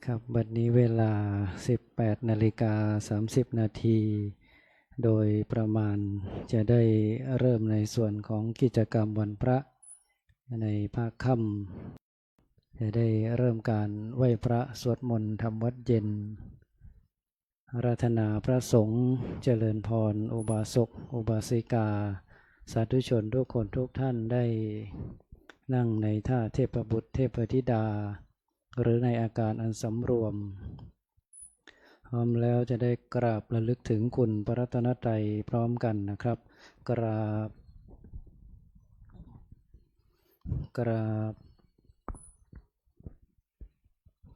ครับบัดนี้เวลา 18:30 นาทีโดยประมาณจะได้เริ่มในส่วนของกิจกรรมวันพระในภาคค่ำจะได้เริ่มการไหว้พระสวดมนต์ทำวัดเย็นอาราธนาพระสงฆ์เจริญพรอุบาสกอุบาสิกาสาธุชนทุกคนทุกท่านได้นั่งในท่าเทพบุตรเทพธิดาหรือในอาการอันสำรวมพร้อมแล้วจะได้กราบระลึกถึงคุณพระรัตนตรัยพร้อมกันนะครับกราบกราบ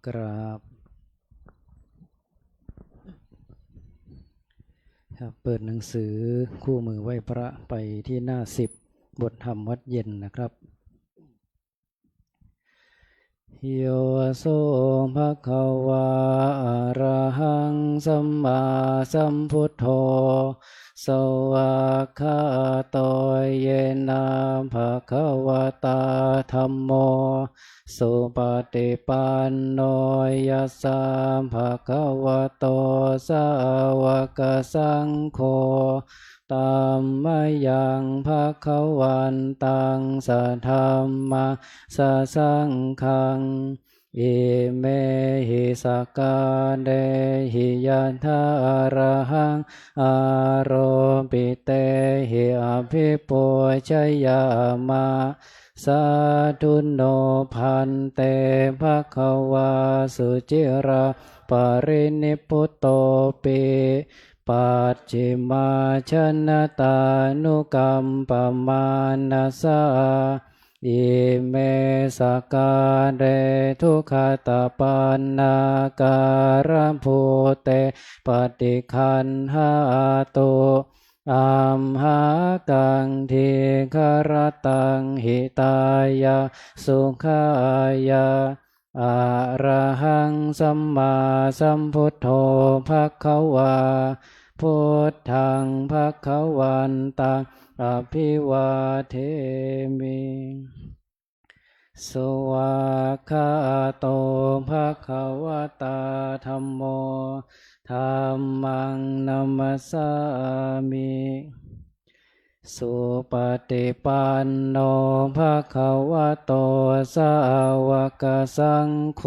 กราบเปิดหนังสือคู่มือไหว้พระไปที่หน้า10บทธรรมวัดเย็นนะครับโยโสภะคะวะอะระหังสัมมาสัมพุทโธสวากขาโตเยนะภะคะวะตาธัมโมสุปฏิปันโนยัสสะภะคะวะโตสาวกสังโฆตัมมะยังภะคะวันตังสัทธัมมาสังฆังอิเมหิสกาเดหิยันทาระหังอารปิเตหิอภิปุชยามาสาธุโนพันเตภะคะวาสุจิราปรินิพพุตโตปิปัจฉิมาชนะตานุกรรมปมานาสาอิเมสกาเรทุกขตาปันนาการัมภูเตปฏิคันหาตุอัมหากังทีคารตังหิตายาสุขายาอะระหังสัมมาสัมพุทโธภคะวาพุทธังภคะวันตังอภิวาเทมิสวากขาโตภคะวะตาธัมโมธัมมังนัมสสามิสุปฏิปันโนภะคะวะโตสาวกสังโฆ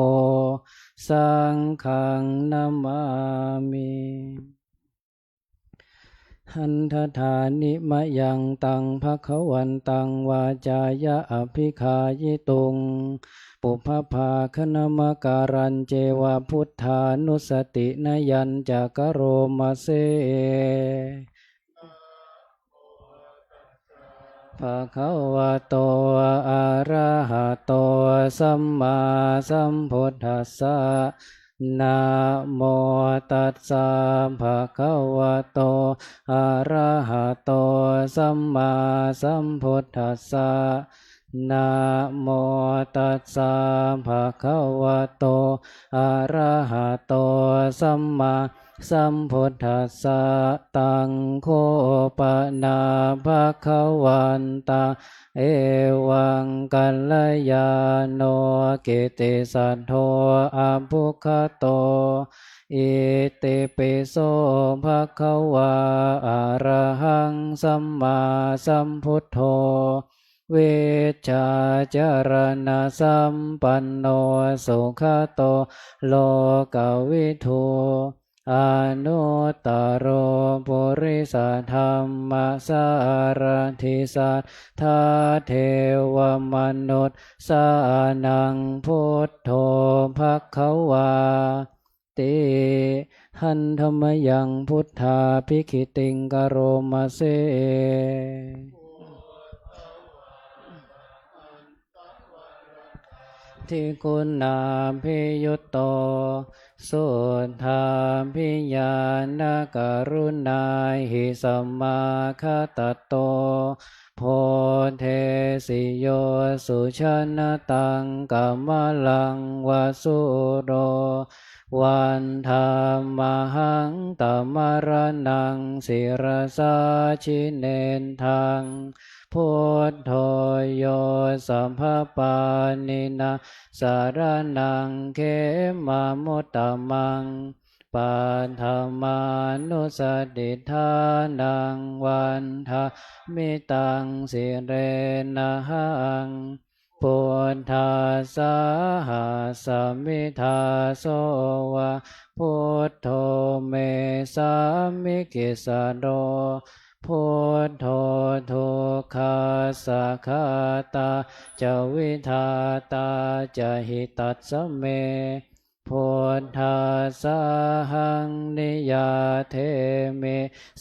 สังฆังนามามิหันทธานิมะยังตังภคะวันตังวาจายะอภิคายิตุงปุพพาคณมการันเจวะพุทธานุสตินยัญจักโรมาเซภะคะวะโตอะระหะโตสัมมาสัมพุทธัสสะนะโมตัสสะภะคะวะโตอะระหะโตสัมมาสัมพุทธัสสะนะโมตัสสะภะคะวะโตอะระหะโตสัมมาสัมพุทธัสสะตังโฆปนาภะคะวันตังเอวังกัลยาโนกิติสัทโธอะภุคโตอิติปิโสภะคะวะอะระหังสัมมาสัมพุทโธเวชชาจารณะสัมปันโนสุขโตโลกวิทูอนุตตรปุริสธรรมสารทิสัทธาเทวมนุษย์สานังพุทโธภคะวาติหันธรรมยังพุทธาภิกขิติงกโรมาเซทิคุณนาภิยุตโตสุทธาภิญาณกรุณาหิสัมมาคตโตโพเทสิโยสุชนะตังกัมมลังวสุโร วันธรรมหังตมรณังศิรสาชิเนนทังพุทโธโยสัมภปานินาสารนังเขมามุตตมังปันธมานุสติทานังวันทามิตังสิเรนะหังพุทธาสาหัสมิทาโสวะพุทโธเมสามิกิสโรพุทโธทุกขาสัคคตาจวิทาตาจะหิตัสสะเมพุทธาสาหังนิยาเทเม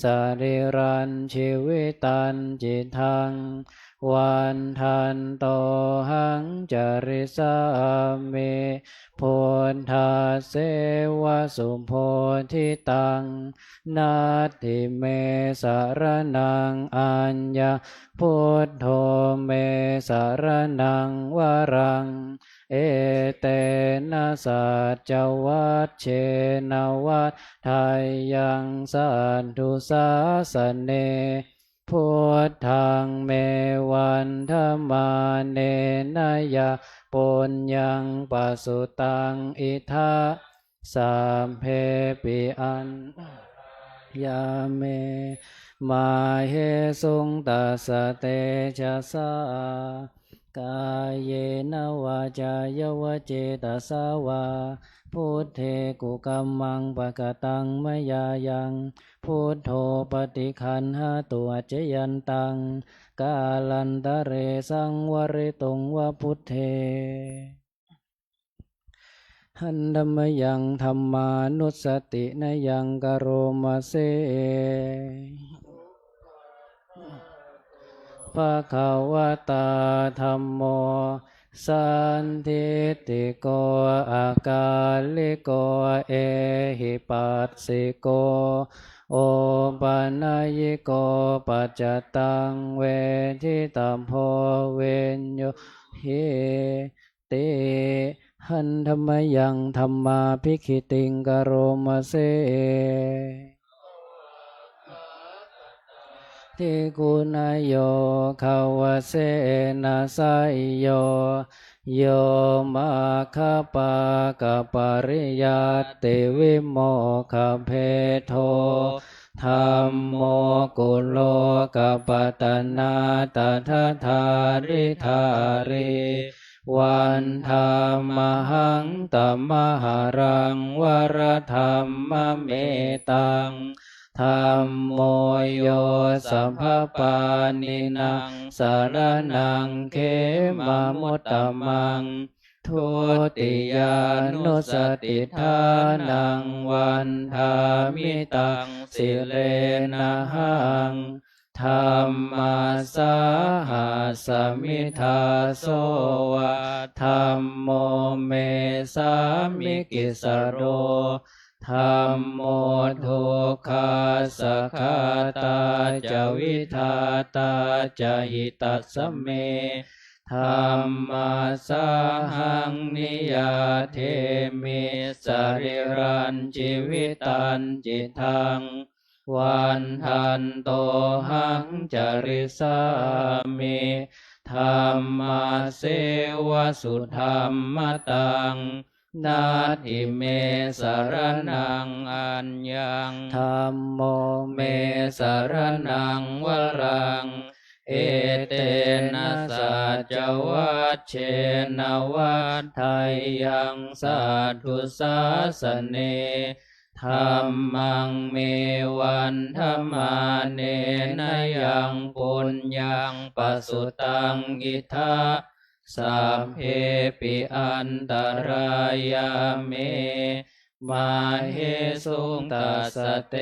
สริรันชีวิตันจิตังวันทันโตหังจริสามิพุทธาเสวะสุโพธิตังนาทิเมสารนังอัญญาพุทโธเมสารนังวรังเอเตนะสัจวัตเชนวัตไทยังสันตุสาสเนพุทธังเมวันธมาเนนยาปุญญังปัสสุตังอิทาสัมเพปิอันยาเมมาเหสุงตัสสะเตชะสากายเยนวาจายวเจตสาวาพุทเทกุกัมมังปะกตังมยายังพุทโธปฏิคันหาตัวเจยันตังกาลันตะเรสังวริตุงวะพุทเทหันธรรมยังธรรมานุสตินยังกโรมาเสภะคะวะตาธัมโมสันทิติโกอากาลิโกเอหิปัสสิโกโอปัญญิโกปัจจตังเวทิตัมโพเวนโยหิติหันธรรมยังธรรมาภิกขิติงกโรมาเสทิกุณโยขาวเสนาสายโยโยมาคปากปริยัติวิโมคเพโทธัมโมกุโลกปตนาตถาธาริธาริวันธรรมหังตมหารังวรธรรมเมตังธัมโมโยสัพพปานินังสารนังเขมามุตตมังทุติยานุสติทานังวันธามิตังสิเลนะหังธรรมาสาหัสมิทาโสวะธัมโมเมสามิกิสโรธัมโมทุกขาสัคคตาจวิทาตาจหิตัสสะเมธัมมาสาหังนิยาเทมิสริรันชีวิตันจิตังวันทันโตหังจริสามิธัมมาเสวะสุธัมมตังนาทิเมสารนังอัญญังธัมโมเมสารนังวรังเอเตนะสัจวัตเชนวัตไทยังสัทธุสาสเนธัมมังเมวันธมาเนนยังปุญญังปัสสุตังอิทาสัพเพปิอันตรายาเมมาเหสุงตัสสะเต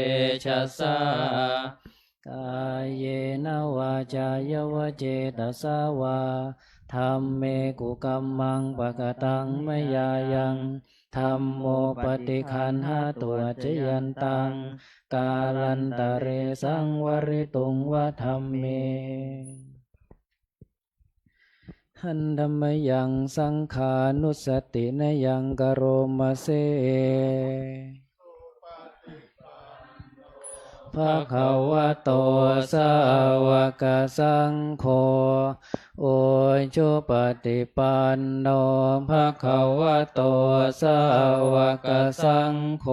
ชะสากายเยนวาจายวเจตสาวาธัมเมกุกัมมังปะกตังมยายังธัมโมปฏิคันหาตัวเจยันตังกาลันตะเรสังวริตุงวะธัมเม หันธรรมยังสังขานุสตินยังกโรมาเซภะคะวะโตสาวกสังโฆโอจุปฏิปันโนภะคะวะโตสาวกสังโฆ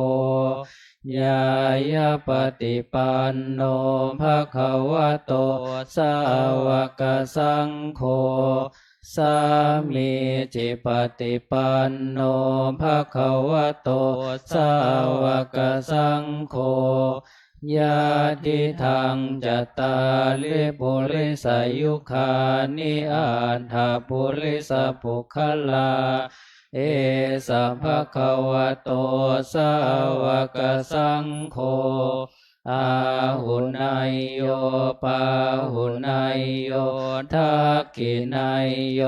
ยายาปฏิปันโนภะคะวะโตสาวกสังโฆสามีจิปฏิปันโนภะคะวะโตสาวกสังโฆญาติทังจัตตาลิปุริสายุคานิอัฏฐปุริสปุคลาเอสัมภะคะวะโตสาวกสังโฆอาหุนายโยปาหุนายโยทักขินายโย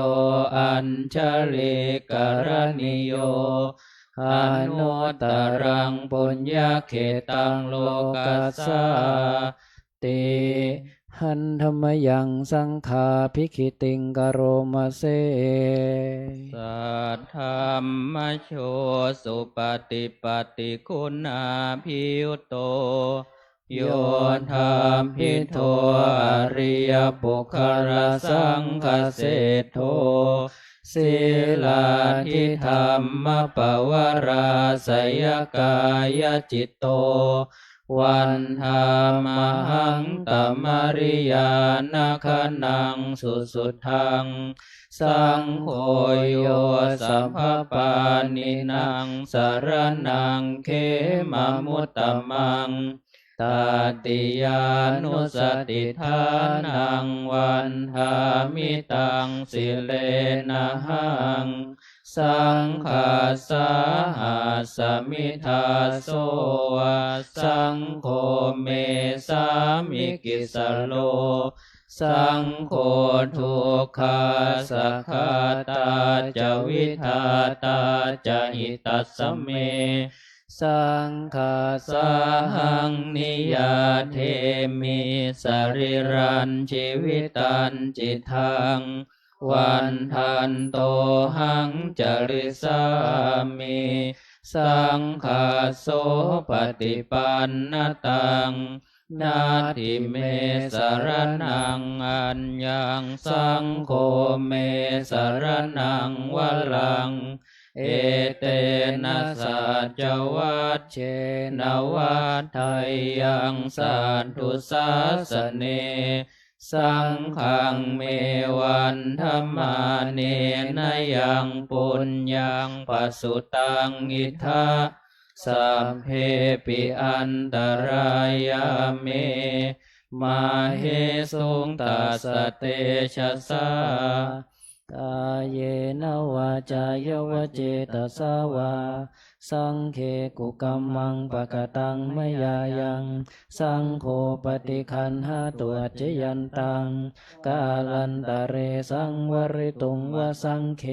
อัญชลิกรณิโยอนุตตรังปุญญเขตังโลกัสสาติหันธรรมยังสังฆาภิกขิติงกโรมาเซสัทธรรมโชสุปฏิปัตติคุณาภิยุตโตโยธามพิโทอริยปุคลสังคเสโทศีลาทิธรรมปวราสยกายจิตโตวันธามหังตมริยานาคนังสุสุทังสังโฆโยสัพพปานินางสารนังเขมมุตตมังตาติยานุสติทานังวันธามิตังสิเลนะหังสังฆาสาหัสมิทาโสวะสังโฆเมสามิกิสโลสังโฆทุกขาสัคคาตาจวิทาตาจหิตัสสเมสังฆาสาหังนิยาเทมิสริรันชีวิตันจิตังวันทันโตหังจริสามิสังฆาโสปฏิปันนตังนาทิเมสรนังอัญญังสังโฆเมสรนังวลังเอเตนะสัจวัชเชนวัฏไทยังสัตถุสาสเนสังฆังเมวันธรรมาเนนยังปุญญังปสุตังอิทธาสัพเพปิอันตรายาเมมาเหสุงตัสสเตชะสากายเยนวาจายวเจตสาวาสังเคกุกัมมังปะกตังมยายังสังโฆปฏิคันหาตัวเจยันตังกาลันตะเรสังวริตุงวสังเค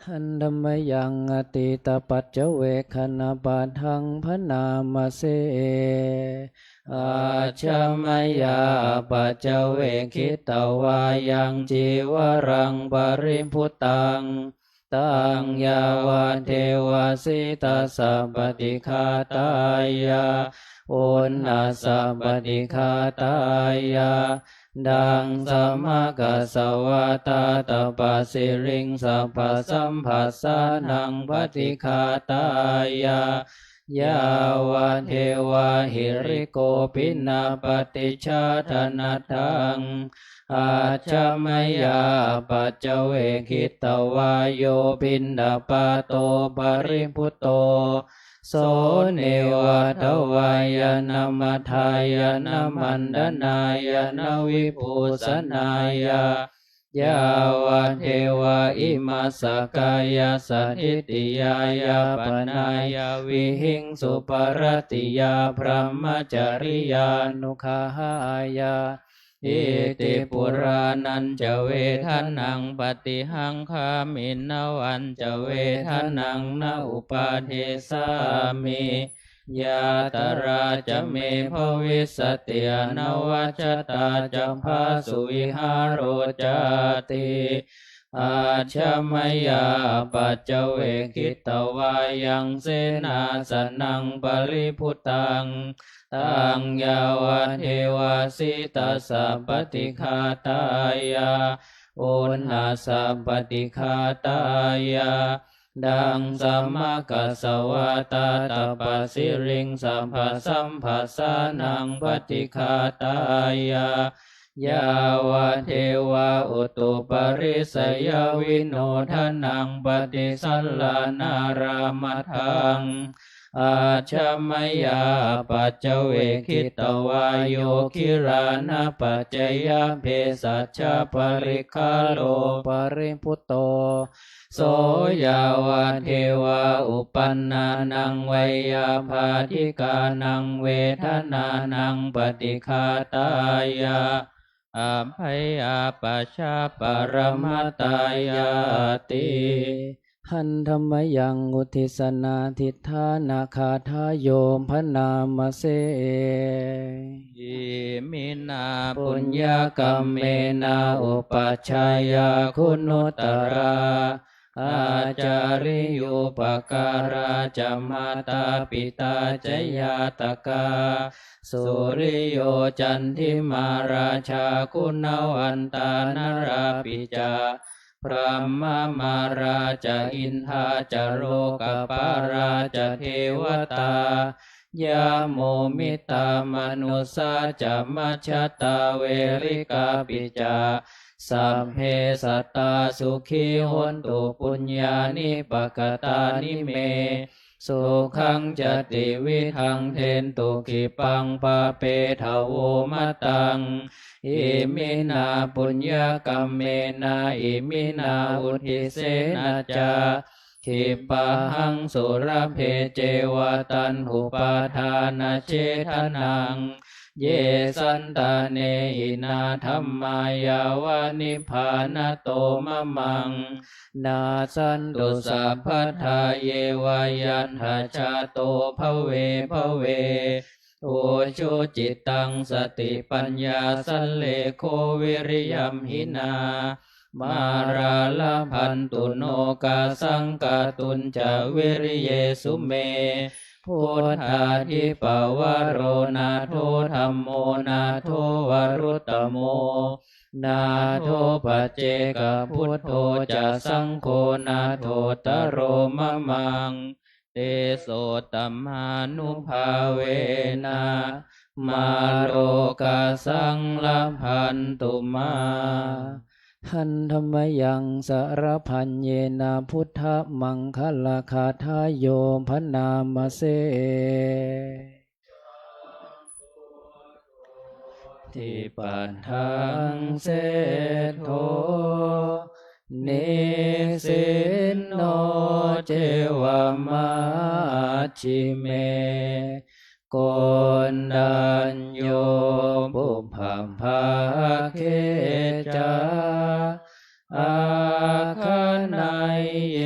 หันธรรมยังอติตปัจเจเวคณปัฏฐังพนามาเสอาชมยาปัจเจเวคิตวายังจีวรังปริพุตังตังยาวาเทวสิตาสัพปติคาตายาโอนนาสัพปติคาตายาดังสมกสวาตาตปัสสิริงสัพพสัมภัสสะนังปฏิคาตายายาวาเทวาหิริโกปินาปฏิชาธนัทังอาชมยาปัจเจเวคิตวายโยปินดาปาโตปริพุตโตโสเนวะทวายนามัทายนามันดนายนาวิภูสนายายาวะเทวะอิมาสกายาสถิติยายาปนายาวิหิงสุปรติยาพระมจริยานุขายาอิติปุรานันจะเวทนังปฏิหังคามินนวันจะเวทนังนาอุปาเทสามิ ยาตราจะเมภวิสติอนวัชตาจัมภาสุวิหารโรจติอาชมยาปัจเจเวคิตวายังเสนาสนังปริพุตังตังยาวเทวาสิตาสัพปติคาตายาโอนนาสัพปติคาตายาดังสัมมากัสสวะตาตปะสิริงสัมภสัมภสานังปฏิคาตายายาวะเทวาอุตุปริสยวิโนทนังปฏิสัลลานารามทังอาชมยาปัจเจเวคิตวายโยคิรานะปัจเจยเพสัชฌะปริคาโลปริพุตโตโสยาวะเทวาอุปันนานังไวยาภาธิกานังเวทนานังปฏิคาตายาอาภัยอาปัชชาปรมัตตายาติหันธรรมยังอุทิสนาทิฏฐานาคาทายโยมพนามเสอิมินาปุญญกรรมเมนาอุปัชฌายาคุณุตตราอาจาริยุปการาจัมมาตาปิตาจยาตกาสุริโยจันทิมาราชาคุณวันตานราปิจาพระมามาราชอินทาจโรกปาราชเทวตายาโมมิตามนุสาจมัชฌตาเวริกาปิจาสัพเพสัตตาสุขีโหนตุปุญญานิปกตานิเมสุขังจติวิทังเทนตุขิปังปะเปทโวมตังอิมินาปุญญกรรมเมนาอิมินาอุทิเสนาจาขิปะหังสุรเพเจวตันหุปาทานาเชทนังเยสันตาเนหินาธัมมายาวานิพพานโตมะมังนาสันตุสัพพทาเยวายันหชาโตภเวภเวโอชุจิตตังสติปัญญาสัลเลโควิริยัมหินามาราลพันตุโนกาสังกาตุนจาวิริเยสุเมพุทธาทิปวโรนาโทธัมโมนาโทวรุตตโมนาโทปัจเจกพุทโธจะสังโฆนาโทตโรมะมังเตโสตัมมานุภาเวนะมาโลกาสังลพันตุมาหันธรรมยังสารพันเยนาพุทธมังคลาคาทายโยมพนามเสทิปัฏฐังเสโทนิสินโนเจวามาชิเมโกนดัญโยปุพพภาเคจาอาคานายเย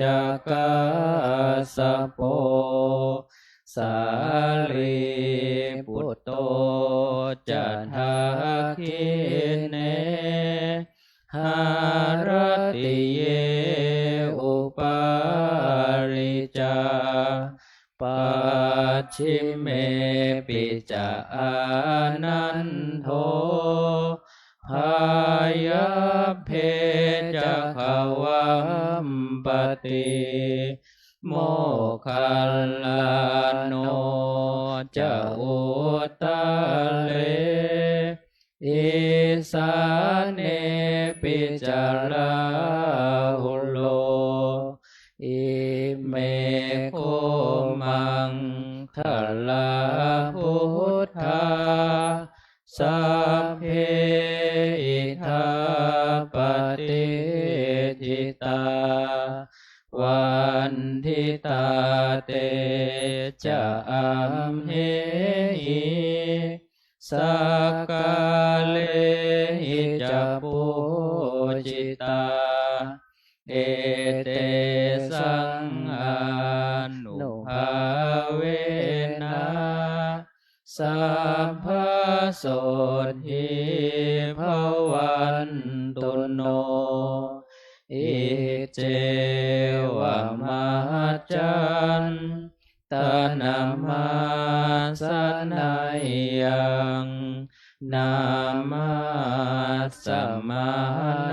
จากาสโปสารีปุตโตจันทาคิเนหารติเยอุปาริจาปัจฉิเมปิจาอานันโทพายาเพจะขวัมปติโมคัลลาโนจะอุตะเลอิสาเนปิจาราหุโลอิเมโคมังคัลลาพุทธาสัพเพอิทาปฏิทิตาวันทิตาเตจะอัมเหหิสักกาเลหิจะปุจิตาเอเตสังอานุภาเว ภาโสทิภวันตุโนอิเจวะมหัจจันตนามาสนัยยังนามาสมาโน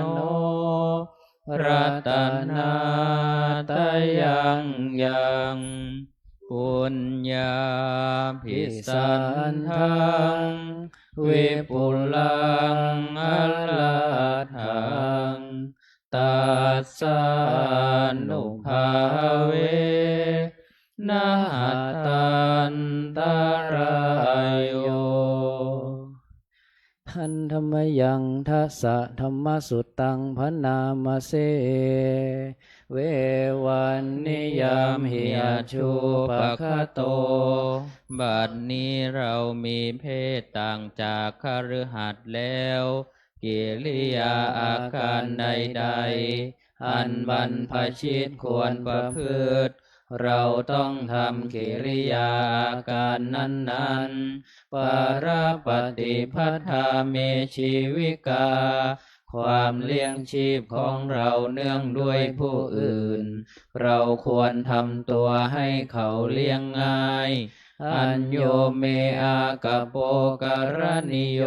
รัตนาตยังยังปุญญาภิสันทังวิปุลังอรหังตัสสะนุภาเวนะหัตตันตรายโยทันธรรมยังทัสสะธรรมสุตตังพนามเสเววันนิยามหิยชูปะคะโตบัดนี้เรามีเพศต่างจากคฤหัสถ์แล้วกิริยาอาการใดๆอันบรรพชิตควรประพฤติเราต้องทำกิริยาอาการนั้นๆปารปฏิภัทธาเมชีวิกาความเลี้ยงชีพของเราเนื่องด้วยผู้อื่นเราควรทำตัวให้เขาเลี้ยงง่ายอัญโยเมอากโปการณิโย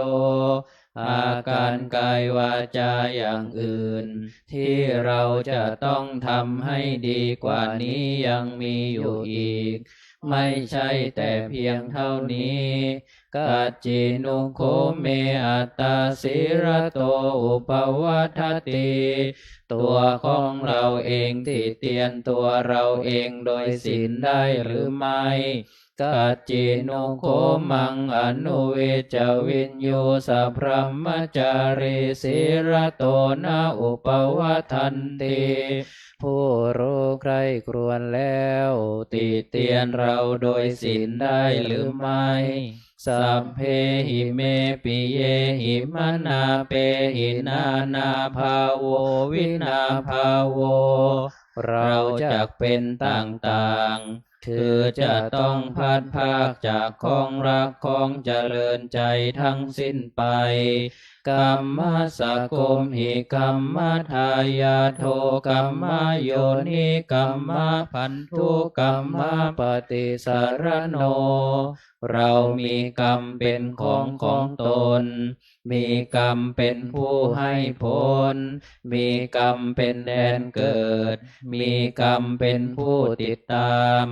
อาการกายวาจาอย่างอื่นที่เราจะต้องทำให้ดีกว่านี้ยังมีอยู่อีกไม่ใช่แต่เพียงเท่านี้กัจจินุโคเมอัตตาสิรโตอุปวัฏติตัวของเราเองที่เตียนตัวเราเองโดยศีลได้หรือไม่กัจจินุโคมังอนุเวจวินโยสัพพมจารีสิรโตนะอุปวัฏทันติผู้รู้ใครครวญแล้วติเตียนเราโดยศีลได้หรือไม่สัพเพหิเมปิเยหิมนาเปหินานาภาโววินาภาโวเราจักเป็นต่างๆคือจะต้องพัดภาคจากของรักของเจริญใจทั้งสิ้นไปกัมมสกมหิกัมมทายาโทกัมมโยนิกัมมพันธุกัมมปฏิสารโนเรามีกรรมเป็นของตนมีกรรมเป็นผู้ให้ผลมีกรรมเป็นแดนเกิดมีกรรมเป็นผู้ติดตาม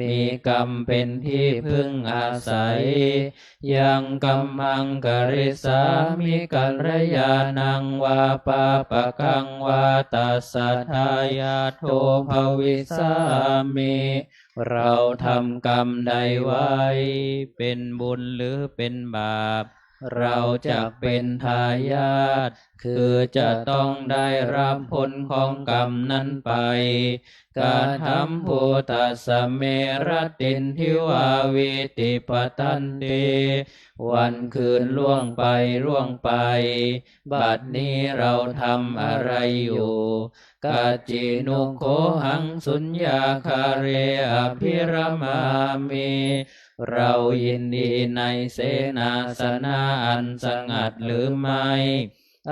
มีกรรมเป็นที่พึ่งอาศัยยังกัมมังกริสามิกัลยาณังวาปาปะกังวาตัสสะทายาโทภวิสามิเราทำกรรมใดไว้เป็นบุญหรือเป็นบาปเราจะเป็นทายาทคือจะต้องได้รับผลของกรรมนั้นไปกาธัมภูตัสสะเมรตินทิวาวิติปตันติวันคืนล่วงไปบัดนี้เราทำอะไรอยู่กัจจินุโคหังสุญญาคาเรอภิรมามิเรายินดีในเสนาสนะอันสงัดหรือไม่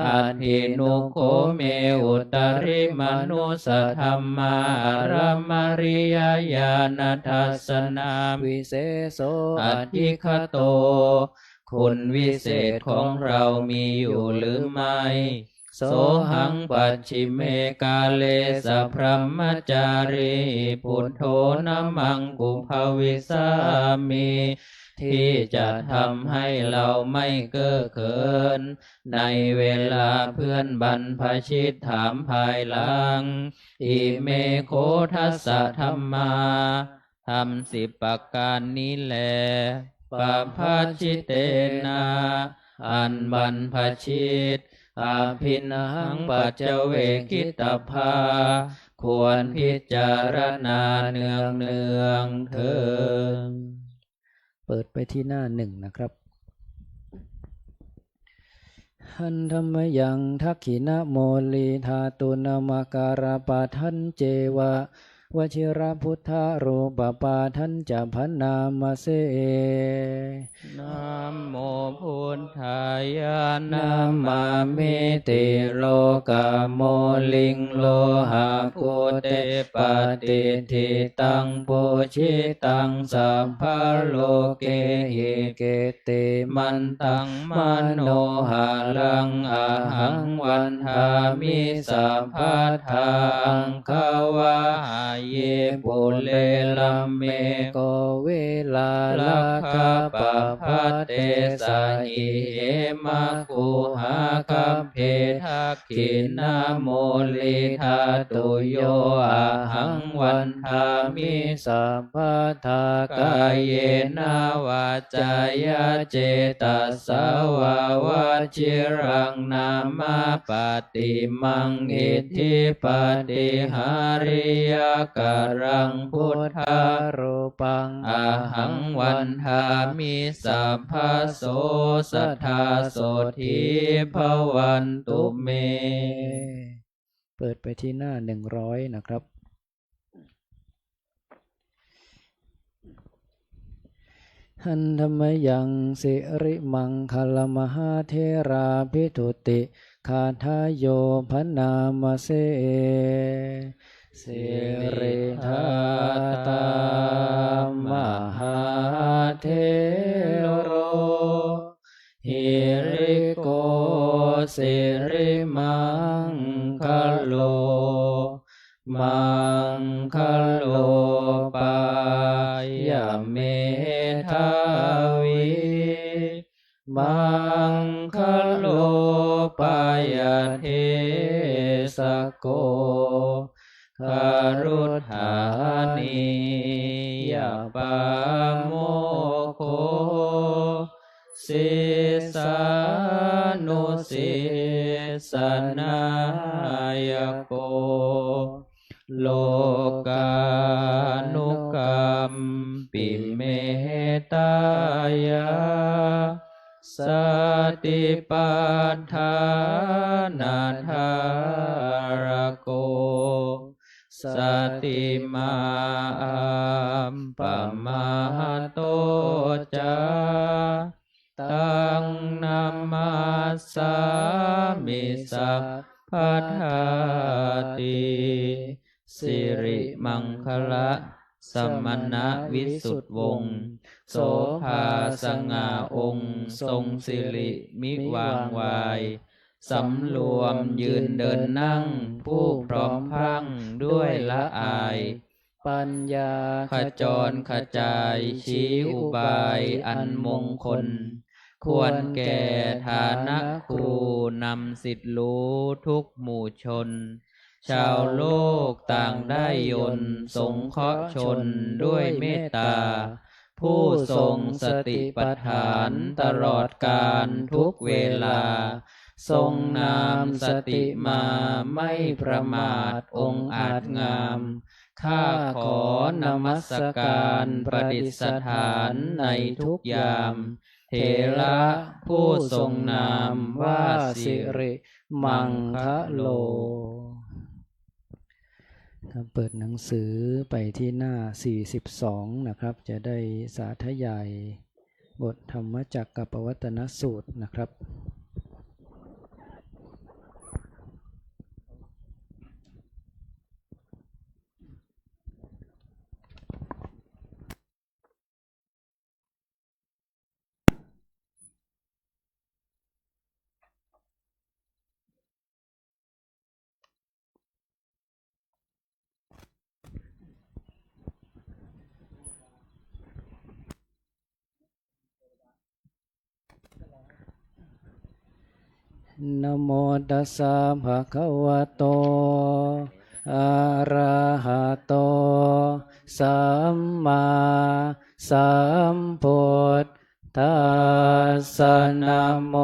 อาทินุโคเมอุตริมนุสธรรมาอมริยญาณทัสสนาวิเศโสอธิคโตคุณวิเศษของเรามีอยู่หรือไม่โสหังปัจฉิเมกาเลสัพพมจารีพุทโธนะมังกุภวิสามิที่จะทำให้เราไม่เก้อเขินในเวลาเพื่อนบรรพชิตถามภายหลังอิเมโคทัสสะธัมมาทำ10ประการนี้แลปะพาชิเตนะอันบรรพชิตอาภินังปัจเจเวคิตภาควรพิจารณาเนืองเถิดเปิดไปที่หน้า1นะครับหันธรรมยังทักขินะโมลีธาตุนามาการาปะทันเจวะ วชิรพุทธรูปปาทัญจะพันนามเสนะโมพุทธายะ นามามิติโลกโมลิงโลหะพุเตปฏิทิตังปุชิตังสัพพะโลเกหิเกติมันตังมโนหะรังอะหังวันทามิสัพพะทาอังคาวะเยปุเลลัมเมโกเวลาลักขปะพะเตสะหิเหมะกุหาคัพเพทักขินาโมลิธาตุโยอะหังวันทามิสัพพะทากายเยนาวาจายาเจตัสสาวาวาชิรังนามาปฏิมังอิทธิปฏิหาริยการังพุทธารูปังอะหังวันทามิสัพพะโสสัทธาโสธีภวันตุเมเปิดไปที่หน้า100นะครับหันธรรมยังสิริมังคลมหาเทราภิทุติคาทายโยพนามเสสิริธาตามหาเทโรหิริโกสิริมังคโลมังคโลปายเมทาวิมังคโลปายเทสโกคารุธานิยปาโมโคสิสานุสิสนายโกโลกานุกรรมปิเมตายาสติปัฏฐานาธารโกสติมาอัมปะมาโตจาตังนามาสามิสัพพัทธาติสิริมังคละสมณวิสุทธิวงศ์โสภาสง่าองค์ทรงสิริมิวางวายสำรวมยืนเดินนั่งผู้พร้อมพรั่งด้วยละอายปัญญาขจรขจายชี้อุบายอันมงคลควรแก่ฐานะครูนำสิทธิรู้ทุกหมู่ชนชาวโลกต่างได้ยนสงเคราะห์ชนด้วยเมตตาผู้ทรงสติปัฏฐานตลอดกาลทุกเวลาทรงนามสติมาไม่ประมาทองค์อาจงามข้าขอนมัสการประดิษฐานในทุกยามเถระผู้ทรงนามว่าสิริมังคโลเปิดหนังสือไปที่หน้า42นะครับจะได้สาธยายบทธรรมจักรปวัตตนสูตรนะครับนะโมตัสสะภะคะวะโตอะระหะโตสัมมาสัมพุทธัสสะนะโม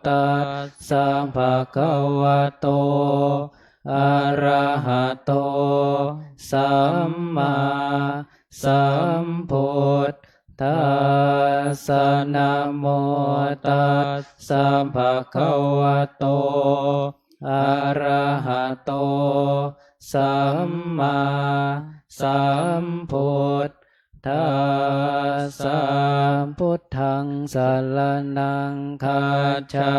ตัสสะภะคะวะโตอะระหะโตสัมมาสัมพุทธัสสะนะโมตัสสะภะคะวะโตอะระหะโต สัมมาสัมพุทธัสสะพุทธังสรณังคัจฉา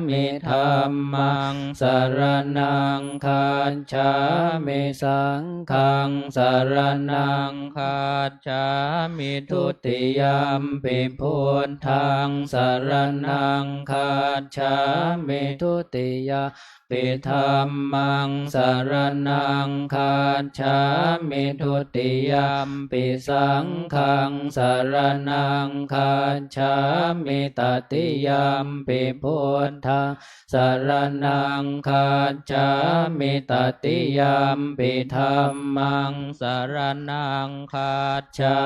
มิธัมมังสรณังคัจฉามิสังฆังสรณังคัจฉามิทุติยัมปิพุทธังสรณังคัจฉามิทุติยาปิธัมมังสรณังคัจฉามิทุติยัมปิสังฆังสรณังคัจฉามิตติยัมปิพุทธังสรณังคัจฉามิตติยัมปิธัมมังสรณังคัจฉา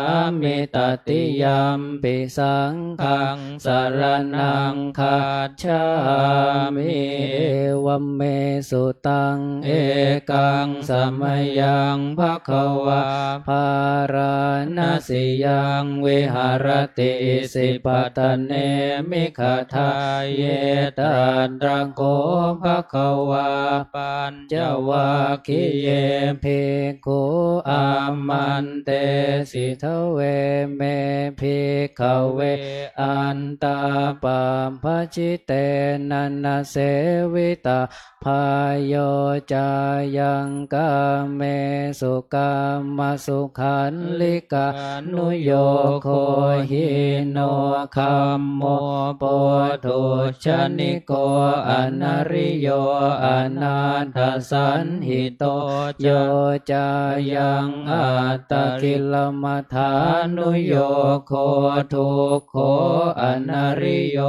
มิตติยัมปิสังฆังสรณังคัจฉามิเอวัมเมสุตังเอกังสมยังภควาภาราณสิยังวิหารติสิปตเนมิขทายเยตันตรังโกภควาปัญจวัคคิเยภิกขุอามันเตสิทเวเมภิกขเวอันตาปัมภชิเตนันนะเสวิตาพายโยจายังกาเมสุกามสุขันลิกานุโยโคหิโนคัมโมโปทุชนิโกอนาริโยอนาถสันหิโตโยจายังอัตตกิลมัฏฐานุโยโคทุกโขอนาริโย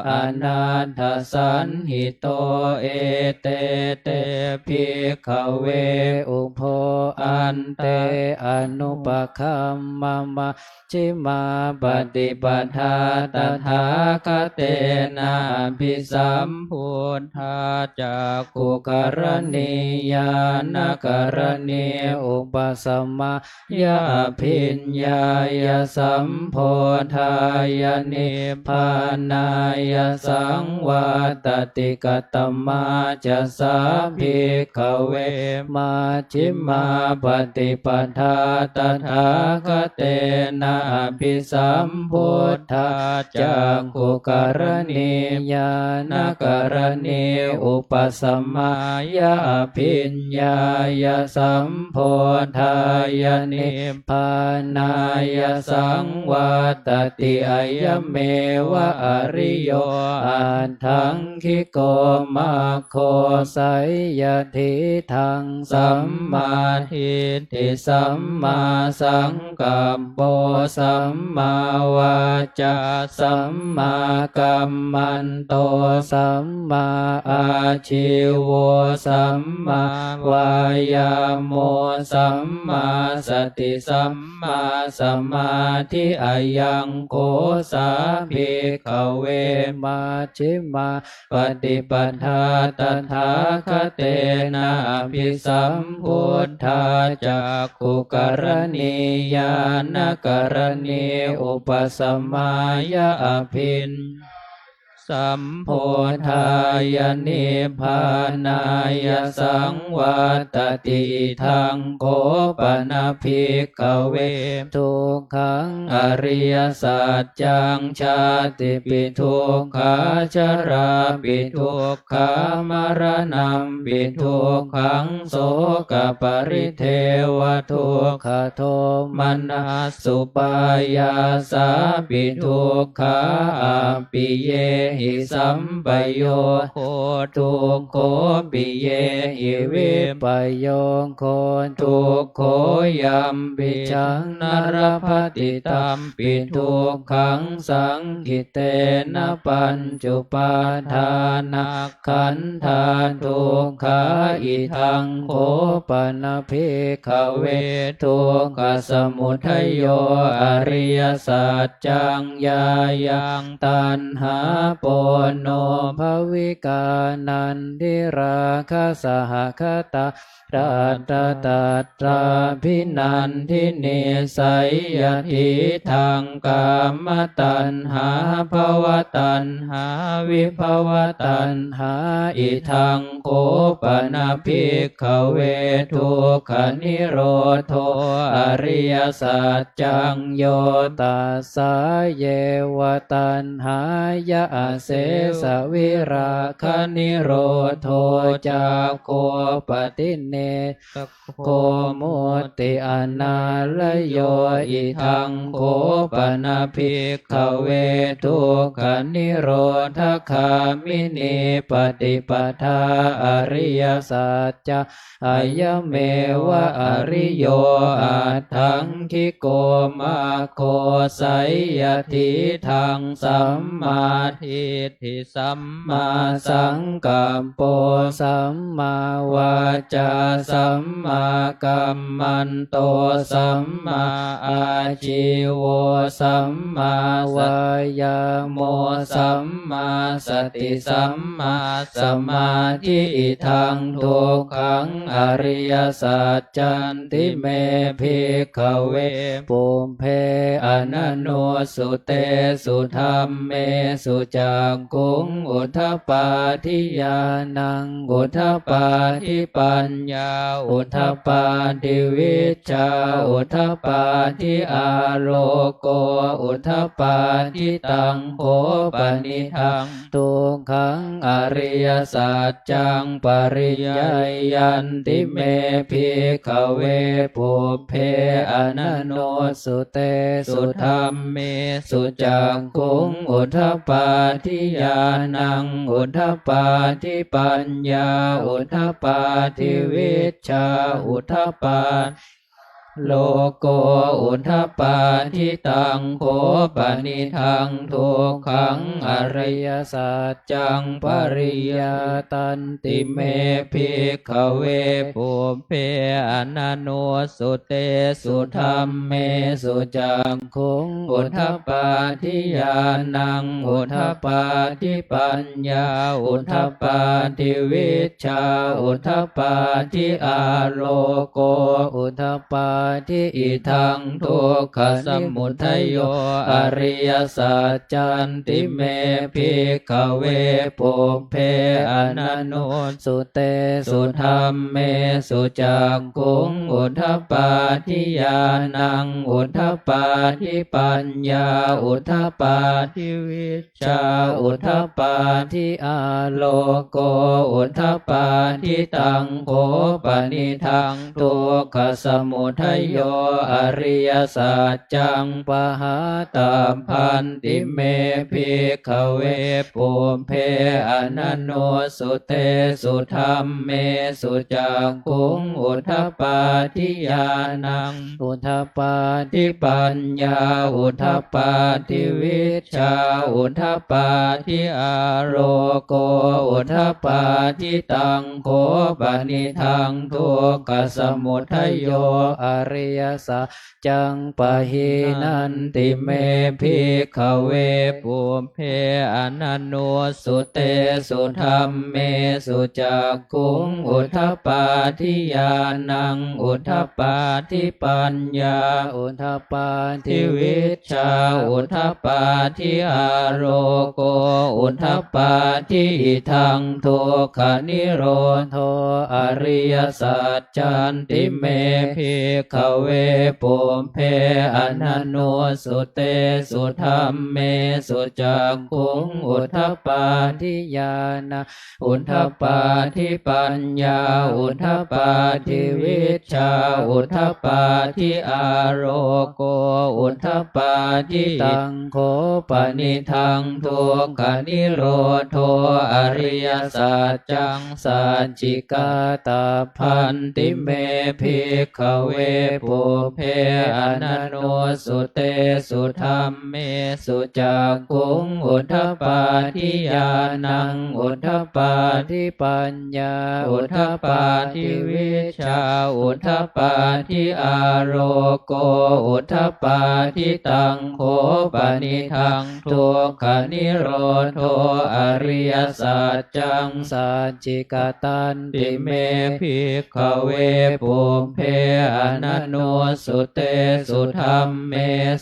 อนาถสันหิโตเอเตเตภิกขเวอุโภอันเตอนุปคัมมมะชิมาปฏิปทาตถาคเตนะภิสัมพุทธาจักขุกรณียานกรณีอุปสัมมายาภิญญายสัมโพธายนิพพานายสังวาตติกตมาจะสาภิกขเวมาชิมาปฏิปทาตถาคเตนะภิสัมพุทธาจักขุกรณียานกรณีอุปสัมมายาภิญญายสัมโพธายนิพพานายสังวาตติอายเมวะอริโยอัตถังคิโกมาโคไสยทิทังสัมมาทิฏฐิสัมมาสังกัปโปสัมมาวาจาสัมมากัมมันโตสัมมาอาชิวสัมมาวายาโมสัมมาสติสัมมาสมาธิอายังโกสาภิกขเวมาชิมาปฏิปทาตถาคเตนะภิสัมพุทธาจักขุกรณียานกรณีอุปสัมมายาภิญสัมโพธายนิพพานายสังวาตติทังโคปนะภิกขเวทุกขังอริยสัจจังชาติปิทุกขาชราปิทุกขามรณะปิทุกขังโสกปริเทวทุกขโทมนัสสุปายาสาปิทุกขาอาปิเยหิสัมปโยโคทุกโขปิเยหิวิปโยโคทุกโขยัมปิชังนรภติตัมปิทุกขังสังขิเตนะปัญจุปาทานาขันธาทุกขาอิทังโคปนะภิกขเวทุกขสมุทัยโยอริยสัจจังยายังตัณหาป โนภวิกานันทิราคะสหคตารัตตตัตตราภินันทิเนสัยยทิทังกามตัณหาภวตัณหาวิภวตัณหาอิทังโคปนะภิกขเวทุกขนิโรโธอริยสัจจังโยตัสสะเยวตัณหายะเสสวิราคนิโรโธจาโคปติเนโคมุตติอนาลโยอิทังโคปนะภิกขเวทุกขนิโรธคามินีปฏิปทาอริยสัจจะอายเมวะอริโยอัตถังคิโกมาโคไสยทิทังสัมมาทิฏฐิสัมมาสังกัปโปสัมมาวาจาสัมมากัมมันโตสัมมาอาชีโวสัมมาวายาโมสัมมาสติสัมมาสมาธิทังทุกขังอริยสัจจันติเมภิกขเวปุมเพอนันโนสุเตสุธรรมเมสุจักขุงอุทธปาทิยานังอุทธปาทิปัญญาอุทธปาทิวิชชาอุทธปาทิอาโลโกอุทธปาทิตังโคปนิทังทุกขังอริยสัจจังปริยายันติเมภิกขเวปุพเพอนันโนสุเตสุธรรมเมสุจักขุงอุทธปาทิญาณังอุทธปาทิปัญญาอุทธปาทิวิชชาอุทธปาโลโกอุทธปาทิตังโคปนิทังทุกขังอริยสัจจังปริยาตันติเมภิกขเวปุพเพอนันโนสุเตสุธรรมเมสุจักขุงอุทธปาทิญาณังอุทธปาทิปัญญาอุทธปาทิวิชชาอุทธปาทิอาโลโกอุทธปาทิอิทังทุกขสมุทัยโยอริยสัจจันติเมภิกขเวปุพเพอนันโนสุเตสุธรรมเมสุจักขุงอุทธปาทิญาณังอุทธปาทิปัญญาอุทธปาทิวิชชาอุทธปาทิอาโลโกอุทธปาทิตังโคปนิทังทุกขสมุทัยโยอริยสัจจังปหาตัมพันติเมภิกขเวปุพเพอนันโนสุเตสุธรรมเมสุจักขุงอุทธปาทิญาณังอุทธปาทิปัญญาอุทธปาทิวิชชาอุทธปาทิอาโรโกอุทธปาทิตังโคปนิทังทุกขสมุทัยโยอริยสัจจังปหินันติเมภิกขเวปุพเพอนันโนสุเตสุธรรมเมสุจักขุงอุทธปาทิญาณังอุทธปาทิปัญญาอุทธปาทิวิชชาอุทธปาทิอาโรโกอุทธปาทิอิทังทุกขนิโรโธอริยสัจจันติเมภิกขเวปุพเพอนันโนสุเตสุธรรมเมสุจักขุงอุทธปาทิญาณังอุทธปาทิปัญญาอุทธปาทิวิชชาอุทธปาทิอาโรโกอุทธปาทิตังโคปนิทังทุกขนิโรโธอ อริยสัจจังสัจจิกาตาพันติเมภิกขเวปุเพอนันโนสุเตสุธรรมเมสุจักขุงอุทธปาทิญาณังอุทธปาทิปัญญาอุทธปาทิวิชชาอุทธปาทิอาโรโกอุทธปาทิตังโฆปนิทังทุกขนิโรธอริยสัจจังสัจจิกตันติเมภิกขเวปุเพอนันโนสุเตสุธรรมเม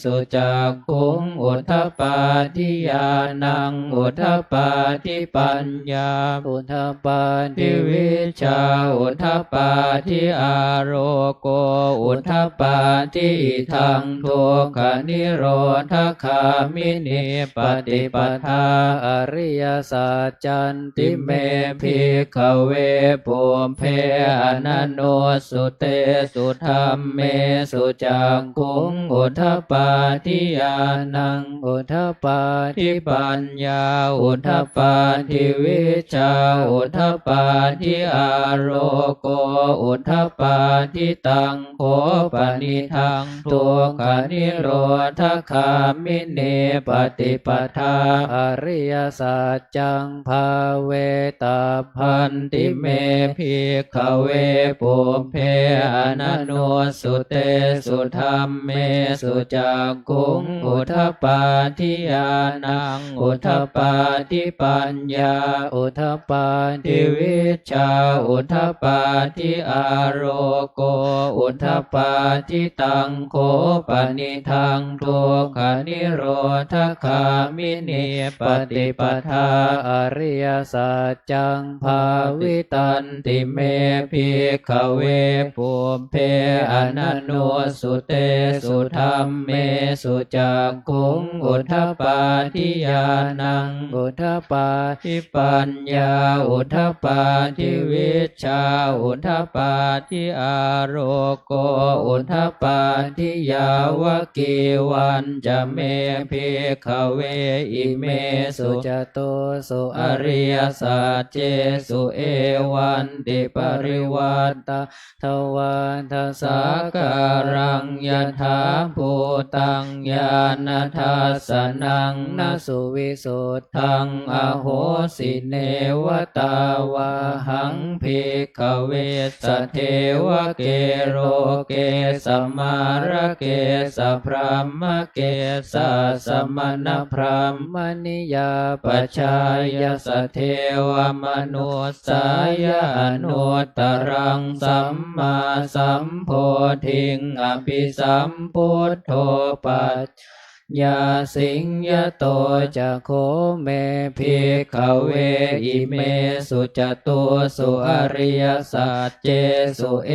สุจักขุงอุทธปาทิญาณังอุทธปาทิปัญญาอุทธปาทิวิชชาอุทธปาทิอาโรโกอุทธปาทิทังทุกขนิโรธคามินีปฏิปทาอริยสัจจันติเมภิกขเวปุเพอนันโนสุเตสุธรรมเมสุจักขุงอุทธปาทิญาณังอุทธปาทิปัญญาอุทธปาทิวิชชาอุทธปาทิอาโรโกอุทธปาทิตังโฆปนิทังทุกขนิโรธคามินีปฏิปทาอริยสัจจังภาเวตาพันติเมภิกขเวปุเพอนันโนสุเตสุธรรมเมสุจักขุงอุทธปาทิญาณังอุทธปาทิปัญญาอุทธปาทิวิชชาอุทธปาทิอาโรโกอุทธปาทิตังโฆปนิทังทุกขนิโรธคามินีปฏิปทาอริยสัจจังภาวิตันติเมภิกขเวปุเพอนันโนสุเตสุธรรมเมสุจักขุงอุทธปาทิญาณังอุทธปาทิปัญญาอุทธปาทิวิชชาอุทธปาทิอาโรโกอุทธปาทิยาวกีวันจะเมภิกขเวอิเมสุจโตสุอริยสัจเจสุเอวันติปริวัตตทวันทสาการังยถาภูตังญาณทัสสนังนสุวิสุทธังอโหสิเนวตาวาหังภิกขเวสเทวเกโรเกสมาระเกสพรหมเกสสมณพรหมนิยาปชายสเทวมนุสายอนุตตรังสัมมาสัมโพธิงอภิสัมพุทโธปัจยาสิงยโตจะโคเมภิกขเวอิเมสุจตุสุอริยสัจเจสุเอ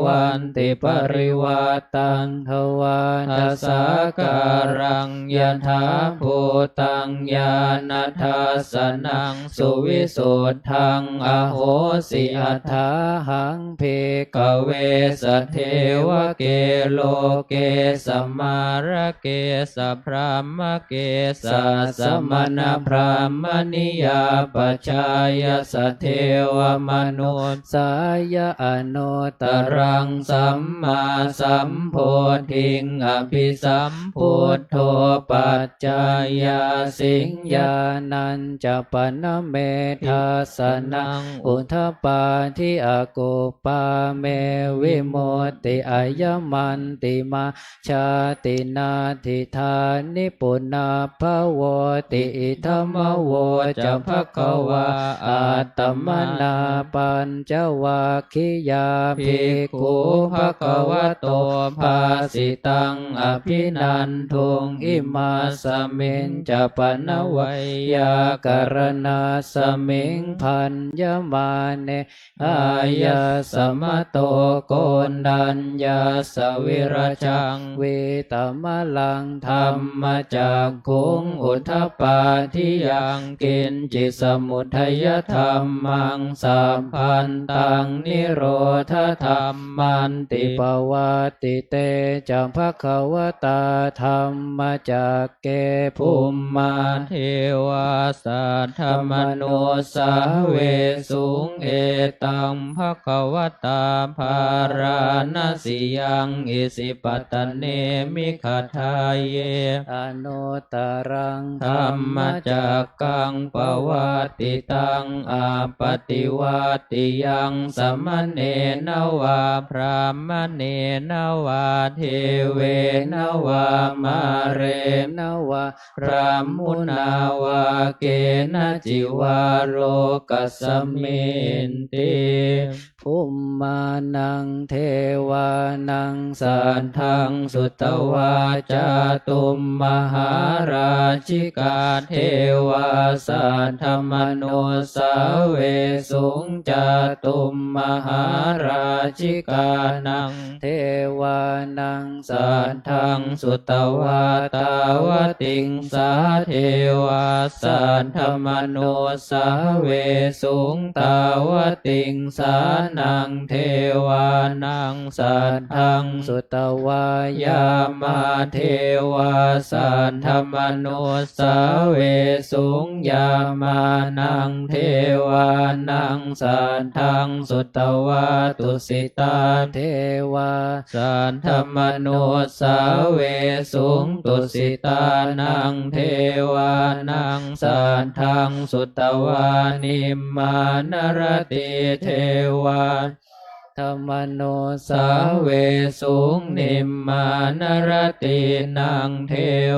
วันติปริวัตตังทวันทสาการังยถาภูตังญาณทัสสนังสุวิสุทธังอโหสิอัฏฐาหังภิกขเวสเทวเกโลเกสมาระเกสพรหมเกสสมณพรหมนิยาปชายสเทวมนุสายอนุตตรังสัมมาสัมโพธิงอภิสัมพุทโธปัจจายาสิงญาณัญจปนเมทัสสนังอุทธปาทิอากุปาเมวิโมติอายมันติมาชาตินาทิธานิปุณาภโวติอิธรรมโวจะภควาอาตมนาปัญจวัคคิยาภิกขุภควโตภาสิตังอภินันทุงอิมาสมิงจะปนวัยยากรณาสมิงพันยมาเนอายาสมโตโกนัญญาสวิรจังเวตมลังธรร มมจักขุงอุทธปปาทิยังกินจิสมุทัยธรรมังสัมพันตังนิโรธธรรมันติปวัตติเตจัมภควตาธรรมจักเกภูมิมาเทวาสัทธมโนสาเวสุงเอตังภควตาภาราณสิยังอิสิปตเนมิขทายเยอนุตตรังธรรมจักกังปวัตติตังอาปฏิวัติยังสมณเณนวาพรามเณนวาเทเวนวามาเรนวาพรามมุนาวาเกณจิวาโรกัสมินติภูมิมานังเทวานังสันทังสุตวาจาตุมมหาราชิกาเทวาสัทธมโนสาเวสุงจาตุมมหาราชิกานังเทวานังสัทธังสุตวาตาวติงสาเทวาสัทธมโนสาเวสุงตาวติงสานังเทวานังสัทธังสุตวายามาเทวาสัทธมโนสาเวสุงยามานังเทวานังสัทธังสุตวาตุสิตาเทวาสัทธมโนสาเวสุงตุสิตานังเทวานังสัทธังสุตวานิมมานรติเทวาธรรมโนสาเวสุงนิมมานรตินังเท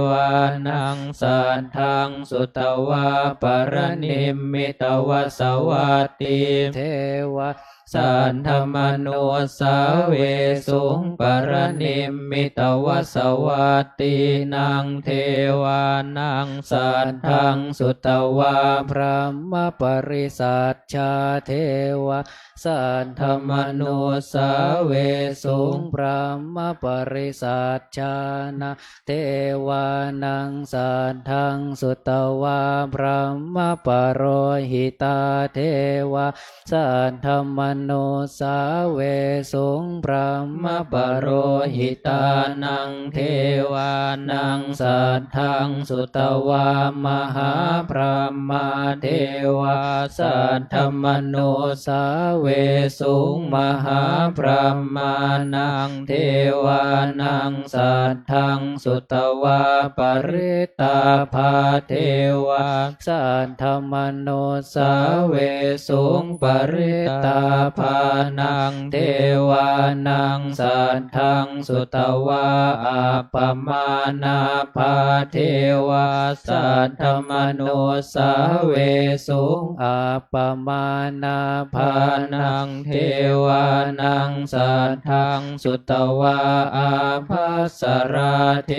วานังสัทธังสุตวาปรนิมมิตวสวัตติเทวาสัทธมโนสาเวสุงปรนิมมิตวสวัตตินังเทวานังสัทธังสุตวาพระมปริสัชชาเทวาสัทธมโนสาเวสุงพระมปริสัชชานะเทวานังสัทธังสุตวาพระมปโรหิตาเทวาสัทธมโนสาเวสุงพระมปโรหิตานังเทวานังสัทธังสุตวามหาพรหมาเทวาสัทธมโนสาเวสุงมหาพรหมานังเทวานังสัทธังสุตวาปริตาภาเทวาสัทธมโนสาเวสุงปริตาภานังเทวานังสัทธังสุตวาอัปปมานาภาเทวาสัทธมโนสาเวสุงอัปปมานาภานังเทวานังสัทธังสุตวาอาภัสราเท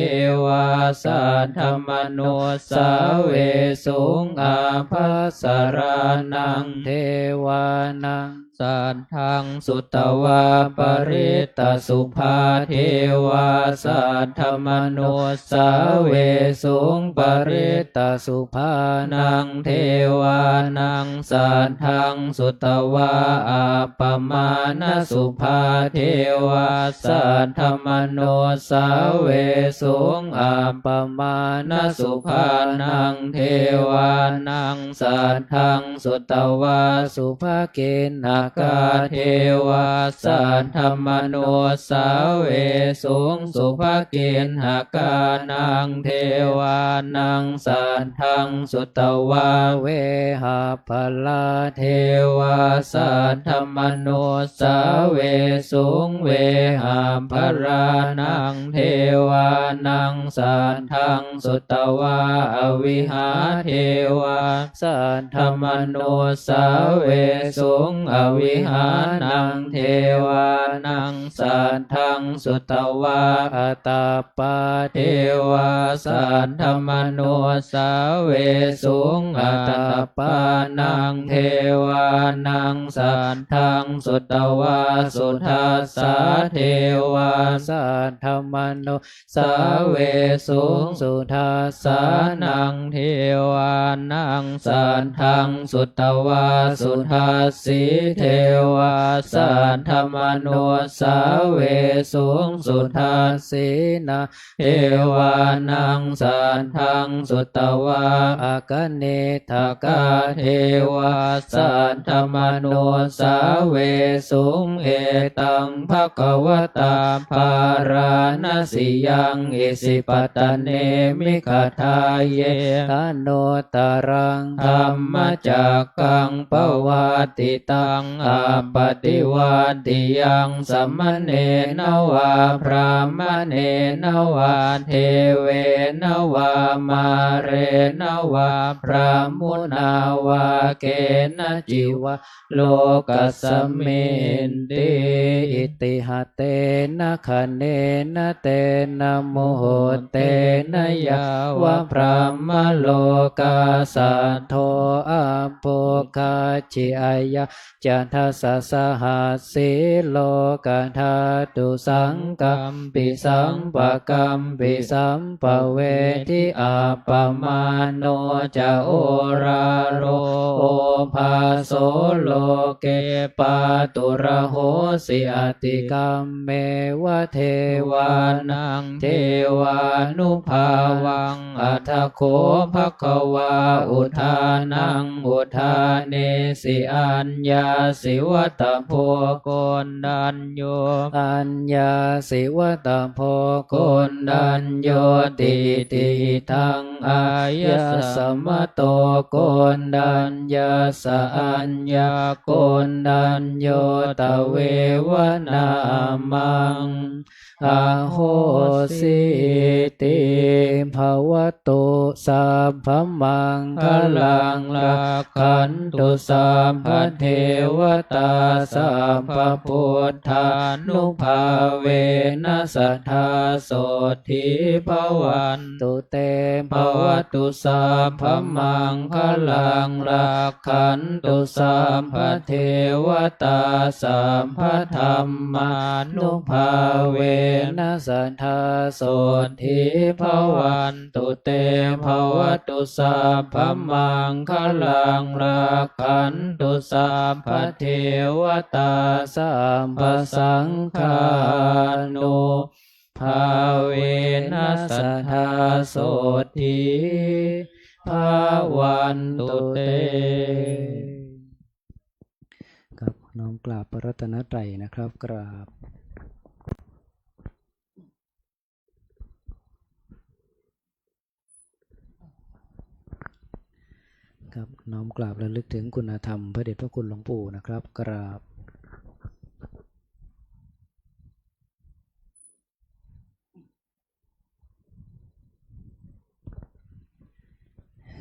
วาสัทธมโนสาเวสุงอาภัสรานังเทวานังสัทธังสุตวาปริตสุภาเทวาสัทธมโนสาเวสุงปริตสุภานังเทวานังสัทธังสุตวาอัปปมาณสุภาเทวาสัทธมโนสาเวสุงอัปปมาณสุภานังเทวานังสัทธังสุตวาสุภาเกณกาเทวาสัทธมโนสาเวสุงสุภเกณหกานังเทวานังสัทธังสุตวาเวหาภลาเทวาสัทธมโนสาเวสุงเวหาภรานังเทวานังสัทธังสุตวาอวิหาเทวาสัทธมโนสาเวสุงอวิหานังเทวานังสัทธังสุตวาอัตตปาเทวาสัทธมโนสาเวสุงอัตตปานังเทวานังสัทธังสุตวา สุทัสสะเทวาสัทธมโนสาเวสุง สุทัสสะ สานังเทวานังสัทธังสุตวาสุทัสสิเทวาสัทธมโนสาเวสุงสุทัสสินาเทวานังสัทธังสุตวา อากเนทาก าเทวาสัทธมโนสาเวสุงเอตังภควตาภาราณสิยังอิสิปตเนมิขทาเย อโนตรัง ธรรมจักกังปวัติตังอาปฏิวัติยังสัมมเนนวาพรามเนนวาเทเวนวามาเรนวาพรามุนาวาเกณจิวะโลกัสสมินติ อิติหะเตนะคะเนนะเตนะโมโหเตนะยาวะพรามโลกาสัทโทอะโภคาชิอายะจันทสสหัสสิโลกธาตุสังกัมปิสัมปะกัมปิสัมปะเวทิอาปมาโนจะโอราโรโอภาโสโลเกปาตุระโหสิอติกัมเมวะเทวานังเทวานุภาวังอัทโคภควาอุทานังอุทาเนสิอัญญาสิวัตโพโกนดัญโยอัญญาสิวัตโพโกนดัญโยติติทังอายะสมโตโกนดัญญาสอัญญาโกนดัญโยตเววนามังอาโหสิติภวตุสัพพมังคลังลักขันตุสัพพเทวตาสัพพพุทธานุภาเวนัสทธาโสทิภวันตุเตภวตุสัพพมังคลังลักขันตุสัพพเทวตาสัพพธรรมานุภาเวนัสทธาโสทิภวันตุเตภวตุสัพพมังคลังลักขันตุสัพพเทวตาสัมปสังฆานุภาเวนัสทธาโสทิภวันตุเตครับน้อมกราบพระรัตนตรัยนะครับกราบครับน้อมกราบระลึกถึงคุณธรรมพระเดชพระคุณหลวงปู่นะครับกราบ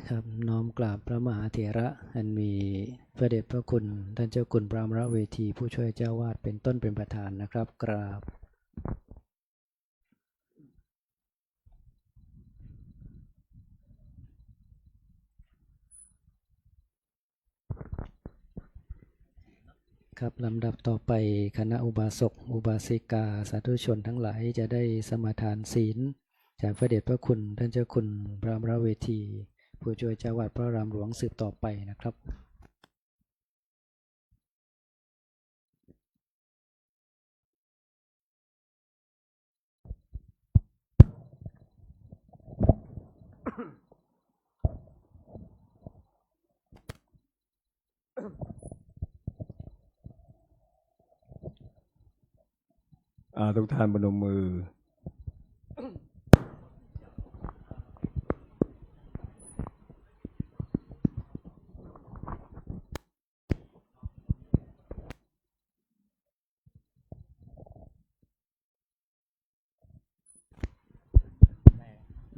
ครับน้อมกราบพระมหาเถระอันมีพระเดชพระคุณท่านเจ้าคุณพระมรเวทีผู้ช่วยเจ้าวาดเป็นต้นเป็นประธานนะครับกราบครับลำดับต่อไปคณะอุบาสกอุบาสิกาสาธุชนทั้งหลายจะได้สมาทานศีลจากพระเดชพระคุณท่านเจ้าคุณพระมรเวทีผู้ช่วยเจ้าวาดพระรามหลวงสืบต่อไปนะครับทุกท่านพนมมือ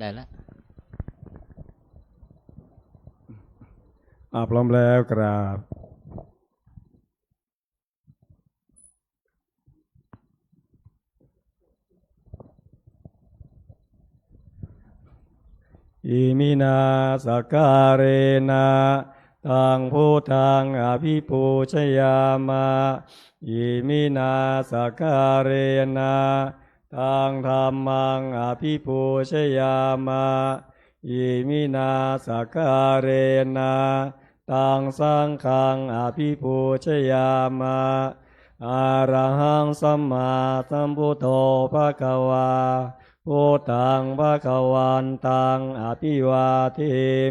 ได้แล้วพร้อมแล้วกราบอิมินาสการเรนะ ตังพุทธังอภิปูชยามะอิมินาสการเรนะตังธัมมังอภิปูชยามะอิมินาสการเรนะตังสังฆังอภิปูชยามะอะระหังสัมมาสัมพุทโธภะคะวาพุทธังภะคะวันตังอภิวาเท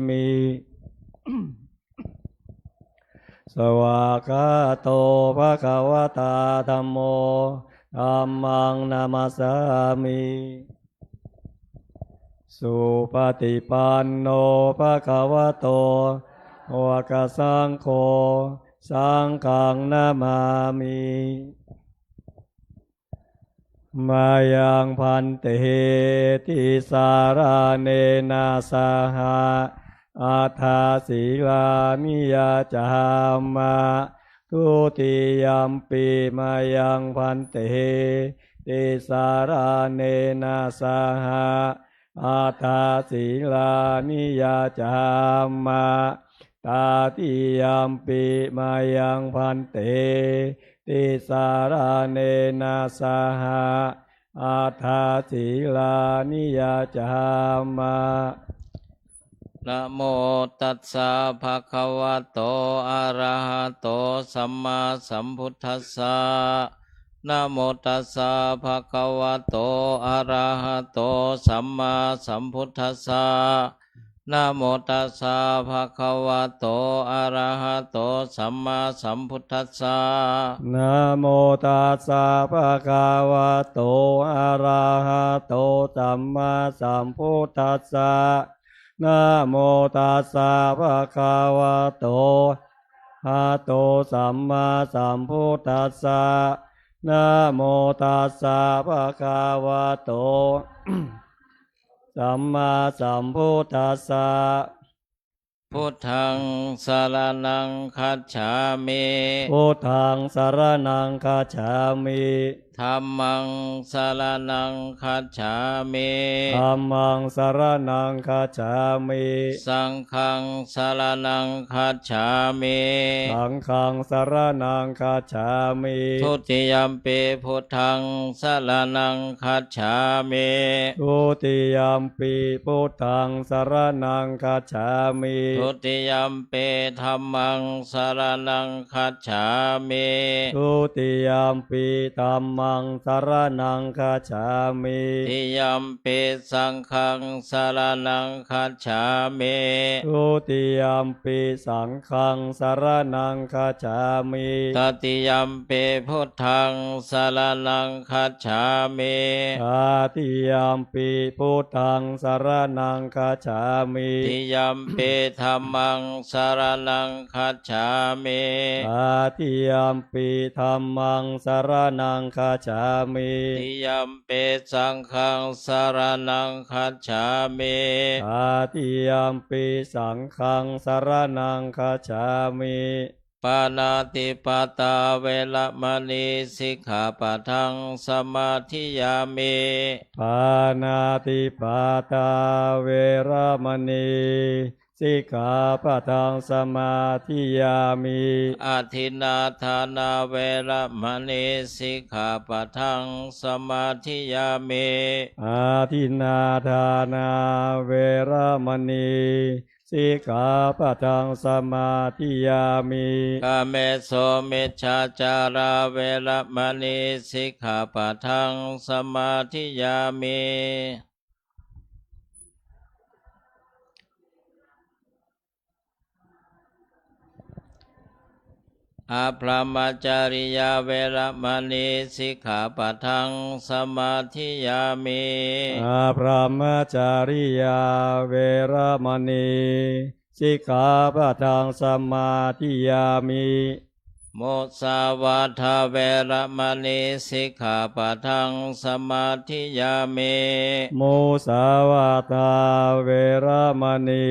มิ สวากขาโตภะคะวตาธัมโมธัมมังนามัสสามิสุปฏิปันโนภะคะวะโตวะกสังโฆสังฆังนามามิมายังพันเตติสาราเนนะสหะอาทาสีลามิยาจามะทุติยัมปีมายังพันเตติสาราเนนะสหะอาทาสีลามิยาจามะตาติยัมปีมายังพันเตติสาราเนนะสหะอาทาสีลานิยาจามะนะโมตัสสะภะคะวะโตอะระหะโตสัมมาสัมพุทธัสสะนะโมตัสสะภะคะวะโตอะระหะโตสัมมาสัมพุทธัสสะนะโมตัสสะภะคะวะโตอะระหะโตสัมมาสัมพุทธัสสะนะโมตัสสะภะคะวะโตอะระหะโตสัมมาสัมพุทธัสสะนะโมตัสสะภะคะวะโตอะโตสัมมาสัมพุทธัสสะนะโมตัสสะภะคะวะโต สัมมาสัมพุทธัสสะพุทธังสรณังคัจฉามิ พุทธังสรณังคัจฉามิธัมมังสรณังคัจฉามิ ธัมมังสรณังคัจฉามิสังฆังสรณังคัจฉามิ สังฆังสรณังคัจฉามิทุติยัมปิพุทธังสรณังคัจฉามิทุติยัมปิพุทธังสรณังคัจฉามิทุติยัมปิธัมมังสรณังคัจฉามิทุติยัมปิธัมมังสรณังคัจฉามิติยัมปิสังฆังสรณังคัจฉามิทุติยัมปิสังฆังสรณังคัจฉามิตติยัมปิพุทธังสรณังคัจฉามิตติยัมปิพุทธังสรณังคัจฉามิติยัมปิธัมมังสรณังคัจฉามิตติยัมปิธัมมังสรณังคัจฉามิติยัมปิสังฆังสรณังคัจฉามิตติยัมปิสังฆังสรณังคัจฉามิปานาติปาตาเวระมณีสิกขาปะทังสมาธิยามิปานาติปาตาเวระมณีสิกขาปะทังสมาธิยามิอาทินนาทานาเวระมณีสิกขาปะทังสมาธิยามิอาทินนาทานาเวระมณีสิกขาปะทังสมาธิยามิกาเมโสมิจฉาจาราเวระมณีสิกขาปะทังสมาธิยามิอาพรหมจาริยาเวระมณีสิกขาปะทังสมาธิยามิอาพรหมจาริยาเวระมณีสิกขาปะทังสมาธิยามิโมสาวาทาเวระมณีสิกขาปะทังสมาธิยามิโมสาวาทาเวระมณี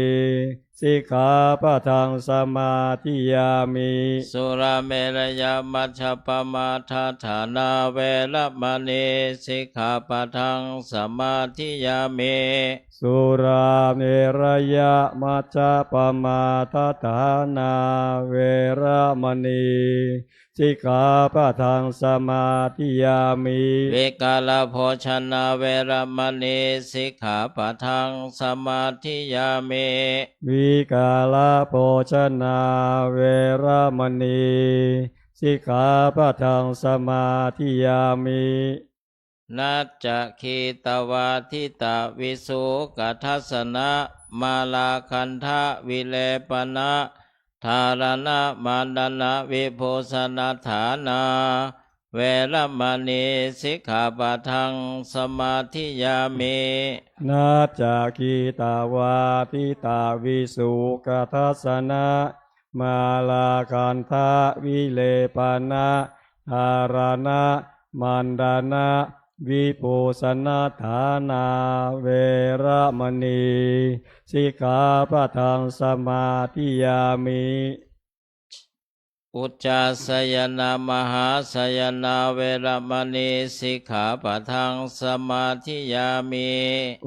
สิกขาปะทังสมาธิยามิ สุราเมรยมัชฌปมาทัฏฐานาเวรมณีสิกขาปะทังสมาธิยามิ สุราเมรยะมัจจปมาทัฏฐานาเวระมณีสิกขาปะทังสมาธิยามิ วิกาลโภชนาเวรมณีสิกขาปะทังสมาธิยามิ วิกาลโภชนาเวระมณีสิกขาปะทังสมาธิยามิ นัจจะคีตวาทิตาวิสุกทัสสนะมาลาคันทะวิเลปนะธารณะมานดนะวิโภสนาฐานาเวรมณีสิกขาปะทังสมาธิยามิ นาจากีตาวาทิตาวิสุกทัสสนะมาลาคันทะวิเลปนะธารณะมันดานะวิปุสนาฐานาเวระมณีสิกขาปะทังสมาธิยามิ อุจจาสยนามหาสยนาเวรมณีสิกขาปะทังสมาธิยามิ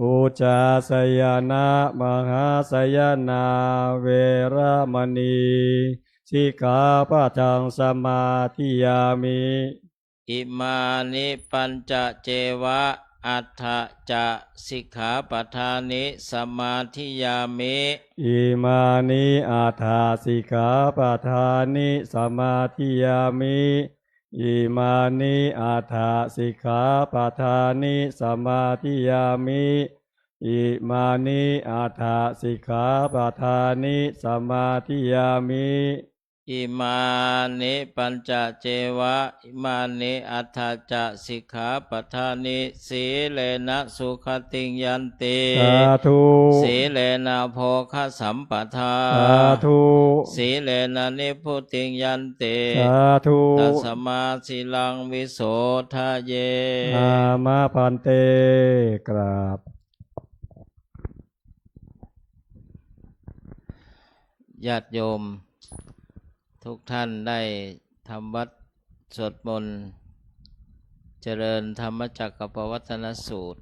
อุจจาสยนามหาสยนาเวระมณีสิกขาปะทังสมาธิยามิ อิมานิปัญจเจวะอัฏฐจะสิกขาปทานิสมาธิยามิ อิมานิอาถาสิกขาปทานิสมาธิยามิอิมานิอาถาสิกขาปทานิสมาธิยามิอิมานิอาถาสิกขาปทานิสมาธิยามิ อิมานิปัญจเจวะอิมานิอัฏฐจะสิกขาปทานิสีเลนะสุขติงยันติ สาธุ สีเลนะโภคสัมปทา สาธุ สีเลนะนิพพุติงยันติ สาธุ ตัสมาสิลังวิโสทะเย อามาพันเตกราบ ญาติโยมทุกท่านได้ทำวัดสวดมนต์เจริญธรรมจักรปวัตนสูตร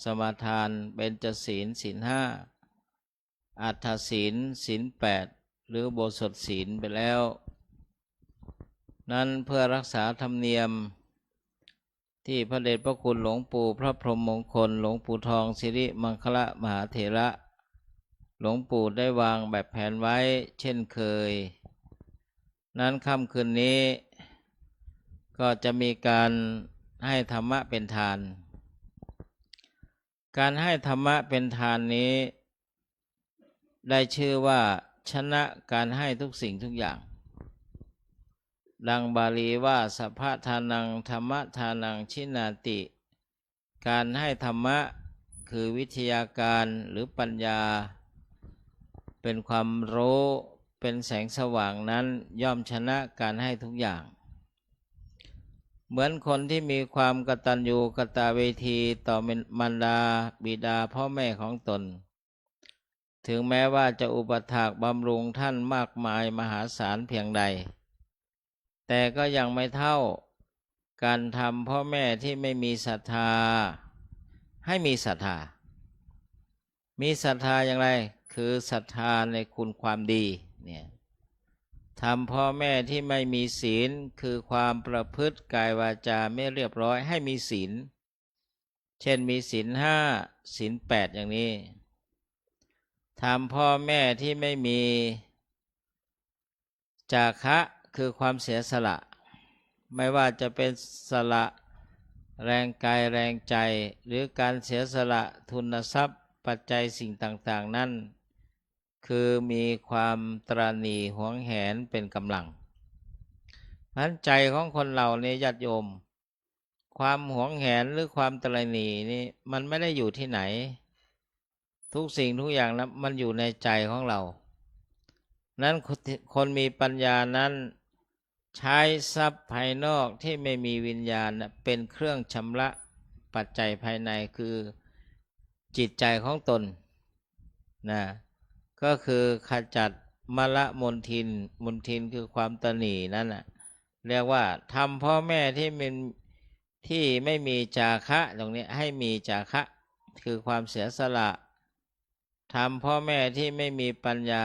สมาทานเบญจศีลศีลห้าอัฏฐศีลศีลแปดหรือโบสถศีลไปแล้ว นั้นเพื่อรักษาธรรมเนียมที่พระเดชพระคุณหลวงปู่พระพรหมมงคลหลวงปู่ทองสิริมังคละมหาเถระหลวงปู่ได้วางแบบแผนไว้เช่นเคยนั้นค่ำคืนนี้ก็จะมีการให้ธรรมะเป็นทาน การให้ธรรมะเป็นทานนี้ได้ชื่อว่าชนะการให้ทุกสิ่งทุกอย่างดังบาลีว่าสัพพะทานังธรรมะทานังชินาติ การให้ธรรมะคือวิทยาการหรือปัญญาเป็นความรู้เป็นแสงสว่างนั้นย่อมชนะการให้ทุกอย่างเหมือนคนที่มีความกตัญญูกตเวทีต่อมารดาบิดาพ่อแม่ของตนถึงแม้ว่าจะอุปถากบำรุงท่านมากมายมหาศาลเพียงใดแต่ก็ยังไม่เท่าการทำพ่อแม่ที่ไม่มีศรัทธาให้มีศรัทธามีศรัทธาอย่างไรคือศรัทธาในคุณความดีเนี่ยทำพ่อแม่ที่ไม่มีศีลคือความประพฤติกายวาจาไม่เรียบร้อยให้มีศีลเช่นมีศีลห้าศีลแปดอย่างนี้ทำพ่อแม่ที่ไม่มีจาคะคือความเสียสละไม่ว่าจะเป็นสละแรงกายแรงใจหรือการเสียสละทุนทรัพย์ปัจจัยสิ่งต่างๆนั้นคือมีความตระหนี่หวงแหนเป็นกำลังนั้นใจของคนเราเนี่ยญาติโยมความหวงแหนหรือความตระหนี่นี่มันไม่ได้อยู่ที่ไหนทุกสิ่งทุกอย่างนะมันอยู่ในใจของเรานั้นคนมีปัญญานั้นใช้ทรัพย์ภายนอกที่ไม่มีวิญญาณเป็นเครื่องชำระปัจจัยภายในคือจิตใจของตนนะ ก็คือขจัดมลมนทินมนทินคือความตนีนั่นน่ะเรียกว่าทำพ่อแม่ที่ไม่มีจาคะตรงนี้ให้มีจาคะคือความเสียสละทำพ่อแม่ที่ไม่มีปัญญา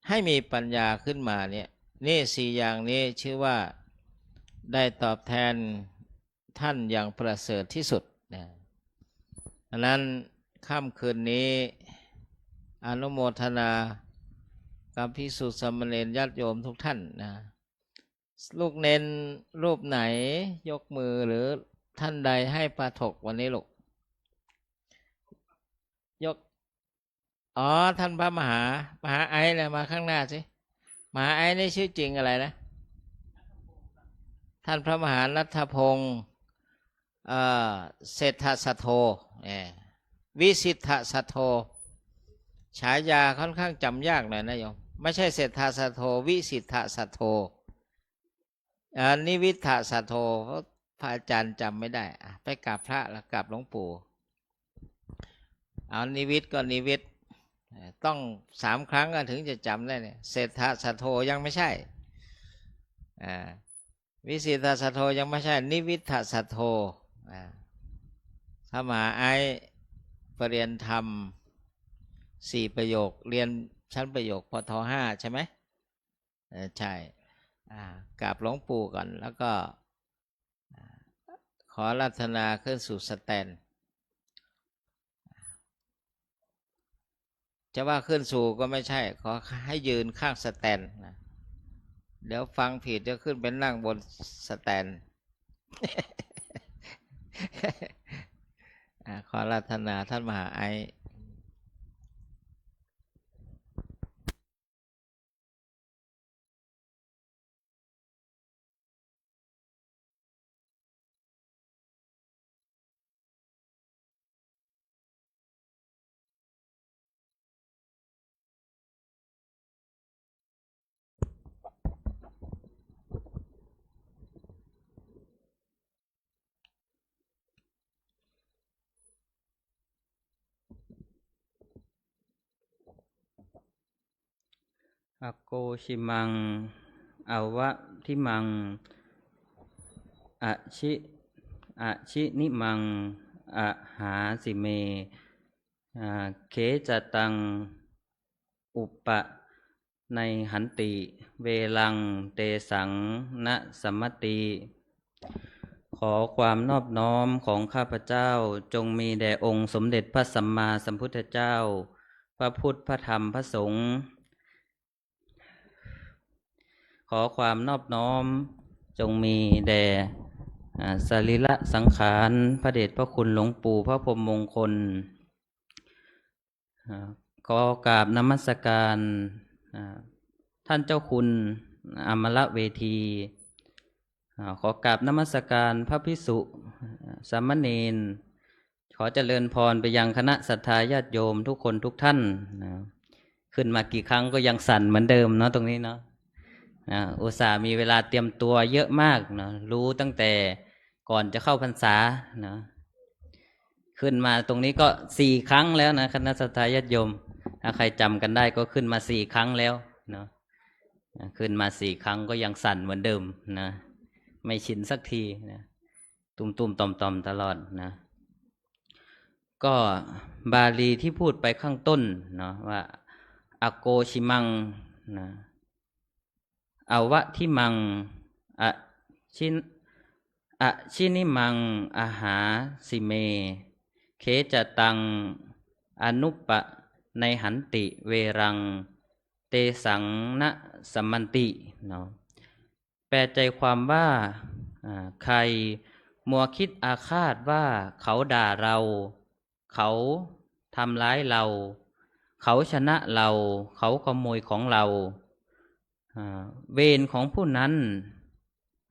ให้มีปัญญาขึ้นมาเนี่ยนี่สี่อย่างนี้ชื่อว่าได้ตอบแทนท่านอย่างประเสริฐที่สุดนะอันนั้นค่ำคืนนี้อนุโมทนากับภิกษุสามเณรญาติโยมทุกท่านนะลูกเน้นรูปไหนยกมือหรือท่านใดให้ปาฐกวันนี้ลูกยกอ๋อท่านพระมหาไอ้นะมาข้างหน้าสิมหาไอ้นี่ชื่อจริงอะไรนะท่านพระมหานัทพงศ์เศรษฐสัทโธวิสิทธสัทโธฉายาค่อนข้างจำยากหน่อยนะโยมไม่ใช่เศรษฐสัทโธวิสิทธสัทโธนิวิทธสัทโธเพราะพระอาจารย์จำไม่ได้ไปกราบพระแล้วกราบหลวงปู่เอานิวิทก็นิวิทต้อง3 ครั้งถึงจะจำได้เนี่ยเศรษฐสัทโธยังไม่ใช่วิสิทธสัทโธยังไม่ใช่นิวิทธสัทโธถ้ามหาไอปรริญญาธรรม4 ประโยคเรียนชั้นประโยคปท5ใช่ไหมใช่กราบหลวงปู่ก่อนแล้วก็ขอรัตนาขึ้นสู่สแตนจะว่าขึ้นสู่ก็ไม่ใช่ขอให้ยืนข้างสแตนนะเดี๋ยวฟังผิดจะขึ้นเป็นนั่งบนสแตน ขอรัตนาท่านมหาไออโกชิมังอวะทิมังอชินิมังอหาสิเมเขจตังอุปะในหันติเวลังเตสังนะสัมมติ ขอความนอบน้อมของข้าพเจ้าจงมีแด่องค์สมเด็จพระสัมมาสัมพุทธเจ้าพระพุทธพระธรรมพระสงฆ์ขอความนอบน้อมจงมีแด่สรีระสังขารพระเดชพระคุณหลวงปู่พระพรหมมงคลขอกราบนมัสการท่านเจ้าคุณอมรเวทีขอกราบนมัสการพระภิกษุสามเณรขอเจริญพรไปยังคณะศรัทธาญาติโยมทุกคนทุกท่านขึ้นมากี่ครั้งก็ยังสั่นเหมือนเดิมเนาะตรงนี้เนาะอุตส่าห์มีเวลาเตรียมตัวเยอะมากเนาะรู้ตั้งแต่ก่อนจะเข้าพรรษาเนาะขึ้นมาตรงนี้ก็4 ครั้งแล้วนะคณะศรัทธาญาติโยมถ้าใครจำกันได้ก็ขึ้นมา4 ครั้งแล้วเนาะขึ้นมา4 ครั้งก็ยังสั่นเหมือนเดิมนะไม่ชินสักทีนะตุ่มๆต่อมๆตลอดนะก็บาลีที่พูดไปข้างต้นเนาะว่าอโกชิมังนะอวะทิมังอชินิมังอาหาสิเมเคจตังอนุปะในหันติเวรังเตสังนะสัมมันติเนาะแปลใจความว่าใครมัวคิดอาฆาตว่าเขาด่าเราเขาทำร้ายเราเขาชนะเราเขาขโมยของเราเวรของผู้นั้น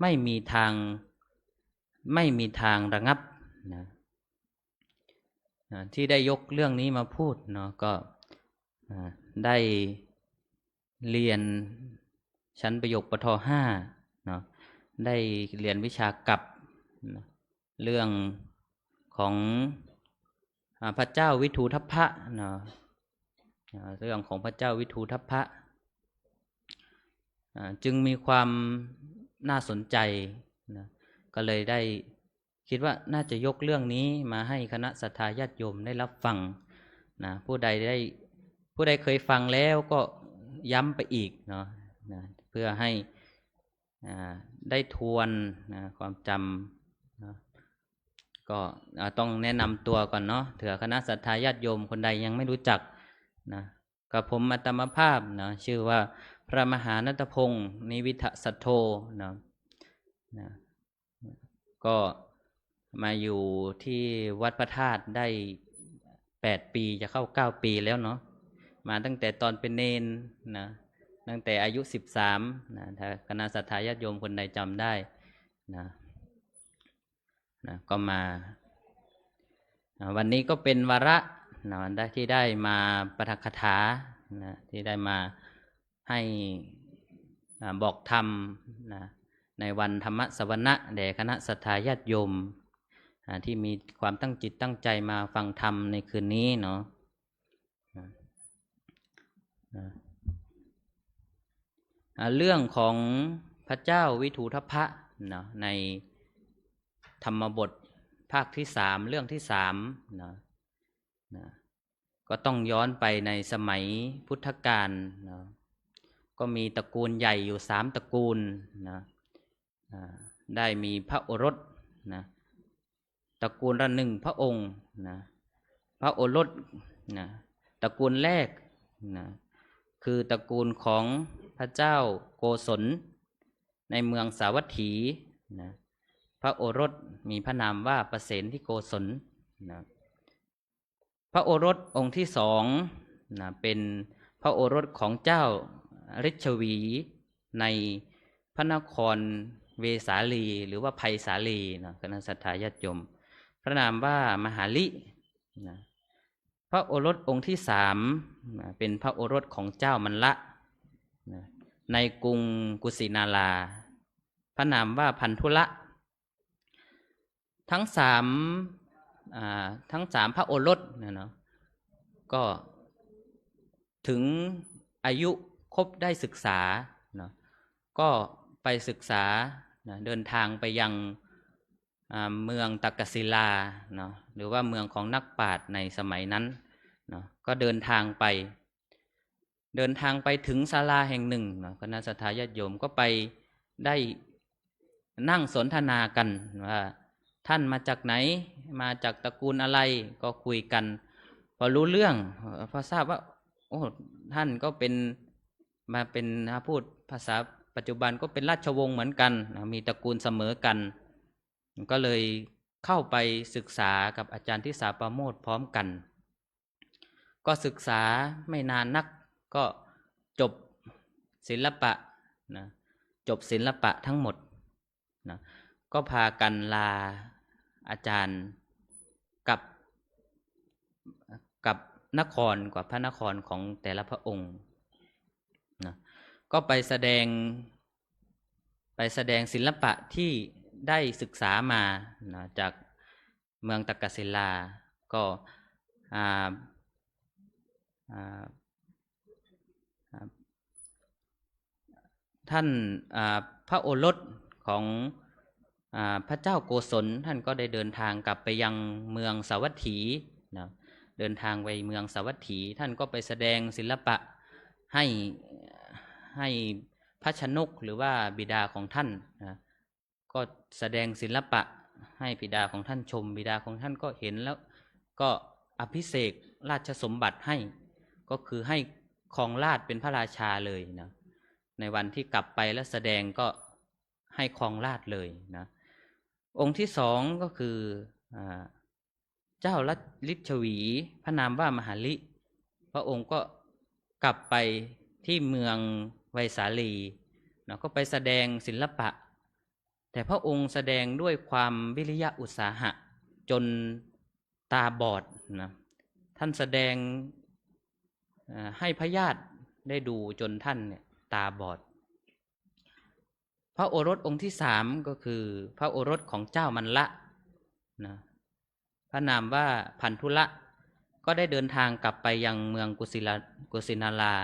ไม่มีทางระงับนะที่ได้ยกเรื่องนี้มาพูดเนาะก็ได้เรียนชั้นประโยคปท5เนาะได้เรียนวิชากัปเรื่องของพระเจ้าวิทูทัพพะเนาะ เรื่องของพระเจ้าวิทูทัพพะจึงมีความน่าสนใจนะก็เลยได้คิดว่าน่าจะยกเรื่องนี้มาให้คณะศรัทธาญาติโยมได้รับฟังนะผู้ใดเคยฟังแล้วก็ย้ำไปอีกเนาะนะเพื่อให้ได้ทวนนะความจำนะก็ต้องแนะนำตัวก่อนเนาะเผื่อคณะศรัทธาญาติโยมคนใดยังไม่รู้จักนะกับผมอัตมภาพนะชื่อว่าพระมหาณัฐพงศ์นิวิทะสัทโธนะก็มาอยู่ที่วัดพระธาตุได้8 ปีจะเข้า9 ปีแล้วเนาะมาตั้งแต่ตอนเป็นเณรนะตั้งแต่อายุ13นะถ้าคณะศรัทธาญาติโยมคนใดจำได้นะก็มาวันนี้ก็เป็นวาระนะวันที่ได้มาปาฐกถานะที่ได้มาให้บอกธรรมนะในวันธรรมสวนะแด่คณะศรัทธาญาติโยมที่มีความตั้งจิตตั้งใจมาฟังธรรมในคืนนี้เนาะเรื่องของพระเจ้าวิทูทัพพะนะในธรรมบทภาคที่3เรื่องที่3นะก็ต้องย้อนไปในสมัยพุทธกาลนะก็มีตระกูลใหญ่อยู่3ตระกูลนะได้มีพระโอรสนะตระกูลละ1พระองค์นะพระโอรสนะตระกูลแรกนะคือตระกูลของพระเจ้าโกศลในเมืองสาวัตถีนะพระโอรสมีพระนามว่าประเสนที่โกศลนะพระโอรสองค์ที่2นะเป็นพระโอรสของเจ้าฤชวีในพระนครเวสาลีหรือว่าไผ่สาลีนะคณะศรัทธาญาติโยมพระนามว่ามหาลินะพระโอรสองค์ที่3นะเป็นพระโอรสของเจ้ามันละนะในกรุงกุสินาราพระนามว่าพันธุละทั้ง3พระโอรสนะเนาะก็ถึงอายุครบได้ศึกษาเนาะก็ไปศึกษานะเดินทางไปยังเมืองตักกศิลาเนาะหรือว่าเมืองของนักปราชญ์ในสมัยนั้นเนาะก็เดินทางไปถึงศาลาแห่งหนึ่งเนาะคณะศรัทธาญาติโยมก็ไปได้นั่งสนทนากันว่าท่านมาจากไหนมาจากตระกูลอะไรก็คุยกันพอรู้เรื่องพอทราบว่าโอ้ท่านก็เป็นพูดภาษาปัจจุบันก็เป็นราชวงศ์เหมือนกันมีตระกูลเสมอกันก็เลยเข้าไปศึกษากับอาจารย์ทิสาปราโมทย์พร้อมกันก็ศึกษาไม่นานนักก็จบศิลปะนะจบศิลปะทั้งหมดนะก็พากันลาอาจารย์กับนครกว่าพระนครของแต่ละพระองค์นะก็ไปแสดงศิลปะที่ได้ศึกษามานะจากเมืองตักกศิลาก็ท่านพระโอรสของพระเจ้าโกศลท่านก็ได้เดินทางกลับไปยังเมืองสาวัตถีนะเดินทางไปเมืองสาวัตถีท่านก็ไปแสดงศิลปะให้พระชนกหรือว่าบิดาของท่านนะก็แสดงศิลปะให้บิดาของท่านชมบิดาของท่านก็เห็นแล้วก็อภิเษกราชสมบัติให้ก็คือให้ครองราชเป็นพระราชาเลยนะในวันที่กลับไปแล้วแสดงก็ให้ครองราชเลยนะองค์ที่2ก็คือเจ้าฤชวีพระนามว่ามหาลิพระองค์ก็กลับไปที่เมืองไวสาลีนะก็ไปแสดงศิลปะแต่พระองค์แสดงด้วยความวิริยะอุตสาหะจนตาบอดนะท่านแสดงให้พญาติได้ดูจนท่านเนี่ยตาบอดพระโอรสองค์ที่3ก็คือพระโอรสของเจ้ามันละนะพระนามว่าพันธุละ ก็ได้เดินทางกลับไปยังเมืองกุสินารา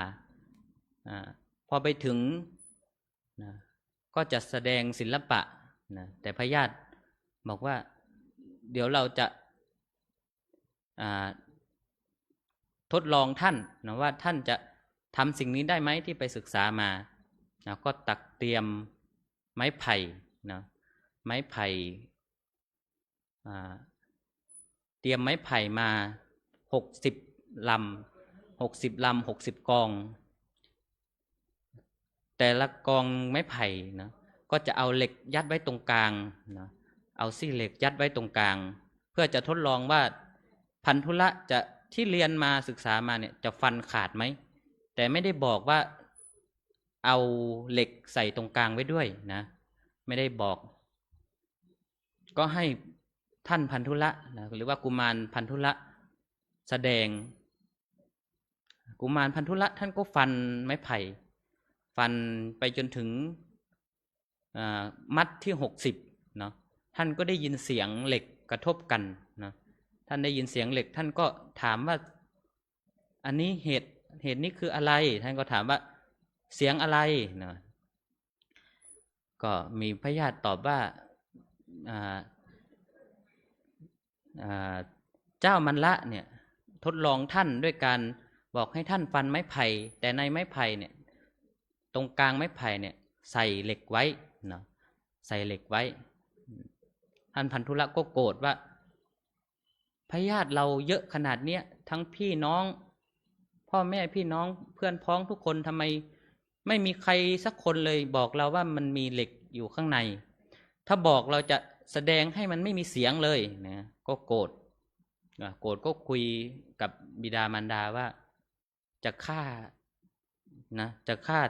พอไปถึงนะก็จะแสดงศิลปะนะแต่พญาติบอกว่าเดี๋ยวเราจะทดลองท่านนะว่าท่านจะทำสิ่งนี้ได้ไหมที่ไปศึกษามานะก็ตักเตรียมไม้ไผ่นะไม้ไผ่เตรียมไม้ไผ่มา60 ลำ60 กองแต่ละกองไม้ไผ่นะก็จะเอาเหล็กยัดไว้ตรงกลางนะเอาซี่เหล็กยัดไว้ตรงกลางเพื่อจะทดลองว่าพันธุละจะที่เรียนมาศึกษามาเนี่ยจะฟันขาดไหมแต่ไม่ได้บอกว่าเอาเหล็กใส่ตรงกลางไว้ด้วยนะไม่ได้บอกก็ให้ท่านพันธุละนะหรือว่ากุมารพันธุละแสดงกุมารพันธุละท่านก็ฟันไม้ไผ่ฟันไปจนถึงมัดที่60เนาะท่านก็ได้ยินเสียงเหล็กกระทบกันนะท่านได้ยินเสียงเหล็กท่านก็ถามว่าอันนี้เหตุนี้คืออะไรท่านก็ถามว่าเสียงอะไรนะก็มีพญาติตอบว่าเจ้ามันละเนี่ยทดลองท่านด้วยการบอกให้ท่านฟันไม้ไผ่แต่ในไม้ไผ่เนี่ยตรงกลางไม้ไผ่เนี่ยใส่เหล็กไว้เนาะใส่เหล็กไว้ท่านพันธุละก็โกรธว่าพญาติเราเยอะขนาดเนี้ยทั้งพี่น้องพ่อแม่พี่น้องเพื่อนพ้องทุกคนทำไมไม่มีใครสักคนเลยบอกเราว่ามันมีเหล็กอยู่ข้างในถ้าบอกเราจะแสดงให้มันไม่มีเสียงเลยนะก็โกรธก็คุยกับบิดามารดาว่าจะฆ่า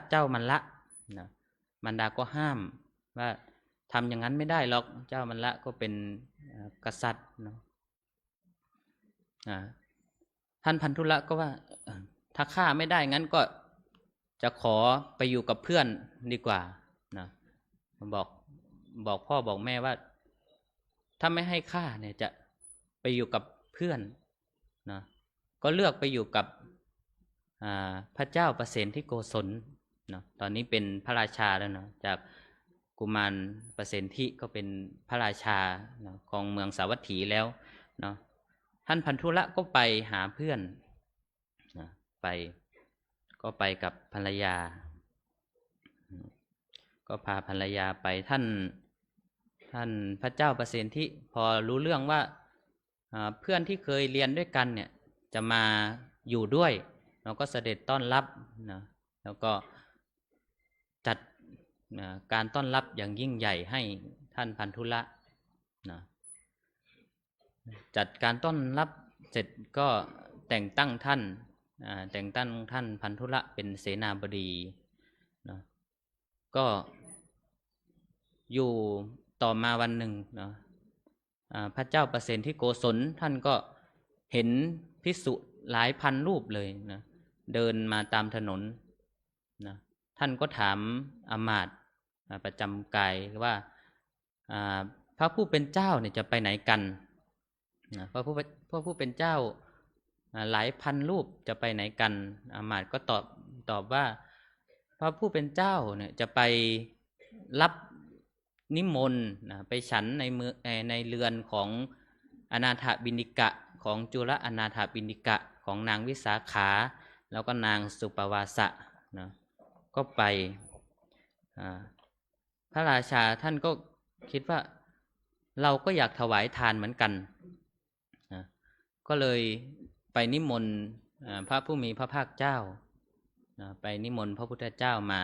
เจ้ามันละนะมารดาก็ห้ามว่าทำอย่างนั้นไม่ได้หรอกเจ้ามันละก็เป็นกษัตริย์เนาะท่านพันธุละก็ว่าถ้าฆ่าไม่ได้งั้นก็จะขอไปอยู่กับเพื่อนดีกว่านะบอกพ่อบอกแม่ว่าถ้าไม่ให้ฆ่าเนี่ยจะไปอยู่กับเพื่อนนะก็เลือกไปอยู่กับพระเจ้าประเสนที่โกศลเนาะตอนนี้เป็นพระราชาแล้วเนาะจากกุมารประเสนที่ก็เป็นพระราชาเนาะของเมืองสาวัตถีแล้วเนาะท่านพันธุละก็ไปหาเพื่อนนะก็ไปกับภรรยาก็พาภรรยาไปท่านพระเจ้าประเสนที่พอรู้เรื่องว่าเพื่อนที่เคยเรียนด้วยกันเนี่ยจะมาอยู่ด้วยเราก็เสด็จต้อนรับนะแล้วก็จัดการต้อนรับอย่างยิ่งใหญ่ให้ท่านพันธุละนะจัดการต้อนรับเสร็จก็แต่งตั้งท่านพันธุละเป็นเสนาบดีนะก็อยู่ต่อมาวันหนึ่งนะพระเจ้าประเสนที่โกศลท่านก็เห็นภิกษุหลายพันรูปเลยนะเดินมาตามถนนนะท่านก็ถามอมาตย์ประจำกายว่าพระผู้เป็นเจ้าเนี่ยจะไปไหนกันนะพระผู้เป็นเจ้าหลายพันรูปจะไปไหนกันอมาตย์ก็ตอบว่าพระผู้เป็นเจ้าเนี่ยจะไปรับนิมนต์ไปฉันในเรือนของอนาถบิณฑิกะของจุลอนาถบิณฑิกะของนางวิสาขาแล้วก็นางสุปวาสะนะก็ไปพระราชาท่านก็คิดว่าเราก็อยากถวายทานเหมือนกันนะก็เลยไปนิมนต์พระผู้มีพระภาคเจ้านะไปนิมนต์พระพุทธเจ้ามา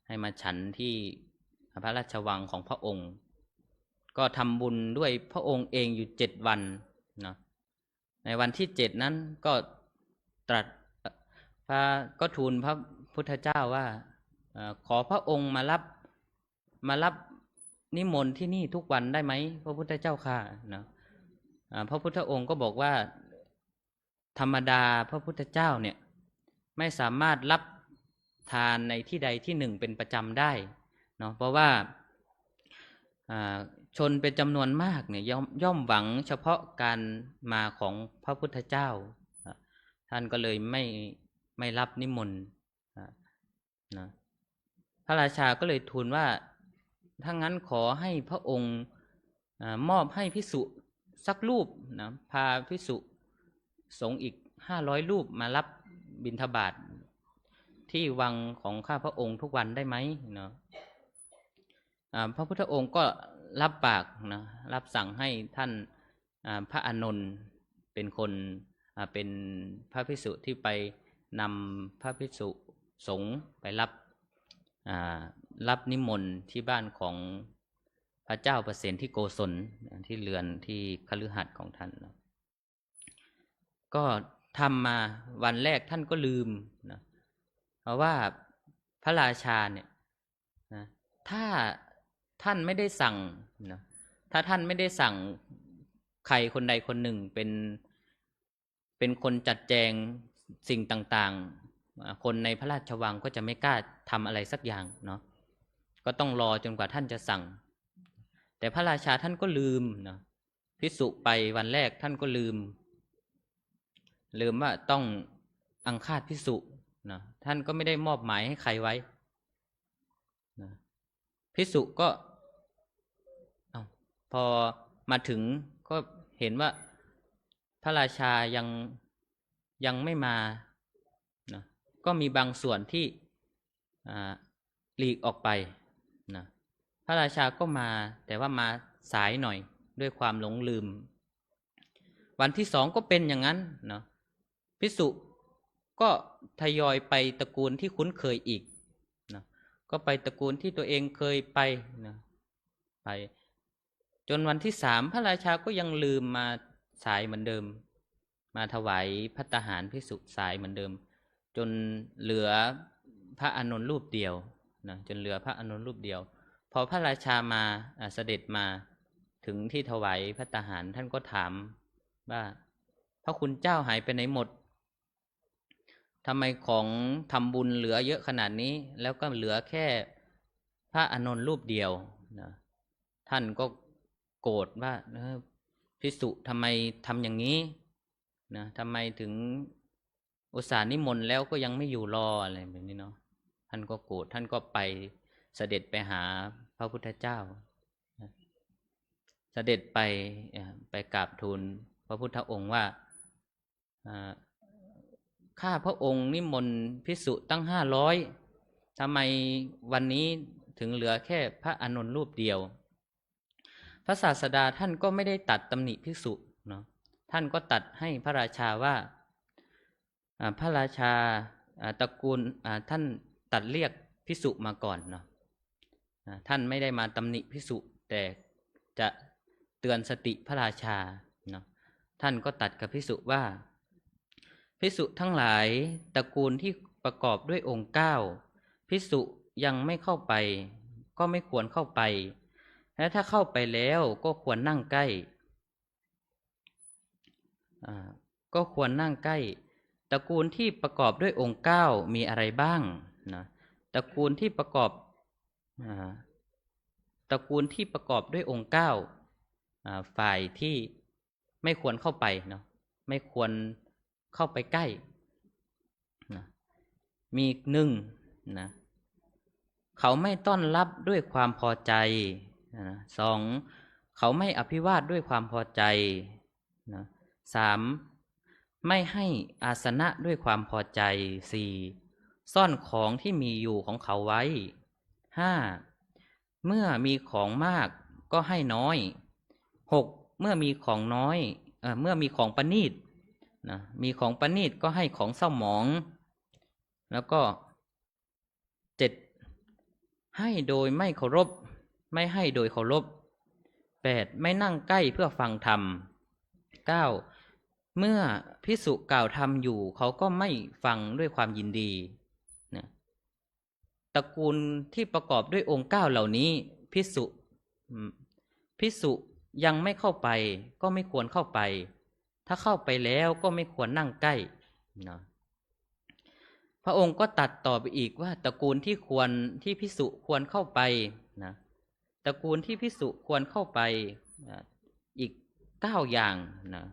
ให้มาฉันที่พระราชวังของพระองค์ก็ทำบุญด้วยพระองค์เองอยู่7 วันนะในวันที่7นั้นก็ก็ทูลพระพุทธเจ้าว่าขอพระองค์มารับนิมนต์ที่นี่ทุกวันได้ไหมพระพุทธเจ้าค่ะนะพระพุทธองค์ก็บอกว่าธรรมดาพระพุทธเจ้าเนี่ยไม่สามารถรับทานในที่ใดที่หนึ่งเป็นประจำได้เนาะเพราะว่าชนเป็นจำนวนมากเนี่ยย่อมหวังเฉพาะการมาของพระพุทธเจ้า ท่านก็เลยไม่รับนิมนต์นะพระราชาก็เลยทูลว่าถ้างั้นขอให้พระองค์มอบให้ภิกษุสักรูปนะพาภิกษุสงฆ์อีก500 รูปมารับบิณฑบาตที่วังของข้าพระองค์ทุกวันได้ไหมเนาะพระพุทธองค์ก็รับปากนะรับสั่งให้ท่านพระอานนท์เป็นคนเป็นพระภิกษุที่ไปนำพระภิกษุสงฆ์ไปรับนิมนต์ที่บ้านของพระเจ้าประเสนที่โกศลที่เรือนที่คฤหัสถ์ของท่านนะก็ทำมาวันแรกท่านก็ลืมนะเพราะว่าพระราชาเนี่ยนะถ้าท่านไม่ได้สั่งนะถ้าท่านไม่ได้สั่งใครคนใดคนหนึ่งเป็นคนจัดแจงสิ่งต่างๆคนในพระราชวังก็จะไม่กล้าทำอะไรสักอย่างเนาะก็ต้องรอจนกว่าท่านจะสั่งแต่พระราชาท่านก็ลืมนะภิกษุไปวันแรกท่านก็ลืมว่าต้องอังคาดภิกษุนะท่านก็ไม่ได้มอบหมายให้ใครไว้นะภิกษุก็พอมาถึงก็เห็นว่าพระราชายังไม่มานะก็มีบางส่วนที่หลีกออกไปนะพระราชาก็มาแต่ว่ามาสายหน่อยด้วยความหลงลืมวันที่2ก็เป็นอย่างนั้นนะภิกษุก็ทยอยไปตระกูลที่คุ้นเคยอีกนะก็ไปตระกูลที่ตัวเองเคยไปนะไปจนวันที่3พระราชาก็ยังลืมมาสายเหมือนเดิมมาถวายภัตตาหารภิกษุสายเหมือนเดิมจนเหลือพระอานนท์รูปเดียวนะจนเหลือพระอานนท์รูปเดียวพอพระราชามาเสด็จมาถึงที่ถวายภัตตาหารท่านก็ถามว่าพระคุณเจ้าหายไปไหนหมดทำไมของทำบุญเหลือเยอะขนาดนี้แล้วก็เหลือแค่พระอานนท์รูปเดียวนะท่านก็โกรธว่าภิกษุทำไมทำอย่างนี้นะทำไมถึงอุตส่าห์นิมนต์แล้วก็ยังไม่อยู่รออะไรแบบนี้เนาะท่านก็โกรธท่านก็ไปเสด็จไปหาพระพุทธเจ้าเสด็จไปกราบทูลพระพุทธองค์ว่าข้าพระองค์นิมนต์ภิกษุตั้ง500ทำไมวันนี้ถึงเหลือแค่พระอานนท์รูปเดียวพระศาสดาท่านก็ไม่ได้ตัดตำหนิภิกษุเนาะท่านก็ตัดให้พระราชาว่าพระราชาตระกูลท่านตัดเรียกภิกษุมาก่อนเนาะท่านไม่ได้มาตำหนิภิกษุแต่จะเตือนสติพระราชาเนาะท่านก็ตัดกับภิกษุว่าภิกษุทั้งหลายตระกูลที่ประกอบด้วยองค์9ภิกษุยังไม่เข้าไปก็ไม่ควรเข้าไปและถ้าเข้าไปแล้วก็ควรนั่งใกล้ก็ควรนั่งใกล้ตระกูลที่ประกอบด้วยองค์9มีอะไรบ้างนะตระกูลที่ประกอบด้วยองค์9ฝ่ายที่ไม่ควรเข้าไปเนาะไม่ควรเข้าไปใกล้นะมี1นะเขาไม่ต้อนรับด้วยความพอใจนะ2เขาไม่อภิวาทด้วยความพอใจนะ3ไม่ให้อาสนะด้วยความพอใจ4ซ่อนของที่มีอยู่ของเขาไว้5เมื่อมีของมากก็ให้น้อย6เมื่อมีของน้อยเมื่อมีของประณีตนะมีของประณีตก็ให้ของเศร้าหมองแล้วก็7ให้โดยไม่เคารพไม่ให้โดยเคารพ8ไม่นั่งใกล้เพื่อฟังธรรม9เมื่อภิกษุกล่าวธรรมอยู่เขาก็ไม่ฟังด้วยความยินดีนะตระกูลที่ประกอบด้วยองค์9เหล่านี้ภิกษุยังไม่เข้าไปก็ไม่ควรเข้าไปถ้าเข้าไปแล้วก็ไม่ควรนั่งใกล้นะพระองค์ก็ตัดต่อไปอีกว่าตระกูลที่ภิกษุควรเข้าไปนะตระกูลที่ภิกษุควรเข้าไปอีก9อย่างนะ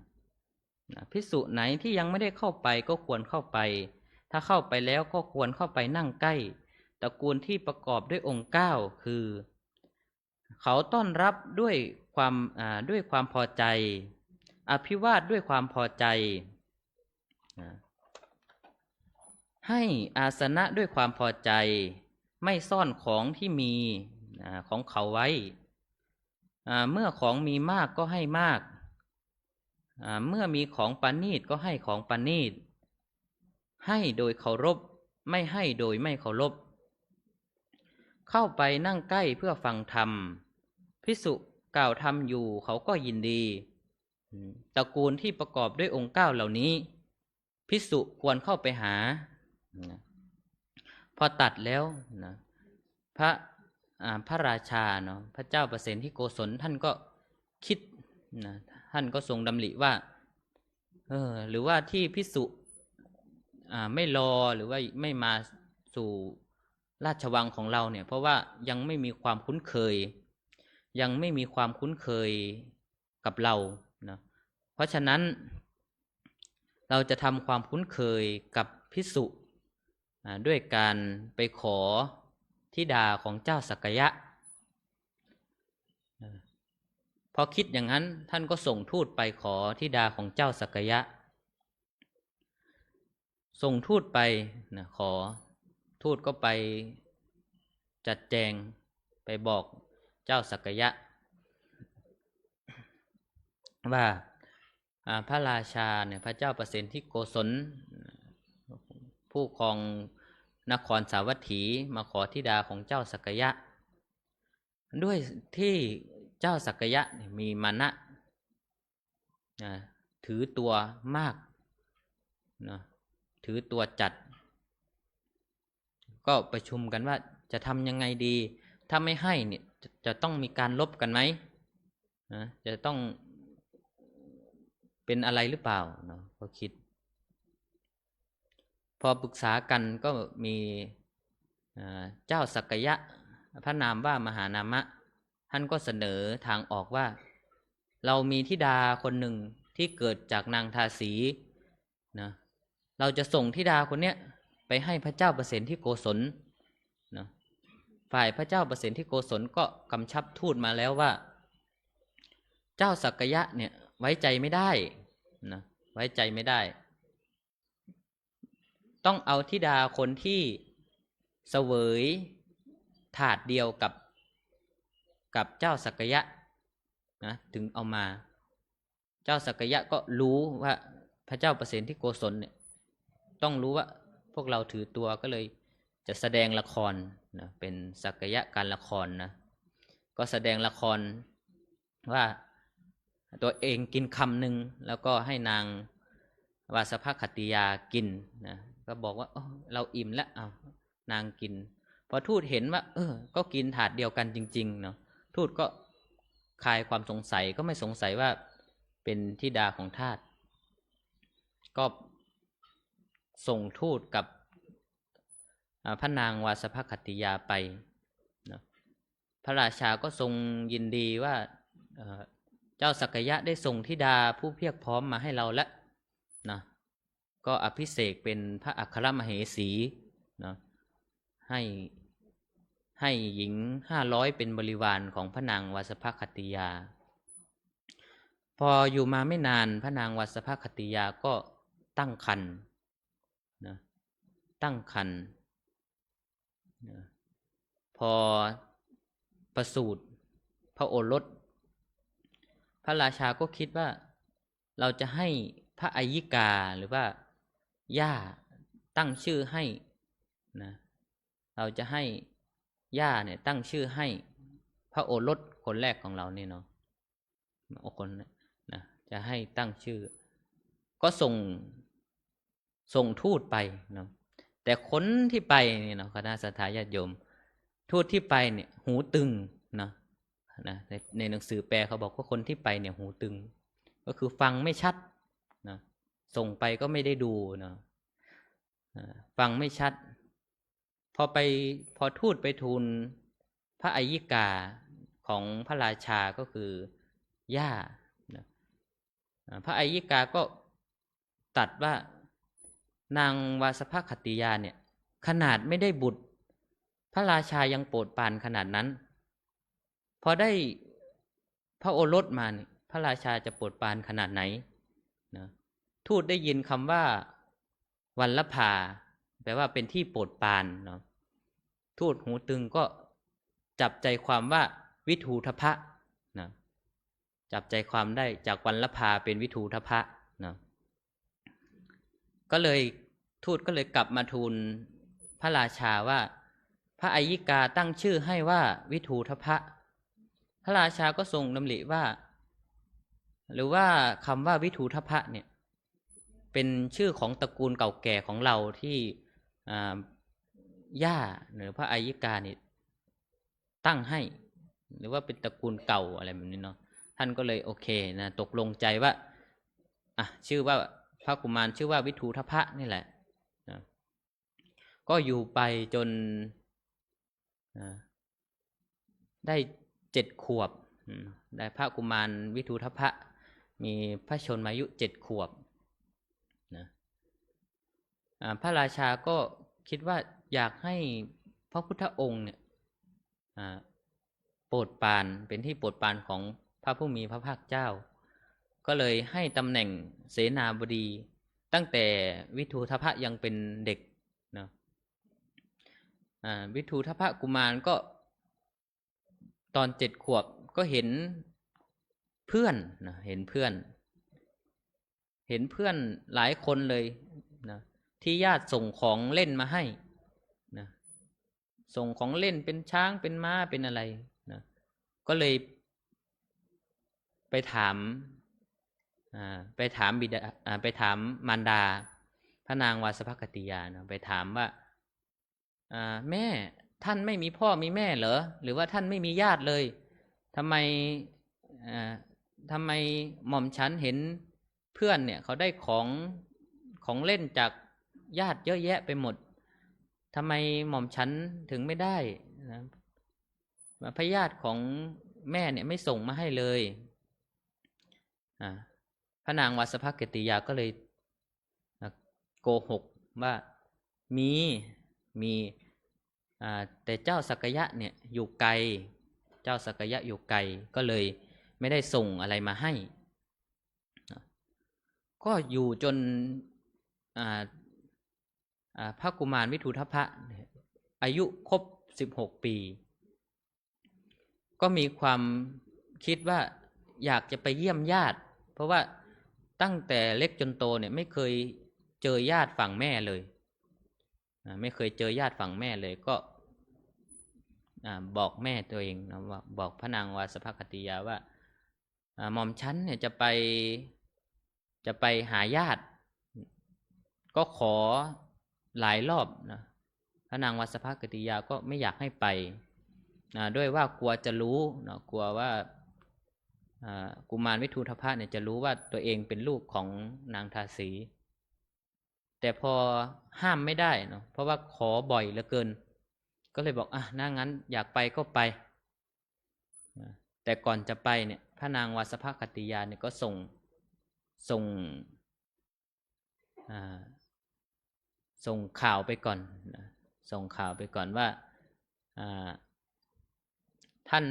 ภิกษุไหนที่ยังไม่ได้เข้าไปก็ควรเข้าไปถ้าเข้าไปแล้วก็ควรเข้าไปนั่งใกล้ตระกูลที่ประกอบด้วยองค์9คือเขาต้อนรับด้วยความพอใจอภิวาทด้วยความพอใจให้อาสนะด้วยความพอใจไม่ซ่อนของที่มีของเขาไว้เมื่อของมีมากก็ให้มากเมื่อมีของปานีตก็ให้ของปานีตให้โดยเคารพไม่ให้โดยไม่เคารพเข้าไปนั่งใกล้เพื่อฟังธรรมภิกษุกล่าวธรรมอยู่เขาก็ยินดีตระกูลที่ประกอบด้วยองค์9เหล่านี้ภิกษุควรเข้าไปหาพอตัดแล้วนะพระราชาเนาะพระเจ้าประเสนที่โกศลท่านก็คิดนะท่านก็ทรงดำริว่าหรือว่าที่ภิกษุไม่รอหรือว่าไม่มาสู่ราชวังของเราเนี่ยเพราะว่ายังไม่มีความคุ้นเคยกับเรานะเพราะฉะนั้นเราจะทำความคุ้นเคยกับภิกษุด้วยการไปขอธิดาของเจ้าสักยะพอคิดอย่างนั้นท่านก็ส่งทูตไปขอธิดาของเจ้าสักยะส่งทูตไปนะขอทูตก็ไปจัดแจงไปบอกเจ้าสักยะว่าพระราชาเนี่ยพระเจ้าประเสนที่โกศลผู้ครองนครสาวัตถีมาขอธิดาของเจ้าสักยะด้วยที่เจ้าสักยะมีมานะถือตัวมากนะถือตัวจัดก็ประชุมกันว่าจะทำยังไงดีถ้าไม่ให้เนี่ยจะต้องมีการลบกันไหมจะต้องเป็นอะไรหรือเปล่าเนาะก็คิดพอปรึกษากันก็มีเจ้าสักยะพระนามว่ามหานามะท่านก็เสนอทางออกว่าเรามีธิดาคนหนึ่งที่เกิดจากนางทาสีนะเราจะส่งธิดาคนเนี้ยไปให้พระเจ้าประเสนที่โกศลนะฝ่ายพระเจ้าประเสนที่โกศลก็กำชับทูตมาแล้วว่าเจ้าสักยะเนี่ยไว้ใจไม่ได้นะไว้ใจไม่ได้ต้องเอาธิดาคนที่เสวยถาดเดียวกับเจ้าสักยะนะถึงเอามาเจ้าสักยะก็รู้ว่าพระเจ้าประเสนที่โกศลเนี่ยต้องรู้ว่าพวกเราถือตัวก็เลยจะแสดงละครนะเป็นสักยะการละครนะก็แสดงละครว่าตัวเองกินคำหนึ่งแล้วก็ให้นางวาสภคติยากินนะก็บอกว่าเราอิ่มแล้วนางกินพอทูตเห็นว่าก็กินถาดเดียวกันจริงๆเนาะทูตก็คลายความสงสัยก็ไม่สงสัยว่าเป็นธิดาของทาสก็ส่งทูตกับพระนางวาสภคติยาไปนะพระราชาก็ทรงยินดีว่าเจ้าสักยะได้ส่งธิดาผู้เพียบพร้อมมาให้เราแล้วนะก็อภิเษกเป็นพระอัครมเหสีนะให้หญิง500เป็นบริวารของพระนางวาสภคติยาพออยู่มาไม่นานพระนางวาสภคติยาก็ตั้งครรภ์นะตั้งครรภ์นะพอประสูติพระโอรสพระราชาก็คิดว่าเราจะให้พระอัยยิกาหรือว่าย่าตั้งชื่อให้นะเราจะให้ย่าเนี่ยตั้งชื่อให้พระโอรสคนแรกของเราเนี่ยเนาะคนนะจะให้ตั้งชื่อก็ส่งทูตไปเนาะแต่คนที่ไปเนี่ยเนาะคณะสัตยาญาติโยมทูตที่ไปเนี่ยหูตึงนะในหนังสือแปลเขาบอกว่าคนที่ไปเนี่ยหูตึงก็คือฟังไม่ชัดนะส่งไปก็ไม่ได้ดูนะฟังไม่ชัดพอทูตไปทูลพระอัยยิกาของพระราชาก็คือย่านะพระอัยยิกาก็ ตัดว่านางวาสภคติยาเนี่ยขนาดไม่ได้บุตรพระราชายังโปรดปรานขนาดนั้นพอได้พระโอรสมาเนี่ยพระราชาจะโปรดปรานขนาดไหนนะทูตได้ยินคำว่าวัลลภาแปลว่าเป็นที่โปรดปรานเนาะทูตหูตึงก็จับใจความว่าวิทูทพะนะจับใจความได้จากวัลลภาเป็นวิทูทพะนะก็เลยทูตก็เลยกลับมาทูลพระราชาว่าพระอัยยิกาตั้งชื่อให้ว่าวิทูทพะพระราชาก็ทรงดำริว่าหรือว่าคำว่าวิทูทพะเนี่ยเป็นชื่อของตระกูลเก่าแก่ของเราที่ย่าหรือพระอัยยิกาเนี่ยตั้งให้หรือว่าเป็นตระกูลเก่าอะไรแบบนี้เนาะท่านก็เลยโอเคนะตกลงใจว่าชื่อว่าพระกุมารชื่อว่าวิทูทพะนี่แหละนะก็อยู่ไปจนได้7 ขวบได้พระกุมารวิทูทพะมีพระชนมายุ7 ขวบนะพระราชาก็คิดว่าอยากให้พระพุทธองค์เนี่ยโปรดปรานเป็นที่โปรดปรานของพระผู้มีพระภาคเจ้าก็เลยให้ตำแหน่งเสนาบดีตั้งแต่วิทูทพะยังเป็นเด็กนะวิทูทพะกุมารก็ตอน7 ขวบก็เห็นเพื่อนนะเห็นเพื่อนหลายคนเลยนะที่ญาติส่งของเล่นมาให้นะส่งของเล่นเป็นช้างเป็นม้าเป็นอะไรนะก็เลยไปถามบิดาไปถามมารดาพระนางวาสภคติยานะไปถามว่าแม่ท่านไม่มีพ่อมีแม่เหรอหรือว่าท่านไม่มีญาติเลยทำไมหม่อมฉันเห็นเพื่อนเนี่ยเขาได้ของเล่นจากญาติเยอะแยะไปหมดทำไมหม่อมฉันถึงไม่ได้นะพระญาติของแม่เนี่ยไม่ส่งมาให้เลยพระนางวาสภคติยาก็เลยโกหกว่ามีแต่เจ้าสักยะเนี่ยอยู่ไกลเจ้าสักยะอยู่ไกลก็เลยไม่ได้ส่งอะไรมาให้ก็อยู่จนพระกุมารวิทูทพะอายุครบ16 ปีก็มีความคิดว่าอยากจะไปเยี่ยมญาติเพราะว่าตั้งแต่เล็กจนโตเนี่ยไม่เคยเจอญาติฝั่งแม่เลยไม่เคยเจอญาติฝั่งแม่เลยก็บอกแม่ตัวเองนะว่าบอกพระนางวาสภคติยาว่าหม่อมฉันเนี่ยจะไปหาญาติก็ขอหลายรอบนะพระนางวาสภคติยาก็ไม่อยากให้ไปด้วยว่ากลัวจะรู้นะกลัวว่ากุมารวิทูทพะเนี่ยจะรู้ว่าตัวเองเป็นลูกของนางทาสีแต่พอห้ามไม่ได้เนาะเพราะว่าขอบ่อยเหลือเกินก็เลยบอกถ้างั้นอยากไปก็ไปแต่ก่อนจะไปเนี่ยพระนางวาสภคติยาเนี่ยก็ส่งข่าวไปก่อนส่งข่าวไปก่อนว่าท่าน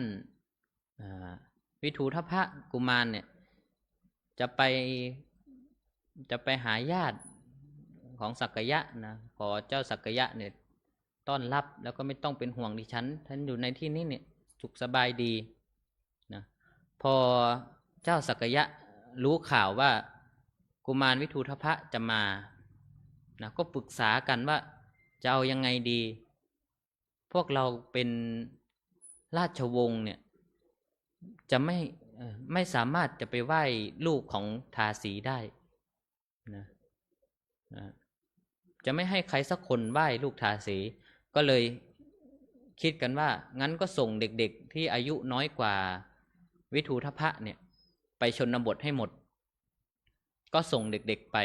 วิทูทพะกุมารเนี่ยจะไปหาญาติของสักยะนะขอเจ้าสักยะเนี่ยต้อนรับแล้วก็ไม่ต้องเป็นห่วงดิฉันท่านอยู่ในที่นี้เนี่ยสุขสบายดีนะพอเจ้าสักยะรู้ข่าวว่ากุมารวิทูทพะจะมานะก็ปรึกษากันว่าจะเอายังไงดีพวกเราเป็นราชวงศ์เนี่ยจะไม่สามารถจะไปไหว้ลูกของทาสีได้นะจะไม่ให้ใครสักคนไหว้ลูกทาสีก็เลยคิดกันว่างั้นก็ส่งเด็กๆที่อายุน้อยกว่าวิทูทพะเนี่ยไปชนบทให้หมดก็ส่งเด็กๆไป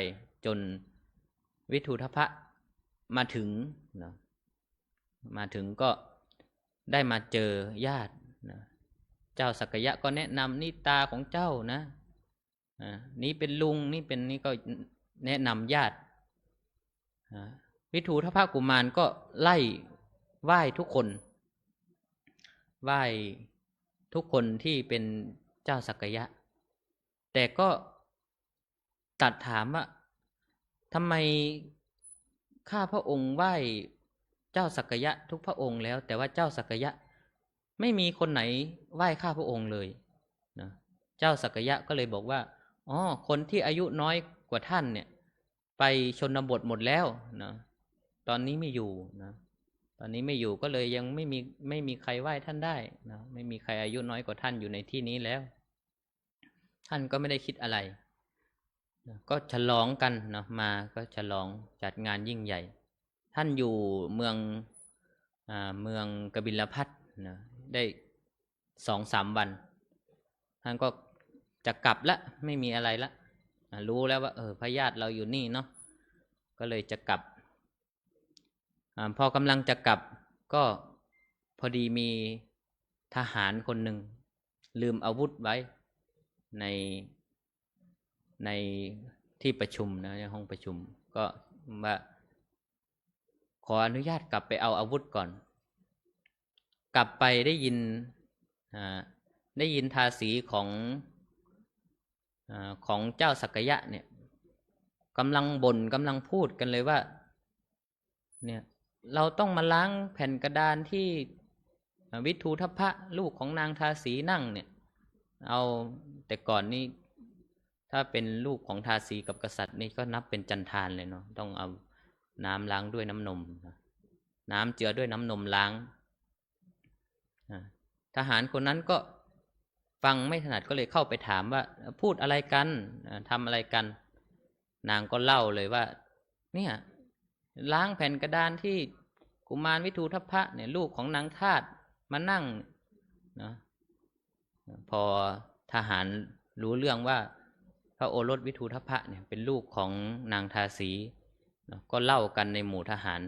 จนวิทูทพะมาถึงนะมาถึงก็ได้มาเจอญาตินะเจ้าสักยะก็แนะนำนี่ตาของเจ้านะนี่เป็นลุงนี่ก็ แนะนำญาติวิทูทพกุมารก็ไล่ไหว้ทุกคนไหว้ทุกคนที่เป็นเจ้าสักยะแต่ก็ตัดถามว่าทำไมข้าพระองค์ไหว้เจ้าสักยะทุกพระองค์แล้วแต่ว่าเจ้าสักยะไม่มีคนไหนไหว้ข้าพระองค์เลยนะเจ้าสักยะก็เลยบอกว่าอ๋อคนที่อายุน้อยกว่าท่านเนี่ยไปชนบทหมดแล้วนะตอนนี้ไม่อยู่นะตอนนี้ไม่อยู่ก็เลยยังไม่มีใครไหว้ท่านได้นะไม่มีใครอายุน้อยกว่าท่านอยู่ในที่นี้แล้วท่านก็ไม่ได้คิดอะไรนะก็ฉลองกันนะมาก็ฉลองจัดงานยิ่งใหญ่ท่านอยู่เมืองกบิลพัสนะได้2-3 วันท่านก็จะกลับละไม่มีอะไรละรู้แล้วว่าพระญาติเราอยู่นี่เนาะก็เลยจะกลับพอกำลังจะกลับก็พอดีมีทหารคนหนึ่งลืมอาวุธไว้ในที่ประชุมนะในห้องประชุมก็ว่าขออนุญาตกลับไปเอาอาวุธก่อนกลับไปได้ยินทาสีของเจ้าสักยะเนี่ยกำลังบ่นกำลังพูดกันเลยว่าเนี่ยเราต้องมาล้างแผ่นกระดานที่วิทูทพะลูกของนางทาสีนั่งเนี่ยเอาแต่ก่อนนี้ถ้าเป็นลูกของทาสีกับกษัตริย์นี่ก็นับเป็นจันทานเลยเนาะต้องเอาน้ำล้างด้วยน้ำนมน้ำเจือด้วยน้ำนมล้างทหารคนนั้นก็ฟังไม่ถนัดก็เลยเข้าไปถามว่าพูดอะไรกันทำอะไรกันนางก็เล่าเลยว่าเนี่ยล้างแผ่นกระดานที่กุมารวิทูทพะเนี่ยลูกของนางทาสมานั่งนะพอทหารรู้เรื่องว่าพระโอรสวิทูทพะเนี่ยเป็นลูกของนางทาสีก็เล่ากันในหมู่ทหาร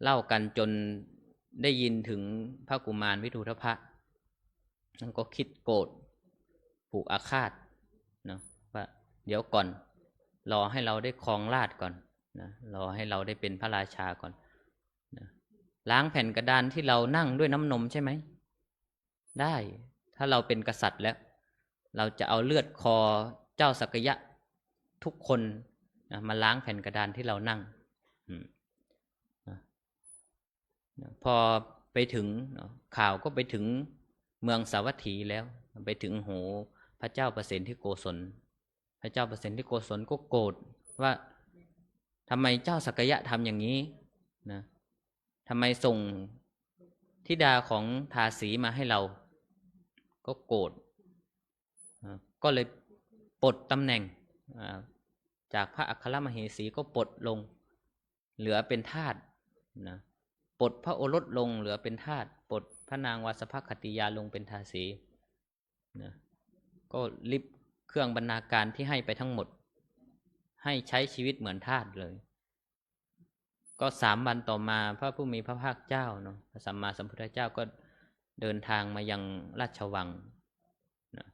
เล่ากันจนได้ยินถึงพระกุมารวิทูทพะนั่นก็คิดโกรธผูกอาฆาตนะว่าเดี๋ยวก่อนรอให้เราได้ครองราชย์ก่อนนะรอให้เราได้เป็นพระราชาก่อนนะล้างแผ่นกระดานที่เรานั่งด้วยน้ำนมใช่ไหมได้ถ้าเราเป็นกษัตริย์แล้วเราจะเอาเลือดคอเจ้าสักยะทุกคนนะมาล้างแผ่นกระดานที่เรานั่งพอไปถึงข่าวก็ไปถึงเมืองสาวัตถีแล้วไปถึงหูพระเจ้าประสิทธิโกศลพระเจ้าประสิทธิโกศลก็โกรธว่าทำไมเจ้าสักยะทำอย่างนี้นะทำไมส่งธิดาของทาสีมาให้เราก็โกรธก็เลยปลดตำแหน่งจากพระอัครมเหสีก็ปลดลงเหลือเป็นทาสนะปลดพระโอรสลงเหลือเป็นทาสปลดพระนางวาสภคติยาลงเป็นทาสีนะก็ริบเครื่องบรรณาการที่ให้ไปทั้งหมดให้ใช้ชีวิตเหมือนทาสเลยก็3 วันต่อมาพระผู้มีพระภาคเจ้าเนาะพระสัมมาสัมพุทธเจ้าก็เดินทางมายังราชวังนะ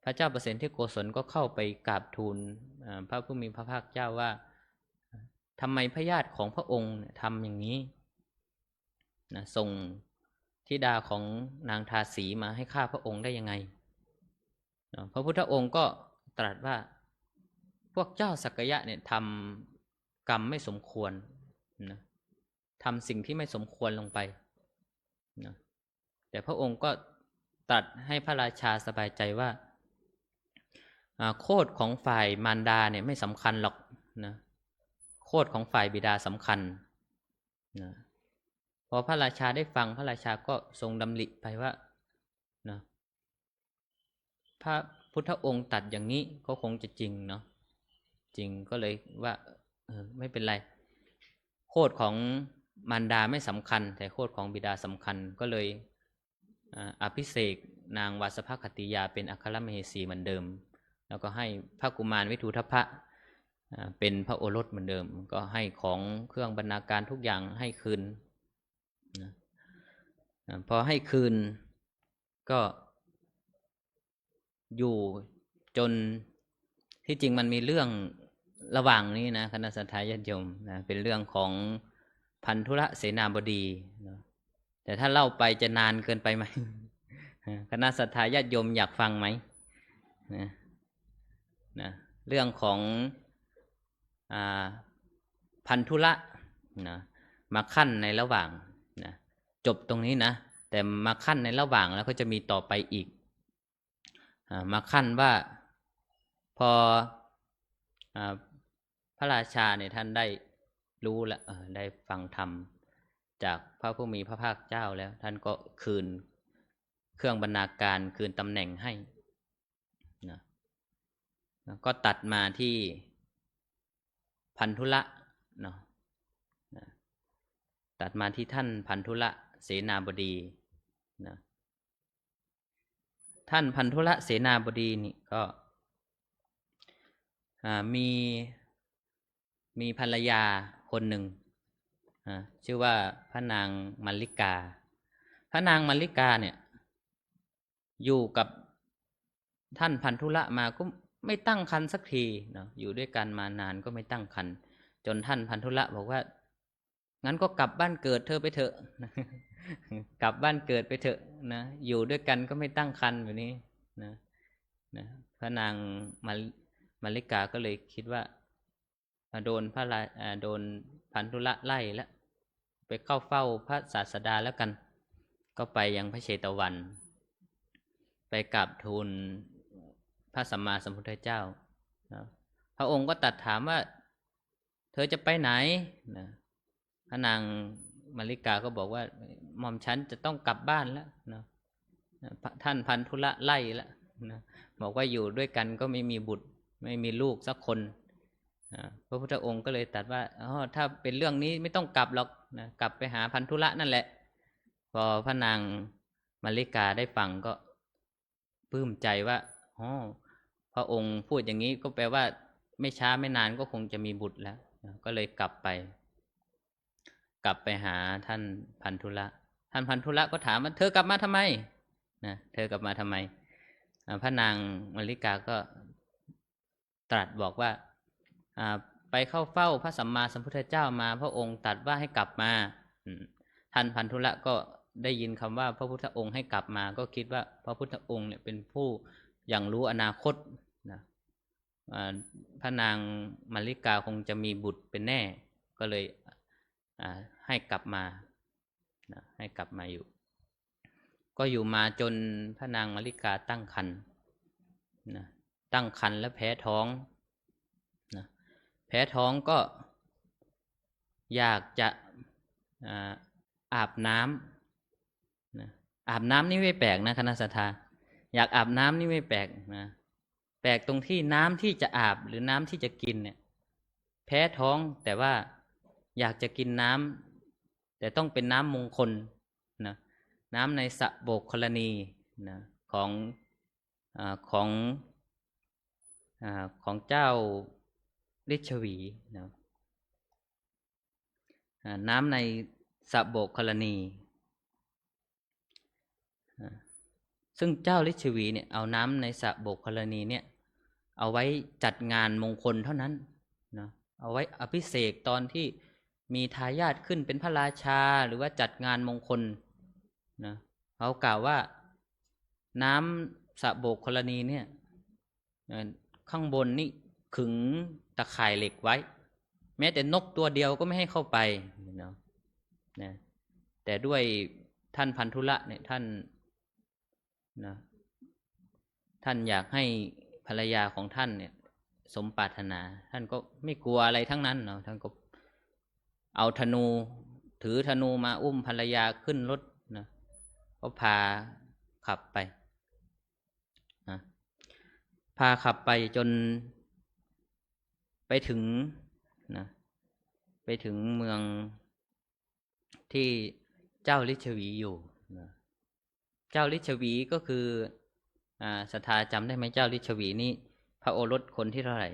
พระเจ้าประสิทธิโกศลก็เข้าไปกราบทูลพระผู้มีพระภาคเจ้าว่าทำไมพระญาติของพระองค์ทำอย่างนี้นะส่งธิดาของนางทาสีมาให้ข้าพระองค์ได้ยังไงพระพุทธองค์ก็ตรัสว่าพวกเจ้าสักยะเนี่ยทำกรรมไม่สมควรนะทำสิ่งที่ไม่สมควรลงไปนะแต่พระองค์ก็ตรัสให้พระราชาสบายใจว่าโคตรของฝ่ายมารดาเนี่ยไม่สำคัญหรอกนะโคตรของฝ่ายบิดาสำคัญนะพอพระราชาได้ฟังพระราชาก็ทรงดำริไปว่านะพระพุทธองค์ตรัสอย่างนี้ก็คงจะจริงเนาะจริงก็เลยว่าไม่เป็นไรโคตรของมารดาไม่สำคัญแต่โคตรของบิดาสำคัญก็เลยอภิเษกนางวาสภคติยาเป็นอัครมเหสีเหมือนเดิมแล้วก็ให้พระกุมารวิทูทพะเป็นพระโอรสเหมือนเดิมก็ให้ของเครื่องบรรณาการทุกอย่างให้คืนพอให้คืนก็อยู่จน ที่จริงมันมีเรื่องระหว่างนี้นะคณะสัตยาญาติโยมนะเป็นเรื่องของพันธุระเสนาบดีนะแต่ถ้าเล่าไปจะนานเกินไปไหม คณะสัตยาญาติโยมอยากฟังไหมนะเรื่องของพันธุระนะมาขั้นในระหว่างนะจบตรงนี้นะแต่มาขั้นในระหว่างแล้วก็จะมีต่อไปอีกมาขั้นว่าพอพระราชาเนี่ยท่านได้รู้แล้วได้ฟังธรรมจากพระผู้มีพระภาคเจ้าแล้วท่านก็คืนเครื่องบรรณาการคืนตำแหน่งให้นะก็ตัดมาที่พันธุละเนาะตัดมาที่ท่านพันธุละเสนาบดีนะท่านพันธุละเสนาบดีนี่ก็มีภรรยาคนหนึ่งชื่อว่าพระนางมัลลิกาพระนางมัลลิกาเนี่ยอยู่กับท่านพันธุละมาก็ไม่ตั้งครรภ์สักทีเนาะอยู่ด้วยกันมานานก็ไม่ตั้งครรภ์จนท่านพันธุละบอกว่างั้นก็กลับบ้านเกิดเธอไปเถอะ กลับบ้านเกิดไปเถอะนะอยู่ด้วยกันก็ไม่ตั้งครรภ์แบบนี้นะพระนางมัลลิกาก็เลยคิดว่าโดนพันธุละไล่แล้วไปเข้าเฝ้าพระศาสดาแล้วกันก็ไปยังพระเชตวันไปกราบทูลพระสัมมาสัมพุทธเจ้านะพระองค์ก็ตรัสถามว่าเธอจะไปไหนนะพระนางมัลลิกาก็บอกว่าหม่อมฉันจะต้องกลับบ้านแล้วนะท่านพันธุละไล่แล้วนะบอกว่าอยู่ด้วยกันก็ไม่มีบุตรไม่มีลูกสักคนพระพุทธองค์ก็เลยตรัสว่าถ้าเป็นเรื่องนี้ไม่ต้องกลับหรอกนะกลับไปหาพันธุละนั่นแหละพอพระนางมัลลิกาได้ฟังก็ปลื้มใจว่าพระองค์พูดอย่างนี้ก็แปลว่าไม่ช้าไม่นานก็คงจะมีบุตรแล้วก็เลยกลับไปหาท่านพันธุละท่านพันธุละก็ถามว่าเธอกลับมาทำไมนะเธอกลับมาทำไมพระนางมัลลิกาก็ตรัสบอกว่าไปเข้าเฝ้าพระสัมมาสัมพุทธเจ้ามาพระองค์ตรัสว่าให้กลับมาท่านพันธุละก็ได้ยินคำว่าพระพุทธองค์ให้กลับมาก็คิดว่าพระพุทธองค์เนี่ยเป็นผู้อย่างรู้อนาคตนะพระนางมัลลิกาคงจะมีบุตรเป็นแน่ก็เลยให้กลับมานะให้กลับมาอยู่ก็อยู่มาจนพระนางมัลลิกาตั้งครรภ์นะตั้งครรภ์และแพ้ท้องนะแพ้ท้องก็อยากจะอาบน้ำนะอาบน้ำนี่ไม่แปลกนะคณะสัตยาอยากอาบน้ำนี่ไม่แปลกนะแปลกตรงที่น้ำที่จะอาบหรือน้ำที่จะกินเนี่ยแพ้ท้องแต่ว่าอยากจะกินน้ำแต่ต้องเป็นน้ำมงคลนะน้ำในสะโบกคลณีนะของเจ้าฤชวีนะน้ำในสะโบกคลณีซึ่งเจ้าฤชวีเนี่ยเอาน้ำในสะโบกคลณีเนี่ยเอาไว้จัดงานมงคลเท่านั้นนะเอาไว้อภิเษกตอนที่มีทายาทขึ้นเป็นพระราชาหรือว่าจัดงานมงคลนะเขากล่าวว่าน้ำสะโบกคลณีเนี่ยข้างบนนี่ขึงตะข่ายเหล็กไว้แม้แต่นกตัวเดียวก็ไม่ให้เข้าไปนะแต่ด้วยท่านพันธุละเนี่ยท่านอยากให้ภรรยาของท่านเนี่ยสมปรารถนาท่านก็ไม่กลัวอะไรทั้งนั้นเนาะท่านก็เอาธนูถือธนูมาอุ้มภรรยาขึ้นรถนะก็พาขับไปนะพาขับไปจนไปถึงเมืองที่เจ้าฤชวีอยู่นะเจ้าฤชวีก็คือศรัทธาจำได้ไหมเจ้าฤชวีนี่พระโอรสคนที่เท่าไหร่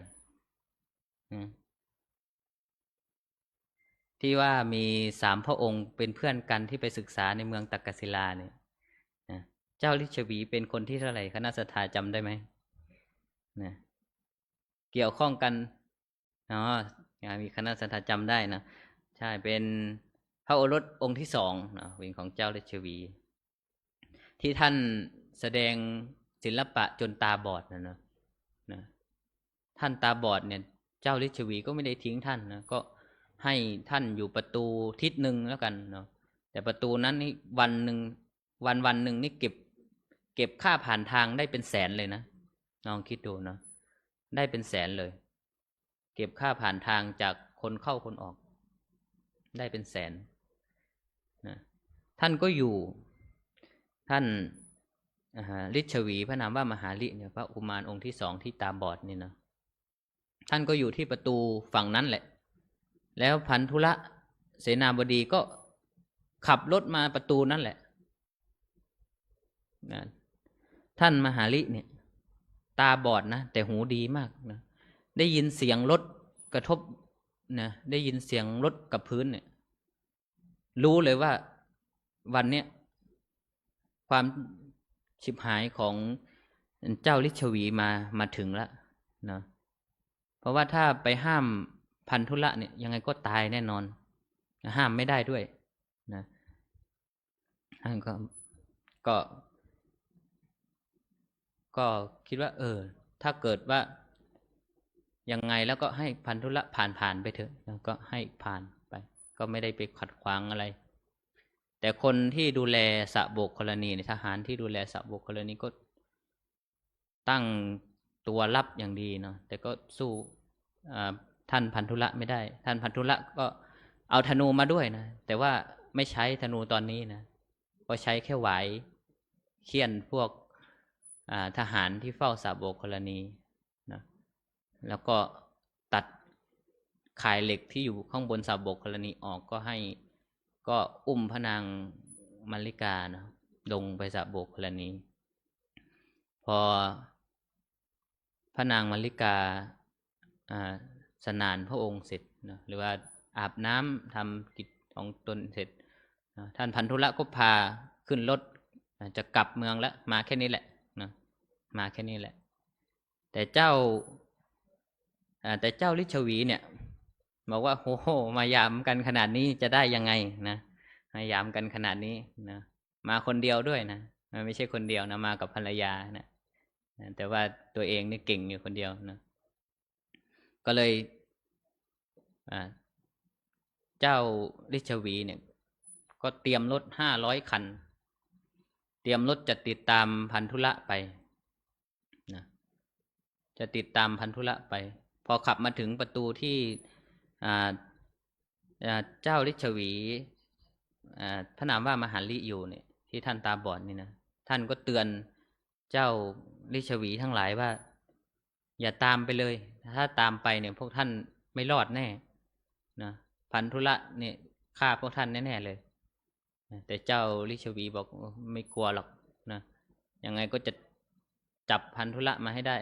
ที่ว่ามี3 พระองค์เป็นเพื่อนกันที่ไปศึกษาในเมืองตักกศิลาเนี่ยเจ้าฤชวีเป็นคนที่เท่าไหร่คณะศรัทธาจำได้ไหมนะ เกี่ยวข้องกันอ๋อมีคณะสันทาจำได้นะใช่เป็นพระโอรสองค์ที่สองนะเป็นของเจ้าฤาษี ที่ท่านแสดงศิลปะจนตาบอดนะท่านตาบอดเนี่ยเจ้าฤาษีก็ไม่ได้ทิ้งท่านนะก็ให้ท่านอยู่ประตูทิศหนึ่งแล้วกันเนาะแต่ประตูนั้นนี่วันหนึ่งนี่เก็บค่าผ่านทางได้เป็นแสนเลยนะลองคิดดูเนาะได้เป็นแสนเลย เก็บค่าผ่านทางจากคนเข้าคนออกได้เป็นแสนนะท่านก็อยู่ท่านฤาษีพระนามว่ามหาลิเนี่ยพระอุมารองค์ที่สองที่ตาบอดนี่นะท่านก็อยู่ที่ประตูฝั่งนั้นแหละแล้วพันธุระเสนาบดีก็ขับรถมาประตูนั่นแหละนะท่านมหาลิเนี่ยตาบอดนะแต่หูดีมากนะได้ยินเสียงรถกระทบนะได้ยินเสียงรถกับพื้นเนี่ยรู้เลยว่าวันเนี้ยความฉิบหายของเจ้าฤาษีมาถึงแล้วนะเพราะว่าถ้าไปห้ามพันธุระเนี่ยยังไงก็ตายแน่นอนห้ามไม่ได้ด้วยนะท่านก็คิดว่าถ้าเกิดว่ายังไงแล้วก็ให้พันธุระผ่านไปเถอะแล้วก็ให้ผ่านไปก็ไม่ได้ไปขัดขวางอะไรแต่คนที่ดูแลสะโบกกรณีทหารที่ดูแลสะโบกกรณีก็ตั้งตัวรับอย่างดีเนาะแต่ก็สู้ท่านพันธุระไม่ได้ท่านพันธุระก็เอาธนูมาด้วยนะแต่ว่าไม่ใช้ธนูตอนนี้นะก็ใช้แค่หวายเฆี่ยนพวกทหารที่เฝ้าสะโบกกรณีนะแล้วก็ตัดข่ายเหล็กที่อยู่ข้างบนสะโบกกรณีออกก็อุ้มพระนางมัลลิกานะลงไปสะโบกกรณี พอพระนางมัลลิกาสนานพระองค์เสร็จนะหรือว่าอาบน้ำทำกิจของตนเสร็จท่านพันธุระก็พาขึ้นรถจะกลับเมืองแล้วมาแค่นี้แหละนะมาแค่นี้แหละแต่เจ้าฤาษีเนี่ยบอกว่าโอ้โหมายามกันขนาดนี้จะได้ยังไงนะมายามกันขนาดนี้นะมาคนเดียวด้วยนะไม่ใช่คนเดียวนะมากับภรรยานะแต่ว่าตัวเองนี่เก่งอยู่คนเดียวนะก็เลยเจ้าฤาษีเนี่ยก็เตรียมรถ500 คันเตรียมรถจะติดตามพันธุระไปนะจะติดตามพันธุระไปพอขับมาถึงประตูที่เจ้าฤาษีพระนามว่ามหาลิอยู่เนี่ยที่ท่านตาบอดนี่นะท่านก็เตือนเจ้าฤาษีทั้งหลายว่าอย่าตามไปเลยถ้าตามไปเนี่ยพวกท่านไม่รอดแน่นะพันธุระเนี่ยฆ่าพวกท่านแน่ๆเลยแต่เจ้าฤาษีบอกไม่กลัวหรอกนะยังไงก็จะจับพันธุระมาให้ได้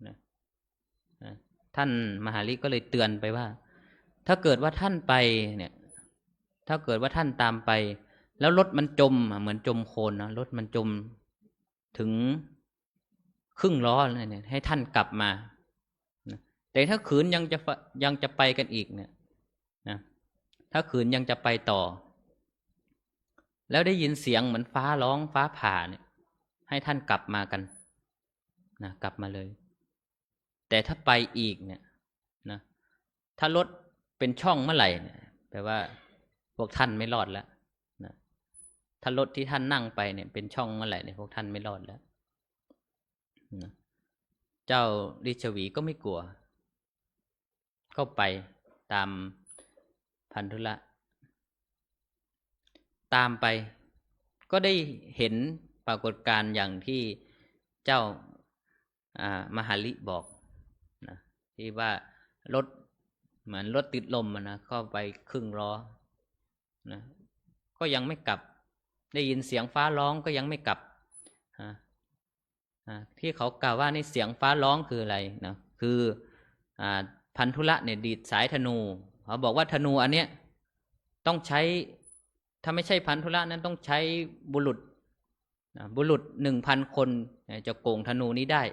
นะท่านมหาลิก็เลยเตือนไปว่าถ้าเกิดว่าท่านไปเนี่ยถ้าเกิดว่าท่านตามไปแล้วรถมันจมเหมือนจมโคลนนะรถมันจมถึงครึ่งล้อเนี่ยให้ท่านกลับมาแต่ถ้าขืนยังจะไปกันอีกเนี่ยนะถ้าขืนยังจะไปต่อแล้วได้ยินเสียงเหมือนฟ้าร้องฟ้าผ่าเนี่ยให้ท่านกลับมากันนะกลับมาเลยแต่ถ้าไปอีกเนี่ยนะถ้ารถเป็นช่องเมื่อไหร่เนี่ยแปลว่าพวกท่านไม่รอดแล้วนะถ้ารถที่ท่านนั่งไปเนี่ยเป็นช่องเมื่อไหร่เนี่ยพวกท่านไม่รอดแล้วนะเจ้าฤาษีก็ไม่กลัวก็ไปตามพันธุระตามไปก็ได้เห็นปรากฏการณ์อย่างที่เจ้ามหาลิบอกนะที่ว่ารถเหมือนรถติดลมนะเข้าไปครึ่งล้อนะก็ยังไม่กลับได้ยินเสียงฟ้าร้องก็ยังไม่กลับที่เขากล่าวว่านี่เสียงฟ้าร้องคืออะไรนะคือพันธุระเนี่ยดีดสายธนูเขาบอกว่าธนูอันเนี้ยต้องใช้ถ้าไม่ใช่พันธุระนั้นต้องใช้บุรุษ 1,000 คนจะโกงธนูนี้ได้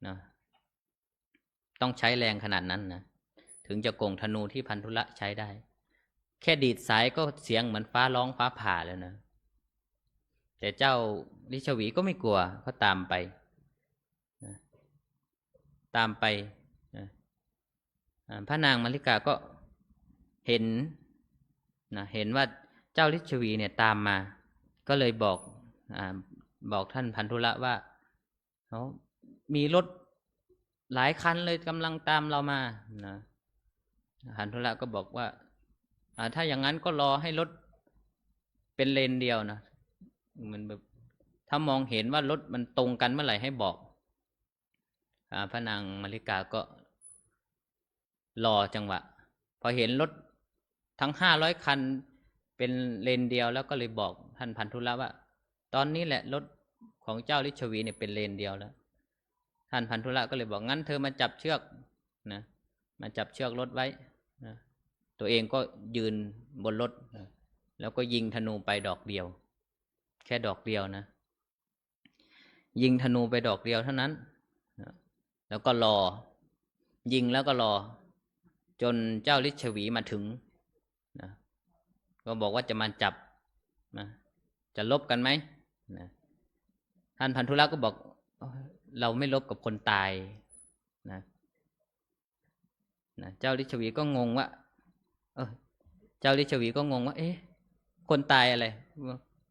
นะ ต้องใช้แรงขนาดนั้นนะถึงจะโกงธนูที่พันธุละใช้ได้แค่ดีดสายก็เสียงเหมือนฟ้าร้องฟ้าผ่าแล้วนะแต่เจ้าลิชวีก็ไม่กลัวเขาตามไปตามไปพระนางมาริกาก็เห็นเห็นว่าเจ้าลิชวีเนี่ยตามมาก็เลยบอกท่านพันธุละว่าเขามีรถหลายคันเลยกำลังตามเรามานะพันธุละก็บอกว่าถ้าอย่างนั้นก็รอให้รถเป็นเลนเดียวนะมันแบบถ้ามองเห็นว่ารถมันตรงกันเมื่อไหร่ให้บอกพระนางมาริกาก็รอจังหวะพอเห็นรถทั้ง500 คันเป็นเลนเดียวแล้วก็เลยบอกท่านพันธุละว่าตอนนี้แหละรถของเจ้าลิชวีเนี่ยเป็นเลนเดียวแล้วท่านพันธุละก็เลยบอกงั้นเธอมาจับเชือกนะมาจับเชือกรถไว้นะตัวเองก็ยืนบนรถนะแล้วก็ยิงธนูไปดอกเดียวแค่ดอกเดียวนะยิงธนูไปดอกเดียวเท่านั้นนะแล้วก็รอยิงแล้วก็รอจนเจ้าลิชวีมาถึงนะก็บอกว่าจะมาจับนะจะลบกันไหมนะท่านพันธุละก็บอกเราไม่ลบกับคนตายนะเจ้าลิชวีก็งงว่าเจ้าลิชวีก็งงว่าคนตายอะไร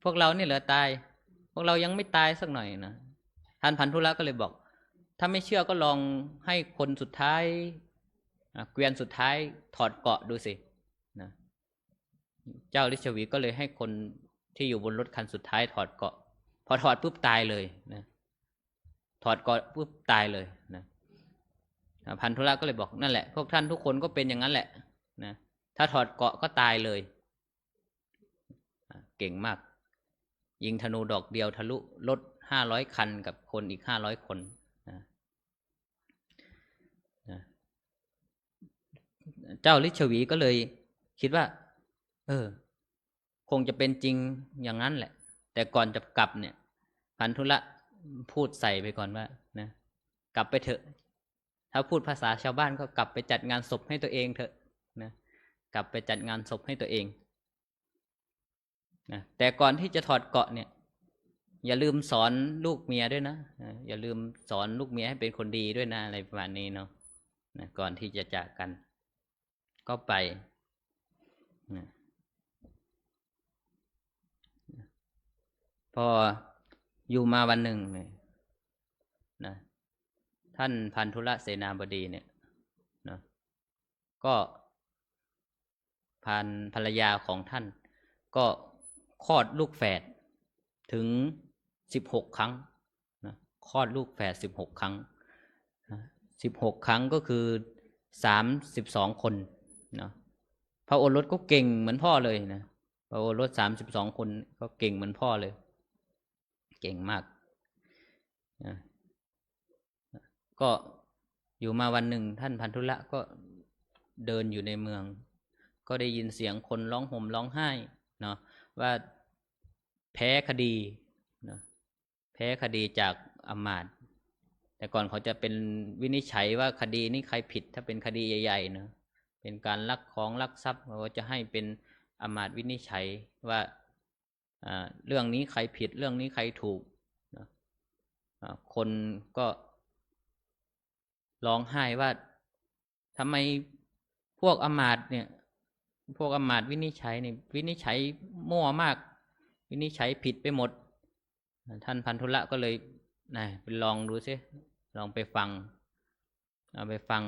พวกเรานี่เหรอตายพวกเรายังไม่ตายสักหน่อยนะท่านพันธุละก็เลยบอกถ้าไม่เชื่อก็ลองให้คนสุดท้ายเกวียนสุดท้ายถอดเกราะดูสินะเจ้าลิชวีก็เลยให้คนที่อยู่บนรถคันสุดท้ายถอดเกราะพอถอดปุ๊บตายเลยนะถอดเกราะปุ๊บตายเลยนะพันธุละก็เลยบอกนั่นแหละพวกท่านทุกคนก็เป็นอย่างนั้นแหละนะถ้าถอดเกราะก็ตายเลยเก่งมากยิงธนูดอกเดียวทะลุรถ500 คันกับคนอีก500 คนนะเจ้าลิชวีก็เลยคิดว่าคงจะเป็นจริงอย่างนั้นแหละแต่ก่อนจะกลับเนี่ยพันธุละพูดใส่ไปก่อนว่านะกลับไปเถอะถ้าพูดภาษาชาวบ้านก็กลับไปจัดงานศพให้ตัวเองเถอะนะกลับไปจัดงานศพให้ตัวเองนะแต่ก่อนที่จะถอดเกราะเนี่ยอย่าลืมสอนลูกเมียด้วยนะอย่าลืมสอนลูกเมียให้เป็นคนดีด้วยนะอะไรประมาณนี้เนาะนะก่อนที่จะจากกันก็ไปนะพออยู่มาวันหนึ่งเนี่ยนะท่านพันธุละเสนาบดีเนี่ยนะก็ภรรยาของท่านก็คลอดลูกแฝดถึง16 ครั้งนะคลอดลูกแฝด16 ครั้ง16 ครั้งก็คือ32 คนนะพระโอรสก็เก่งเหมือนพ่อเลยนะพระโอรส32 คนก็เก่งเหมือนพ่อเลยเก่งมากนะก็อยู่มาวันหนึ่งท่านพันธุละก็เดินอยู่ในเมืองก็ได้ยินเสียงคนร้องห่มร้องไห้เนาะว่าแพ้คดีเนาะแพ้คดีจากอมาตย์แต่ก่อนเขาจะเป็นวินิจฉัยว่าคดีนี้ใครผิดถ้าเป็นคดีใหญ่ๆเนาะเป็นการลักของลักทรัพย์เขาจะให้เป็นอมาตย์วินิจฉัยว่าเรื่องนี้ใครผิดเรื่องนี้ใครถูกนะคนก็ร้องไห้ว่าทำไมพวกอมาตย์เนี่ยพวกอมาตย์วินิจฉัยเนี่ยวินิจฉัยมั่วมากวินิจฉัยผิดไปหมดท่านพันธุละก็เลยไปลองดูซิลองไปฟัง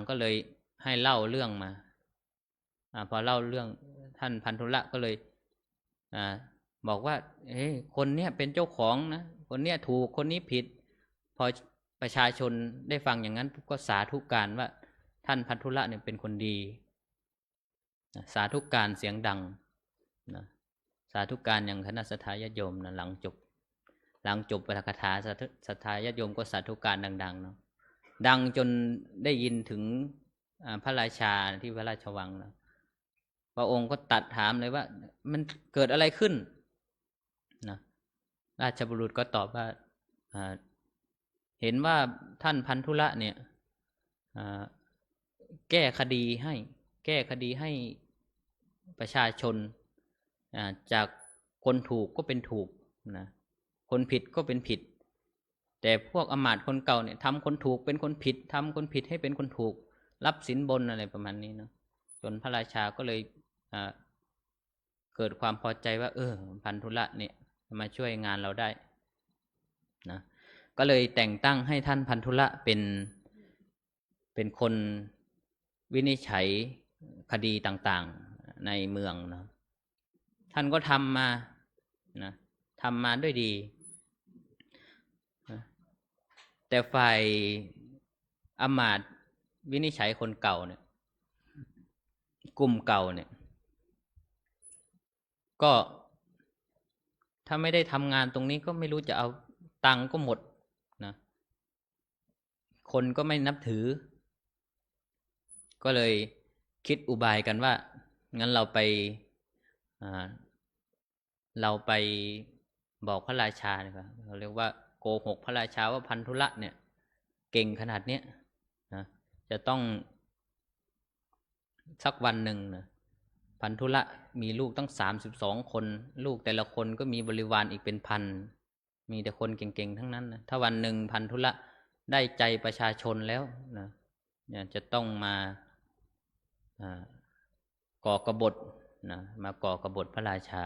ก็เลยให้เล่าเรื่องมาพอเล่าเรื่องท่านพันธุละก็เลยบอกว่าคนเนี้ยเป็นเจ้าของนะคนเนี้ยถูกคนนี้ผิดพอประชาชนได้ฟังอย่างนั้นก็สาธุการว่าท่านพันธุละเนี่ยเป็นคนดีสาธุการเสียงดังนะสาธุการอย่างคณะสัทธาญาติโยมนะหลังจบปาฐกถาสัทธาญาติโยมก็สาธุการดังๆเนาะดังจนได้ยินถึงพระราชาที่พระราชวังนะพระองค์ก็ตัดถามเลยว่ามันเกิดอะไรขึ้นนะราชบุรุษก็ตอบว่าเห็นว่าท่านพันธุละเนี่ย แก้คดีให้ประชาชนจากคนถูกก็เป็นถูกนะคนผิดก็เป็นผิดแต่พวกอำมาตย์คนเก่าเนี่ยทำคนถูกเป็นคนผิดทำคนผิดให้เป็นคนถูกรับสินบนอะไรประมาณนี้เนาะจนพระราชาก็เลยเกิดความพอใจว่าพันธุละเนี่ยมาช่วยงานเราได้นะก็เลยแต่งตั้งให้ท่านพันธุละเป็นคนวินิจฉัยคดีต่างๆในเมืองนะท่านก็ทำมาด้วยดีนะแต่ฝ่ายอำมาตย์วินิจฉัยคนเก่าเนี่ยกลุ่มเก่าเนี่ยก็ถ้าไม่ได้ทำงานตรงนี้ก็ไม่รู้จะเอาตังค์ก็หมดนะคนก็ไม่นับถือก็เลยคิดอุบายกันว่างั้นเราไปบอกพระราชาดีกว่าเราเรียกว่าโกหกพระราชาว่าพันธุละเนี่ยเก่งขนาดเนี้ยนะจะต้องสักวันหนึ่งนะพันธุละมีลูกตั้ง32 คนลูกแต่ละคนก็มีบริวารอีกเป็นพันมีแต่คนเก่งๆทั้งนั้นนะถ้าวันหนึ่งพันธุละได้ใจประชาชนแล้วนะจะต้องมาก่อกบฏนะมาก่อกบฏพระราชา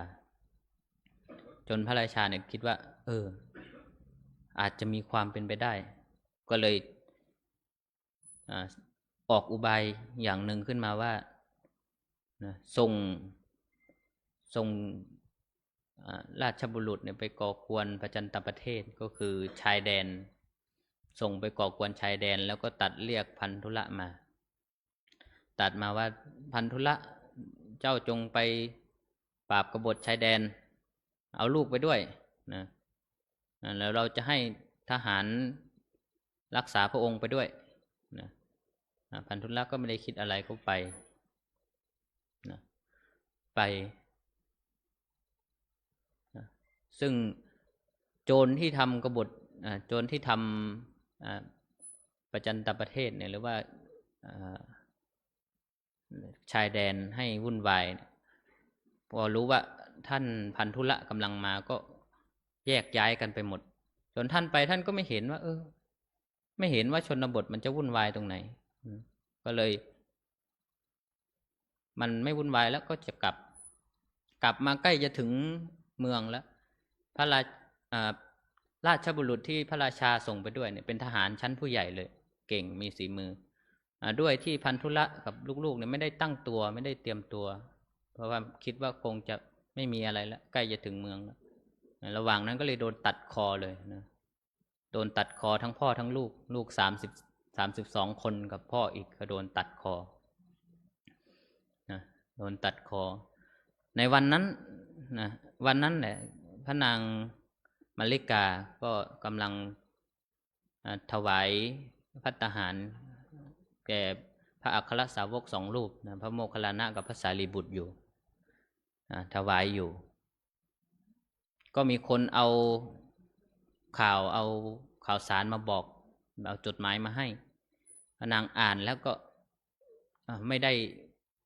จนพระราชาเนี่ยคิดว่าอาจจะมีความเป็นไปได้ก็เลยออกอุบายอย่างหนึ่งขึ้นมาว่าส่งราชบุรุษเนี่ยไปก่อกวนประจันตประเทศก็คือชายแดนส่งไปก่อกวนชายแดนแล้วก็ตัดเรียกพันธุละมาตัดมาว่าพันธุละเจ้าจงไปปราบกบฏชายแดนเอาลูกไปด้วยนะแล้วเราจะให้ทหารรักษาพระองค์ไปด้วยนะพันธุละก็ไม่ได้คิดอะไรก็ไปนะซึ่งโจรที่ทำกบฏโจรที่ทำประจันตประเทศเนี่ยหรือว่าชายแดนให้วุ่นวายพอรู้ว่าท่านพันธุละกำลังมาก็แยกย้ายกันไปหมดจนท่านไปท่านก็ไม่เห็นว่าไม่เห็นว่าชนบทมันจะวุ่นวายตรงไหนก็เลยมันไม่วุ่นวายแล้วก็จะกลับมาใกล้จะถึงเมืองแล้วพระราชบุรุษที่พระราชาส่งไปด้วยเนี่ยเป็นทหารชั้นผู้ใหญ่เลยเก่งมีฝีมือด้วยที่พันธุละกับลูกๆเนี่ยไม่ได้ตั้งตัวไม่ได้เตรียมตัวเพราะว่าคิดว่าคงจะไม่มีอะไรแล้วใกล้จะถึงเมืองแล้วระหว่างนั้นก็เลยโดนตัดคอเลยนะโดนตัดคอทั้งพ่อทั้งลูก32 คนกับพ่ออีกก็โดนตัดคอนะโดนตัดคอในวันนั้นนะวันนั้นแหละพระนางมัลลิกาก็กำลังถวายภัตตาหารแก่พระอัครสาวก2 รูปนะพระโมคคัลลานะกับพระสารีบุตรอยู่ถวายอยู่ก็มีคนเอาข่าวสารมาบอกเอาจดหมายมาให้พระนางอ่านแล้วก็ไม่ได้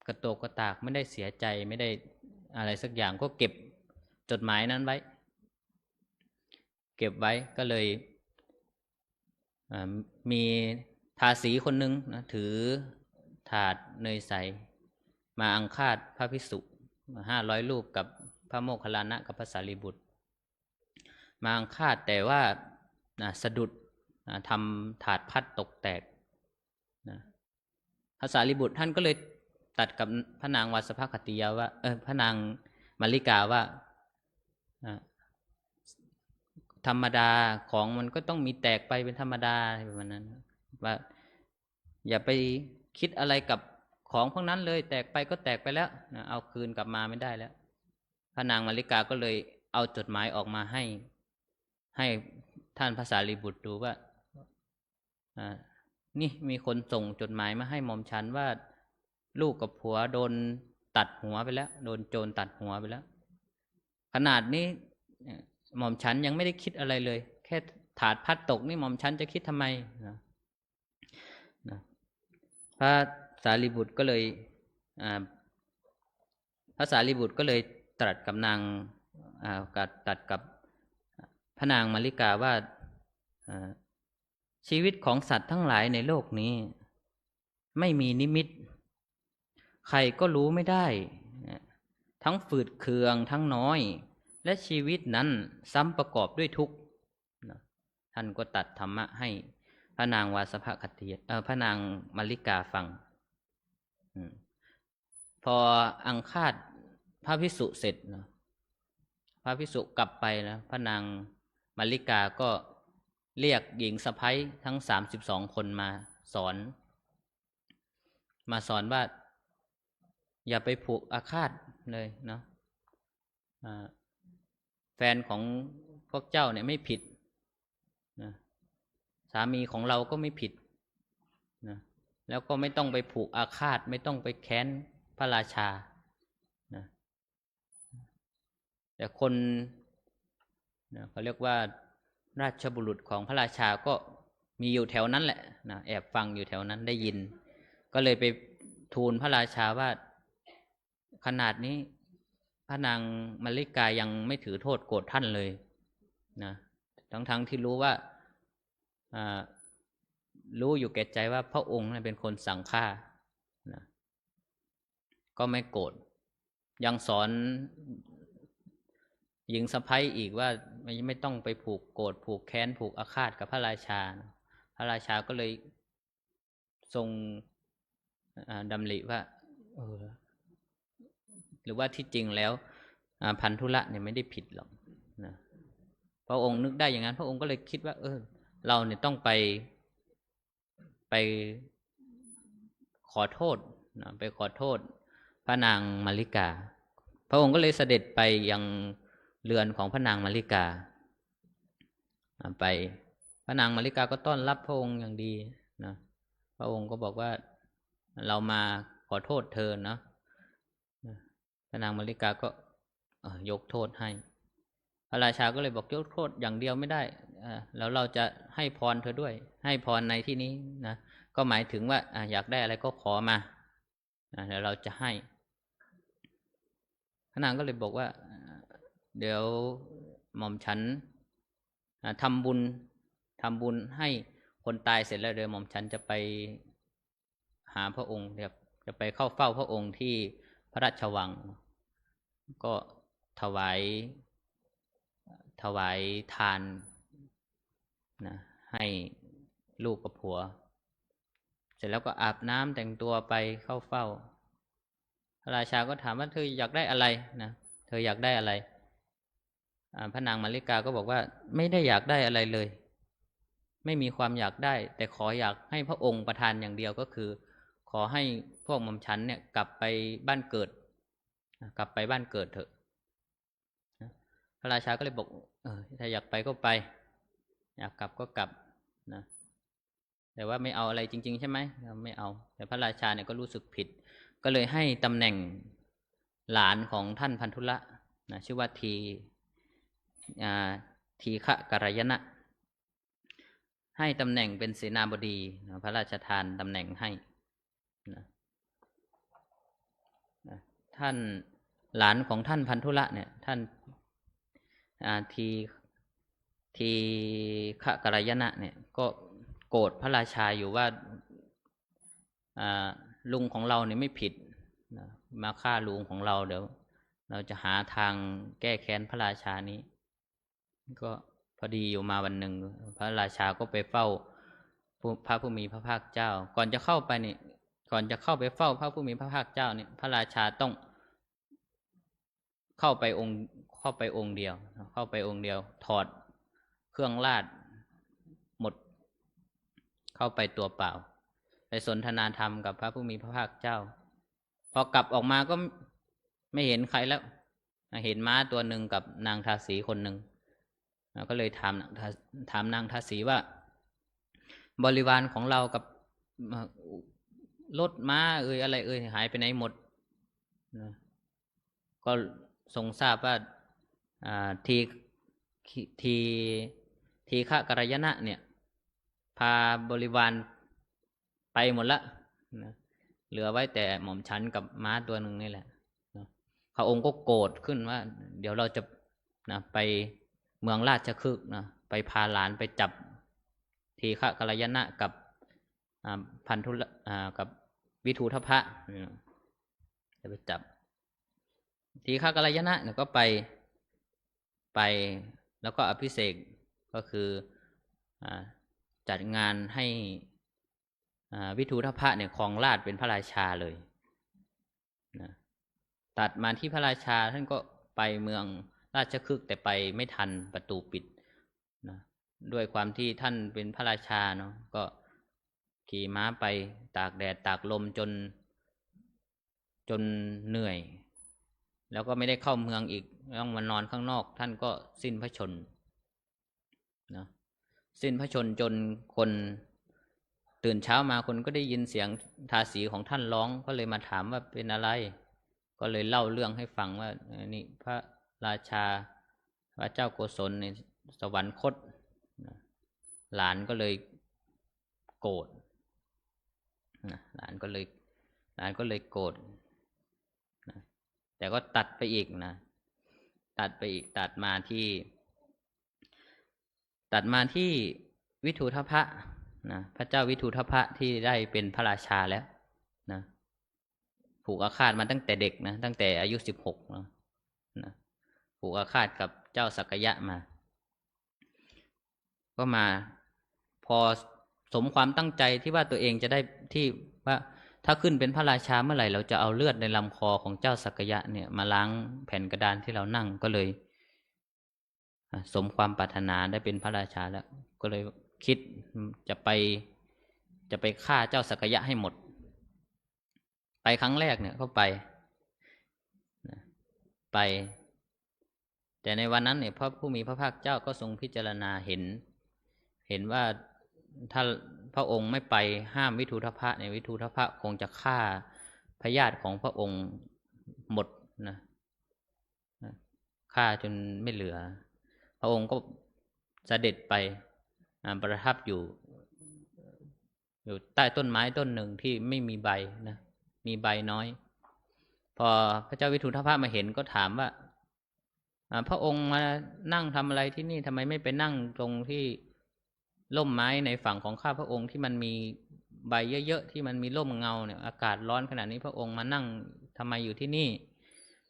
กระโตกกระตากไม่ได้เสียใจไม่ได้อะไรสักอย่างก็เก็บจดหมายนั้นไว้ก็เลยมีทาสีคนหนึ่งนะถือถาดเนยใสมาอังคาดพระภิกษุ500 รูปกับพระโมคคัลลานะกับพระสารีบุตรมาอังคาดแต่ว่าสะดุดทำถาดพัดตกแตกนะพระสารีบุตรท่านก็เลยตัดกับพระนางวัสสภคติยาว่าพระนางมัลลิกาว่าธรรมดาของมันก็ต้องมีแตกไปเป็นธรรมดาแบบนั้นว่าอย่าไปคิดอะไรกับของพวกนั้นเลยแตกไปก็แตกไปแล้วนะเอาคืนกลับมาไม่ได้แล้วพระนางมัลลิกาก็เลยเอาจดหมายออกมาให้ท่านพระสารีบุตรดูว่านี่มีคนส่งจดหมายมาให้หม่อมฉันว่าลูกกับผัวโดนตัดหัวไปแล้วโดนโจรตัดหัวไปแล้วขนาดนี้หม่อมฉันยังไม่ได้คิดอะไรเลยแค่ถาดพัดตกนี่หม่อมฉันจะคิดทำไมนะพระ สารีบุตรก็เลยพระสารีบุตรก็เลยตรัสกับนางตรัสกับพระนางมาริกาว่าชีวิตของสัตว์ทั้งหลายในโลกนี้ไม่มีนิมิตใครก็รู้ไม่ได้ทั้งฝืดเคืองทั้งน้อยและชีวิตนั้นซ้ำประกอบด้วยทุกข์ท่านก็ตัดธรรมะให้พระนางวาสภคติพระนางมาริกาฟังพออังคาดพระภิกษุเสร็จพระภิกษุกลับไปแล้วพระนางมาริกาก็เรียกหญิงสะใภ้ทั้ง32 คนมาสอนว่าอย่าไปผูกอาฆาตเลยเนาะแฟนของพวกเจ้าเนี่ยไม่ผิดนะสามีของเราก็ไม่ผิดนะแล้วก็ไม่ต้องไปผูกอาฆาตไม่ต้องไปแค้นพระราชานะแต่คนนะเขาเรียกว่าราชบุรุษของพระราชาก็มีอยู่แถวนั้นแหละนะแอบฟังอยู่แถวนั้นได้ยินก็เลยไปทูลพระราชาว่าขนาดนี้พระนางมาริกายังไม่ถือโทษโกรธท่านเลยนะทั้งที่รู้ว่ารู้อยู่แก่ใจว่าพระองค์เป็นคนสั่งฆ่านะก็ไม่โกรธยังสอนหญิงสะใภ้อีกว่าไม่ต้องไปผูกโกรธผูกแค้นผูกอาฆาตกับพระราชาพระราชาก็เลยทรงดำริว่าหรือว่าที่จริงแล้วพันธุละเนี่ยไม่ได้ผิดหรอกนะพระองค์นึกได้อย่างนั้นพระองค์ก็เลยคิดว่าเราเนี่ยต้องไปขอโทษนะไปขอโทษพระนางมาริกาพระองค์ก็เลยเสด็จไปยังเรือนของพระนางมาริกาไปพระนางมาริกาก็ต้อนรับพระองค์อย่างดีนะพระองค์ก็บอกว่าเรามาขอโทษเธอเนาะพระนางมาริกาก็ยกโทษให้พระราชาก็เลยบอกยกโทษอย่างเดียวไม่ได้แล้วเราจะให้พรเธอด้วยให้พรในที่นี้นะก็หมายถึงว่าอยากได้อะไรก็ขอมาเดี๋ยวเราจะให้พระนางก็เลยบอกว่าเดี๋ยวหม่อมฉันทำบุญให้คนตายเสร็จแล้วเดี๋ยวหม่อมฉันจะไปหาพระองค์จะไปเข้าเฝ้าพระองค์ที่พระราชวังก็ถวายทานนะให้ลูกกับผัวเสร็จแล้วก็อาบน้ำแต่งตัวไปเข้าเฝ้าพระราชาก็ถามว่าเธออยากได้อะไรนะเธออยากได้อะไรพระนางมาริกาก็บอกว่าไม่ได้อยากได้อะไรเลยไม่มีความอยากได้แต่ขออยากให้พระองค์ประทานอย่างเดียวก็คือขอให้พวกหม่อมฉันเนี่ยกลับไปบ้านเกิดเถอะพระราชาก็เลยบอกถ้าอยากไปก็ไปอยากกลับก็กลับนะแต่ว่าไม่เอาอะไรจริงๆใช่ไหมไม่เอาแต่พระราชาเนี่ยก็รู้สึกผิดก็เลยให้ตำแหน่งหลานของท่านพันธุละนะชื่อว่าทีฆะกัลยนะให้ตำแหน่งเป็นเสนาบดีนะพระราชทานตำแหน่งให้นะท่านหลานของท่านพันธุละเนี่ยท่านทีฆะกัลยนะเนี่ยก็โกรธพระราชาอยู่ว่าลุงของเราเนี่ยไม่ผิดนะมาฆ่าลุงของเราเดี๋ยวเราจะหาทางแก้แค้นพระราชานี้ก็พอดีอยู่มาวันหนึ่งพระราชาก็ไปเฝ้าพระผู้มีพระภาคเจ้าก่อนจะเข้าไปเฝ้าพระผู้มีพระภาคเจ้าเนี่ยพระราชาต้องเข้าไปองค์เดียวถอดเครื่องราชหมดเข้าไปตัวเปล่าไปสนทนาธรรมกับพระผู้มีพระภาคเจ้าพอกลับออกมาก็ไม่เห็นใครแล้วเห็นม้าตัวหนึ่งกับนางทาสีคนหนึ่งก็เลยถามนางทาสีว่าบริวารของเรากับรถม้าอะไรหายไปไหนหมดก็ทรงทราบว่าทีฆะกัลยนะเนี่ยพาบริวารไปหมดละ เหลือไว้แต่หม่อมฉันกับม้าตัวหนึ่งนี่แหละนะพระองค์ก็โกรธขึ้นว่า เดี๋ยวเราจะนะไปเมืองราชคฤห์นะไปพาหลานไปจับทีฆะกัลยนะกับพันธุกับวิทูทพะจะไปจับทีฆะกัลยนะเนี่ยก็ไปแล้วก็อภิเษกก็คือจัดงานให้วิทูทพะเนี่ยครองราชย์เป็นพระราชาเลยนะตัดมาที่พระราชาท่านก็ไปเมืองราชคฤห์แต่ไปไม่ทันประตูปิดนะด้วยความที่ท่านเป็นพระราชาเนาะก็ขี่ม้าไปตากแดดตากลมจนเหนื่อยแล้วก็ไม่ได้เข้าเมืองอีกต้องมานอนข้างนอกท่านก็สิ้นพระชนม์นะสิ้นพระชนม์จนคนตื่นเช้ามาคนก็ได้ยินเสียงทาสีของท่านร้องก็เลยมาถามว่าเป็นอะไรก็เลยเล่าเรื่องให้ฟังว่านี่พระราชาพระเจ้าโกศลในสวรรคตหลานก็เลยโกรธหลานก็เลยโกรธแต่ก็ตัดไปอีกนะตัดมาที่วิทูทพะนะพระเจ้าวิทูทพะที่ได้เป็นพระราชาแล้วนะผูกอาฆาตมาตั้งแต่เด็กนะตั้งแต่อายุ16นะผูกอาฆาตกับเจ้าสักยะมาก็มาพอสมความตั้งใจที่ว่าตัวเองจะได้ที่ว่าถ้าขึ้นเป็นพระราชาเมื่อไหร่เราจะเอาเลือดในลำคอของเจ้าสักยะเนี่ยมาล้างแผ่นกระดานที่เรานั่งก็เลยสมความปรารถนาได้เป็นพระราชาแล้วก็เลยคิดจะไปฆ่าเจ้าสักยะให้หมดไปครั้งแรกเนี่ยก็ไปแต่ในวันนั้นเนี่ยพระผู้มีพระภาคเจ้าก็ทรงพิจารณาเห็นว่าถ้าพระองค์ไม่ไปห้ามวิทูทพะเนี่ยวิทูทพะคงจะฆ่าพญาติของพระองค์หมดนะฆ่าจนไม่เหลือพระองค์ก็เสด็จไปประทับอยู่ใต้ต้นไม้ต้นหนึ่งที่ไม่มีใบนะมีใบน้อยพอพระเจ้าวิทูทพะมาเห็นก็ถามว่าพระองค์มานั่งทำอะไรที่นี่ทำไมไม่ไปนั่งตรงที่ร่มไม้ในฝั่งของข้าพระองค์ที่มันมีใบเยอะๆที่มันมีร่มเงาเนี่ยอากาศร้อนขนาดนี้พระองค์มานั่งทำไมอยู่ที่นี่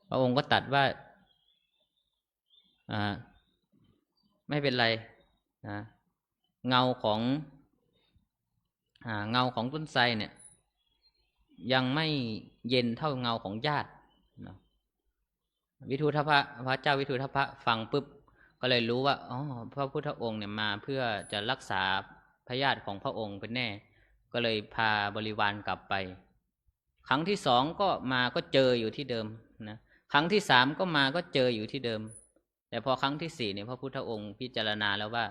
พระองค์ก็ตรัสว่าไม่เป็นไรเงาของต้นไทรเนี่ยยังไม่เย็นเท่าเงาของญาติวิทูทพะพระเจ้าวิทูทพะฟังปุ๊บก็เลยรู้ว่าอ๋อพระพุทธองค์เนี่ยมาเพื่อจะรักษาพญาติของพระองค์เป็นแน่ก็เลยพาบริวารกลับไปครั้งที่2ก็มาก็เจออยู่ที่เดิมนะครั้งที่3ก็มาก็เจออยู่ที่เดิมแต่พอครั้งที่4เนี่ยพระพุทธองค์พิจารณาแล้วว่า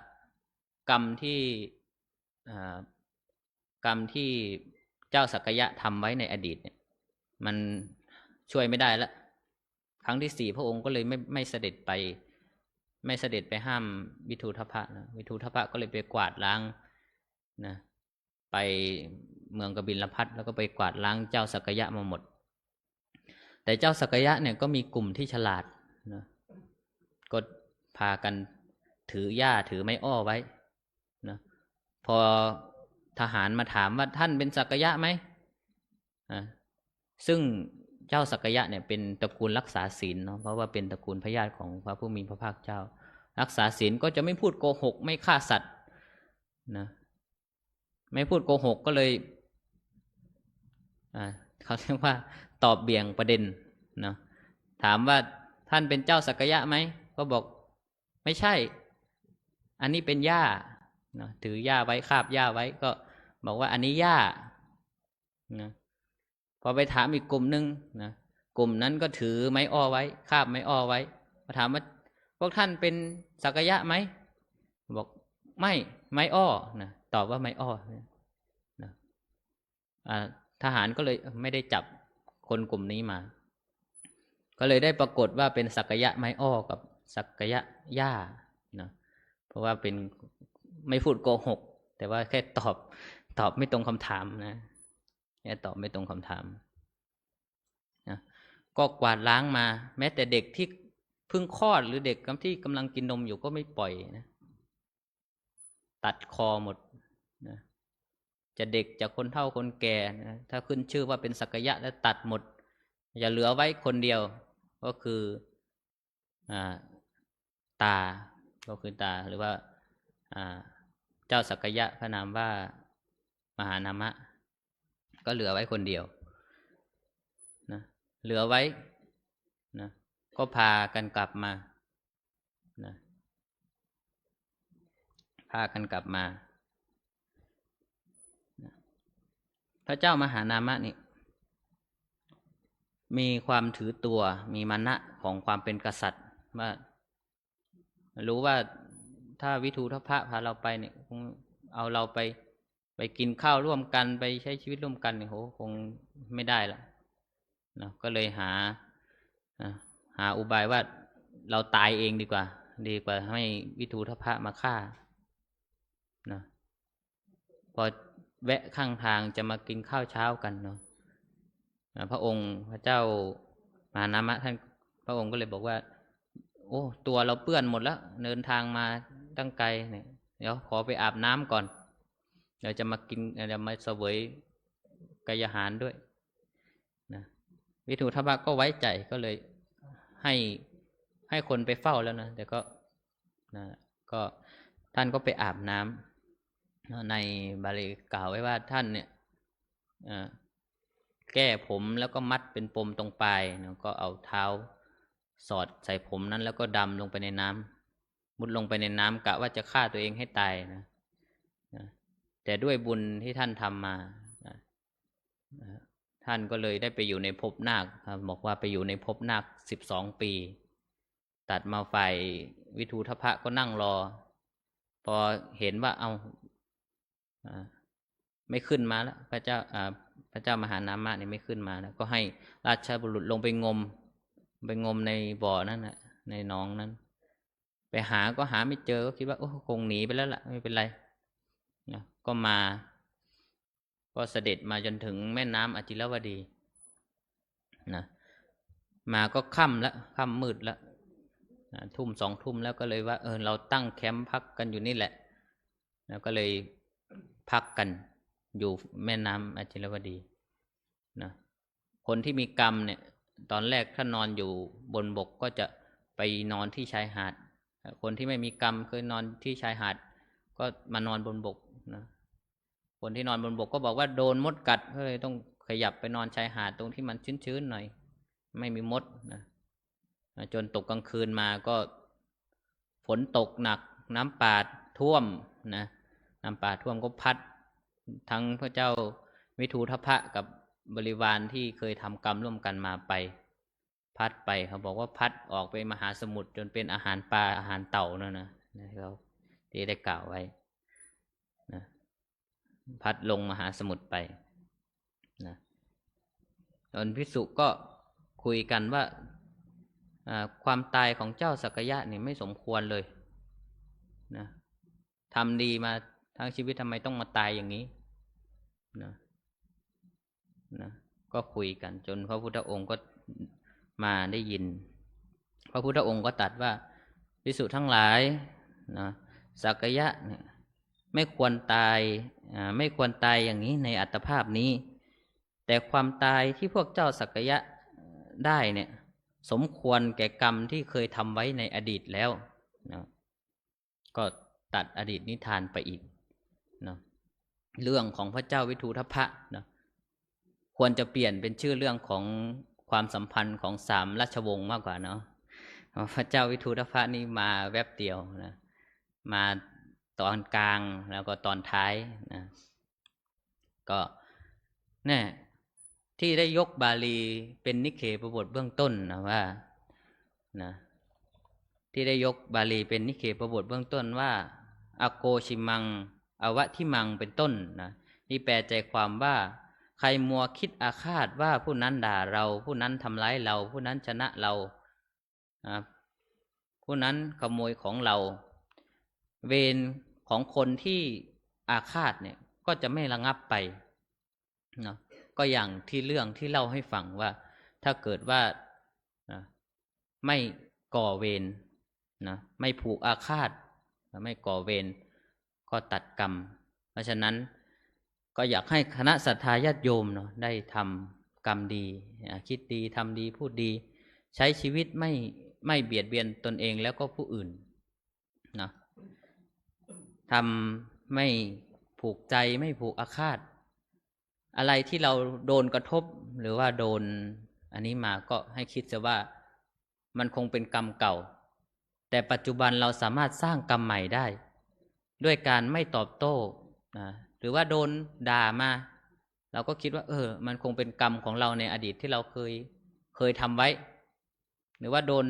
กรรมที่เจ้าสักยะทำไว้ในอดีตเนี่ยมันช่วยไม่ได้แล้วครั้งที่4พระองค์ก็เลยไม่เสด็จไปห้ามวิทูทพะนะวิทูทพะก็เลยไปกวาดล้างนะไปเมืองกบิลพัสแล้วก็ไปกวาดล้างเจ้าสักยะมาหมดแต่เจ้าสักยะเนี่ยก็มีกลุ่มที่ฉลาดนะก็พากันถือหญ้าถือไม้อ้อไว้นะพอทหารมาถามว่าท่านเป็นสักยะไหมซึ่งเจ้าสักยะเนี่ยเป็นตระกูลรักษาศีลเนาะเพราะว่าเป็นตระกูลพญาติของพระผู้มีพระภาคเจ้ารักษาศีลก็จะไม่พูดโกหกไม่ฆ่าสัตว์นะไม่พูดโกหกก็เลยเขาเรียกว่าตอบเบี่ยงประเด็นนะถามว่าท่านเป็นเจ้าสักยะไหมก็บอกไม่ใช่อันนี้เป็นหญ้านะถือหญ้าไว้คาบหญ้าไว้ก็บอกว่าอันนี้หญ้านะพอไปถามอีกกลุ่มนึงนะกลุ่มนั้นก็ถือไม้อ้อไว้คาบไม้อ้อไว้มาถามว่าพวกท่านเป็นสักยะไหมบอกไม่ไม้อ้อนะตอบว่าไม้อ้อนะทหารก็เลยไม่ได้จับคนกลุ่มนี้มาก็เลยได้ปรากฏว่าเป็นสักยะไม้อ้อกับสักยะหญ้านะเพราะว่าเป็นไม่พูดโกหกแต่ว่าแค่ตอบไม่ตรงคำถามนะ เนี่ยตอบไม่ตรงคำถามนะก็กวาดล้างมา แม้แต่เด็กที่เพิ่งคลอดหรือเด็กที่กำลังกินนมอยู่ก็ไม่ปล่อยนะตัดคอหมดนะจะเด็กจะคนเฒ่าคนแก่นะถ้าขึ้นชื่อว่าเป็นสักยะแล้วตัดหมด อย่าเหลือไว้คนเดียวก็คือตาก็คือตาหรือว่าเจ้าสักยะพระนามว่ามหานามะก็เหลือไว้คนเดียวนะเหลือไว้นะก็พากันกลับมานะพากันกลับมานะพระเจ้ามหานามะนี่มีความถือตัวมีมานะของความเป็นกษัตริย์ว่ารู้ว่าถ้าวิทูทพะพาเราไปเนี่ยคงเอาเราไปกินข้าวร่วมกันไปใช้ชีวิตร่วมกันเนี่ยโหคงไม่ได้ละนะก็เลยหาอุบายว่าเราตายเองดีกว่าให้วิทูทพะมาฆ่านะพอแวะข้างทางจะมากินข้าวเช้ากันเนาะพระองค์พระเจ้ามหานามะท่านพระองค์ก็เลยบอกว่าโอ้ตัวเราเปื้อนหมดแล้วเดินทางมาตั้งไกลเนี่ยเดี๋ยวขอไปอาบน้ำก่อนเดี๋ยวจะมากินจะมาเสวยกายอาหารด้วยนะวิทูทพะก็ไว้ใจก็เลยให้คนไปเฝ้าแล้วนะแต่ก็ท่านก็ไปอาบน้ำในบาลีกล่าวไว้ว่าท่านเนี่ยแก้ผมแล้วก็มัดเป็นปมตรงปลายนะก็เอาเท้าสอดใส่ผมนั้นแล้วก็ดำลงไปในน้ำมุดลงไปในน้ำกะว่าจะฆ่าตัวเองให้ตายนะแต่ด้วยบุญที่ท่านทำมาท่านก็เลยได้ไปอยู่ในภพนาคบอกว่าไปอยู่ในภพนาค12 ปีตัดมาฝ่ายวิทูทพะก็นั่งรอพอเห็นว่าเอาไม่ขึ้นมาแล้วพระเจ้ามหานามะนี่ไม่ขึ้นมาแล้วก็ให้ราชบุรุษลงไปงมในบ่อนั้นนะในหนองนั้นไปหาก็หาไม่เจอก็คิดว่าโอ้คงหนีไปแล้วล่ะไม่เป็นไรนะก็เสด็จมาจนถึงแม่น้ำอจิรวดีนะมาก็ค่ำแล้วค่ำมืดแล้วทุ่ม2 ทุ่มแล้วก็เลยว่าเราตั้งแคมป์พักกันอยู่นี่แหละแล้วก็เลยพักกันอยู่แม่น้ำอจิรวดีนะคนที่มีกรรมเนี่ยตอนแรกถ้านอนอยู่บนบกก็จะไปนอนที่ชายหาดคนที่ไม่มีกรรมเคยนอนที่ชายหาดก็มานอนบนบกนะคนที่นอนบนบกก็บอกว่าโดนมดกัดก็เลยต้องขยับไปนอนชายหาดตรงที่มันชื้นๆหน่อยไม่มีมดนะจนตกกลางคืนมาก็ฝนตกหนักน้ำป่าท่วมนะน้ำป่าท่วมก็พัดทั้งพระเจ้าวิทูทพะกับบริวารที่เคยทำกรรมร่วมกันมาไปพัดไปเขาบอกว่าพัดออกไปมหาสมุทรจนเป็นอาหารปลาอาหารเต่านั่นนะเขาที่ได้กล่าวไว้นะพัดลงมหาสมุทรไปนะตอนภิกษุก็คุยกันว่าความตายของเจ้าสักยะนี่ไม่สมควรเลยนะทำดีมาทั้งชีวิตทำไมต้องมาตายอย่างนี้นะก็คุยกันจนพระพุทธองค์ก็มาได้ยินพระพุทธองค์ก็ตรัสว่าภิกษุทั้งหลายนะสักยะเนี่ยไม่ควรตายอย่างนี้ในอัตภาพนี้แต่ความตายที่พวกเจ้าสักยะได้เนี่ยสมควรแก่กรรมที่เคยทำไว้ในอดีตแล้วนะก็ตัดอดีตนิทานไปอีกนะเรื่องของพระเจ้าวิทูทพะนะควรจะเปลี่ยนเป็นชื่อเรื่องของความสัมพันธ์ของ3 ราชวงศ์มากกว่าเนาะพระเจ้าวิทูทพะนี่มาแวบเดียวนะมาตอนกลางแล้วก็ตอนท้ายนะก็เนี่ยที่ได้ยกบาลีเป็นนิเคปบทเบื้องต้นนะว่านะที่ได้ยกบาลีเป็นนิเคปบทเบื้องต้นว่าอโกชิมังอวะทิมังเป็นต้นนะนี่แปลใจความว่าใครมัวคิดอาฆาตว่าผู้นั้นด่าเราผู้นั้นทำร้ายเราผู้นั้นชนะเราผู้นั้นขโมยของเราเวรของคนที่อาฆาตเนี่ยก็จะไม่ระงับไปเนาะ ก็อย่างที่เรื่องที่เล่าให้ฟังว่าถ้าเกิดว่าไม่ก่อเวรนะไม่ผูกอาฆาตไม่ก่อเวรก็ตัดกรรมเพราะฉะนั้นก็อยากให้คณะศรัทธาญาติโยมเนาะได้ทำกรรมดีคิดดีทำดีพูดดีใช้ชีวิตไม่เบียดเบียนตนเองแล้วก็ผู้อื่นนะทำไม่ผูกใจไม่ผูกอาฆาตอะไรที่เราโดนกระทบหรือว่าโดนอันนี้มาก็ให้คิดซะว่ามันคงเป็นกรรมเก่าแต่ปัจจุบันเราสามารถสร้างกรรมใหม่ได้ด้วยการไม่ตอบโต้นะหรือว่าโดนด่ามาเราก็คิดว่ามันคงเป็นกรรมของเราในอดีตที่เราเคยทำไว้หรือว่าโดน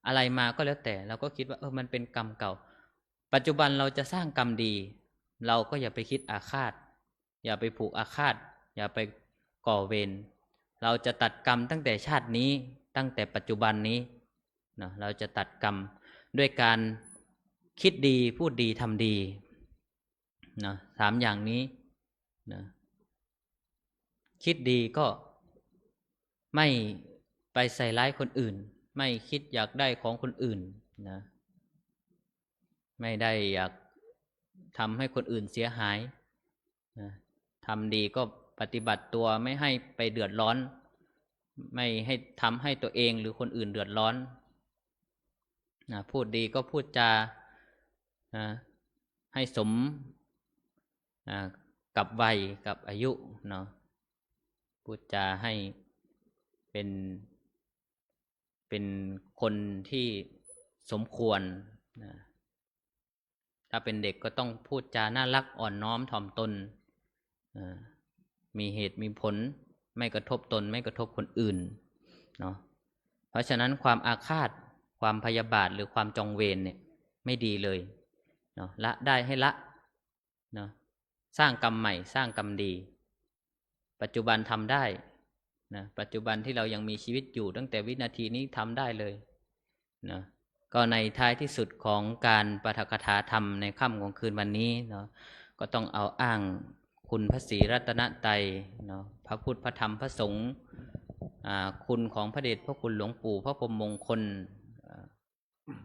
อะไรมาก็แล้วแต่เราก็คิดว่ามันเป็นกรรมเก่าปัจจุบันเราจะสร้างกรรมดีเราก็อย่าไปคิดอาฆาตอย่าไปผูกอาฆาตอย่าไปก่อเวรเราจะตัดกรรมตั้งแต่ชาตินี้ตั้งแต่ปัจจุบันนี้นะเราจะตัดกรรมด้วยการคิดดีพูดดีทำดีนะ3อย่างนี้นะคิดดีก็ไม่ไปใส่ร้ายคนอื่นไม่คิดอยากได้ของคนอื่นนะไม่ได้อยากทำให้คนอื่นเสียหายนะทำดีก็ปฏิบัติตัวไม่ให้ไปเดือดร้อนไม่ให้ทำให้ตัวเองหรือคนอื่นเดือดร้อนนะพูดดีก็พูดจาให้สมกับวัยกับอายุเนาะพูดจาให้เป็นคนที่สมควรนะถ้าเป็นเด็กก็ต้องพูดจาน่ารักอ่อนน้อมถ่อมตนมีเหตุมีผลไม่กระทบตนไม่กระทบคนอื่นเนาะเพราะฉะนั้นความอาฆาตความพยาบาทหรือความจองเวรเนี่ยไม่ดีเลยเนาะละได้ให้ละเนาะสร้างกรรมใหม่สร้างกรรมดีปัจจุบันทำได้นะปัจจุบันที่เรายังมีชีวิตอยู่ตั้งแต่วินาทีนี้ทำได้เลยนะก็ในท้ายที่สุดของการปาฐกถาธรรมในค่ำของคืนวันนี้เนาะก็ต้องเอาอ้างคุณพระศรีรัตนตรัยเนาะพระพุทธพระธรรมพระสงฆ์คุณของพระเดชพระคุณหลวงปู่พระพรหมมงคล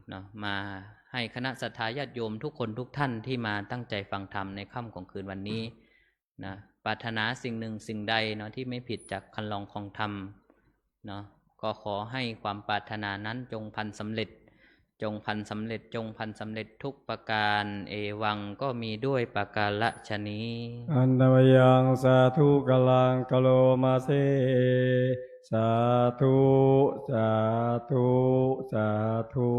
เนาะมาให้คณะศรัทธาญาติโยมทุกคนทุกท่านที่มาตั้งใจฟังธรรมในค่ำของคืนวันนี้นะปรารถนาสิ่งหนึ่งสิ่งใดเนาะที่ไม่ผิดจากคันลองของธรรมเนาะก็ขอให้ความปรารถนานั้นจงพันสำเร็จจงพันสำเร็จจงพันสำเร็จทุกประการเอวังก็มีด้วยประการฉะนี้อันตมยังสาธุกลังกโลมาเสสาธุสาธุสาธุ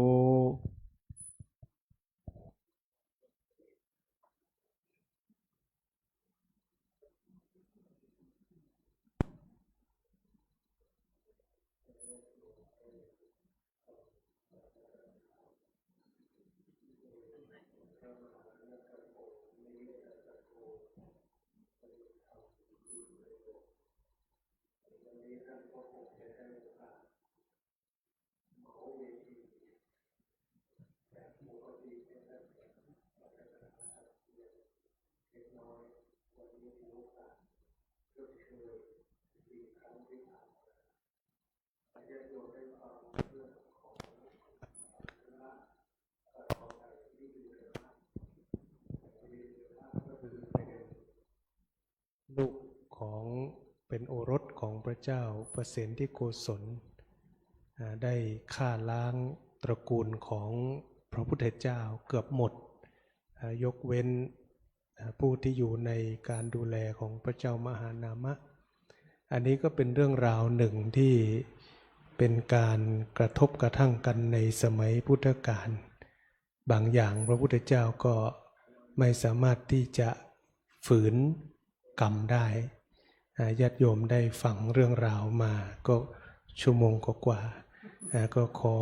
ลูกของเป็นโอรสของพระเจ้าประสิทธิโกศลได้ฆ่าล้างตระกูลของพระพุทธเจ้าเกือบหมดยกเว้นผู้ที่อยู่ในการดูแลของพระเจ้ามหานามะอันนี้ก็เป็นเรื่องราวหนึ่งที่เป็นการกระทบกระทั่งกันในสมัยพุทธกาลบางอย่างพระพุทธเจ้าก็ไม่สามารถที่จะฝืนกรรมได้ญาติโยมได้ฟังเรื่องราวมาก็ชั่วโมงกว่าก็ขอ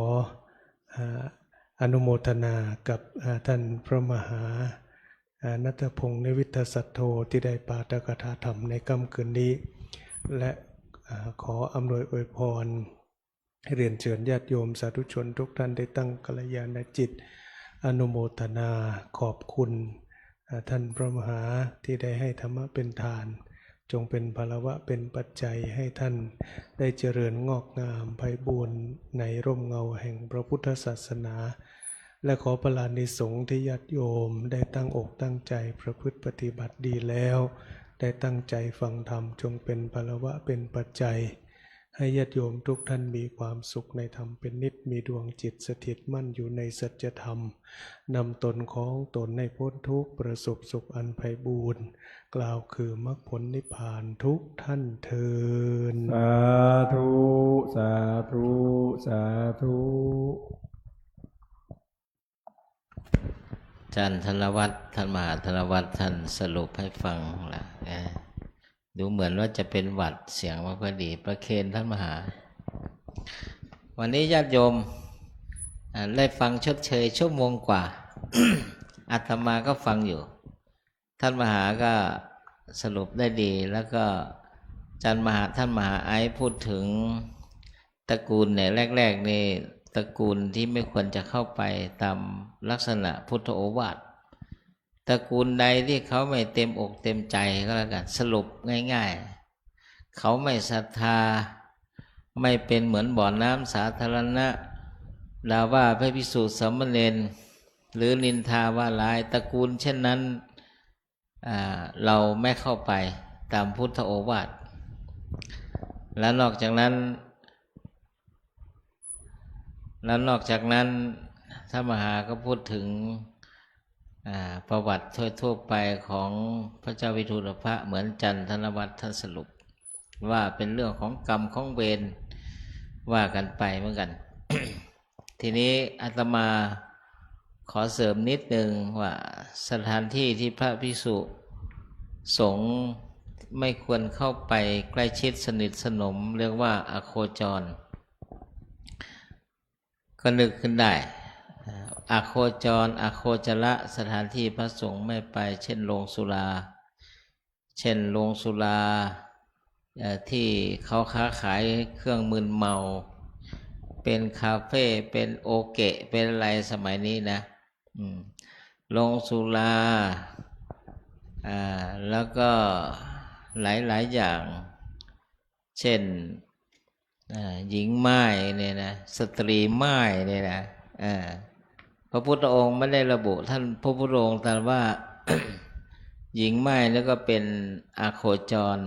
อนุโมทนากับท่านพระมหาณัฐพงศ์ นิวิทสัทโธที่ได้ปาฐกถาธรรมในค่ำคืนนี้และขออำนวยอวยพรให้เรียนเชิญญาติโยมสาธุชนทุกท่านได้ตั้งกัลยาณจิตอนุโมทนาขอบคุณท่านพระมหาที่ได้ให้ธรรมะเป็นทาน จงเป็นพลวะเป็นปัจจัยให้ท่านได้เจริญงอกงามไพบูรณ์ในร่มเงาแห่งพระพุทธศาสนาและขอพลานิสงฆ์ที่ญาติโยมได้ตั้งอกตั้งใจประพฤติปฏิบัติดีแล้วได้ตั้งใจฟังธรรมจงเป็นพลวะเป็นปัจจัยให้ญาติโยมทุกท่านมีความสุขในธรรมเป็นนิจมีดวงจิตสถิตมั่นอยู่ในสัจธรรมนำตนของตนให้พ้นทุกข์ประสบสุขอันไพบูรณ์กล่าวคือมรรคผลนิพพานทุกท่านเทินสาธุสาธุสาธุ อาจารย์ธนวัฒน์ท่านมหาธนวัฒน์ท่านสรุปให้ฟังละดูเหมือนว่าจะเป็นหวัดเสียงไม่ค่อยดีประเคนท่านมหาวันนี้ญาติโยมได้ฟังชดเชยชั่วโมงกว่า อาตมาก็ฟังอยู่ท่านมหาก็สรุปได้ดีแล้วก็ท่านมหาไอซ์พูดถึงตระกูลเนี่ยแรกๆนี่ตระกูลที่ไม่ควรจะเข้าไปตามลักษณะพุทธโอวาทตระกูลใดที่เขาไม่เต็มอกเต็มใจก็แล้วกันสรุปง่ายๆเขาไม่ศรัทธาไม่เป็นเหมือนบ่อน้ำสาธารณะด่าว่าพระภิกษุสามเณรหรือนินทาว่าร้ายตระกูลเช่นนั้นเราไม่เข้าไปตามพุทธโอวาทและนอกจากนั้นท่านมหาก็พูดถึงประวัติทั่วไปของพระเจ้าวิทูลพระเหมือนจันทนวัฒน์ท่านสรุปว่าเป็นเรื่องของกรรมของเวรว่ากันไปเหมือนกัน ทีนี้อาตมาขอเสริมนิดนึงว่าสถานที่ที่พระภิกษุสงฆ์ไม่ควรเข้าไปใกล้ชิดสนิทสนมเรียกว่าอโคจรก็นึกขึ้นได้อโคจรอโคจระสถานที่พระสงฆ์ไม่ไปเช่นโรงสุราที่เขาค้าขายเครื่องมึนเมาเป็นคาเฟ่เป็นโอเกะเป็นอะไรสมัยนี้นะโรงสุราแล้วก็หลายอย่างเช่นหญิงม่ายเนี่ยนะสตรีม่ายเนี่ยนะพระพุทธองค์ไม่ได้ระบุท่านพระพุทธองค์ตรัสว่า หญิงม่ายแล้วก็เป็นอาโคจร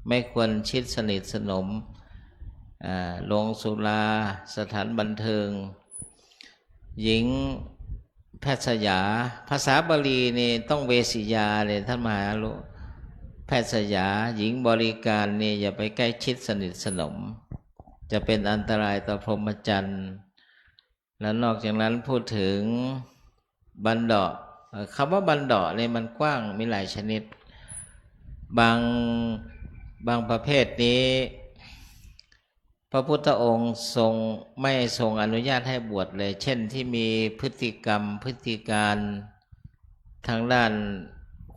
ไม่ควรชิดสนิทสนมโรงสุราสถานบันเทิงหญิงแพทย์สยาภาษาบาลีนี่ต้องเวสิยาเลยท่านมหารู้แพทย์สยาหญิงบริการนี่อย่าไปใกล้ชิดสนิทสนมจะเป็นอันตรายต่อพรหมจรรย์แล้วนอกจากนั้นพูดถึงบันดาคำว่าบันดาเนี่ยมันกว้างมีหลายชนิดบางประเภทนี้พระพุทธองค์ไม่ทรงอนุญาตให้บวชเลยเช่นที่มีพฤติกรรมพฤติการทางด้าน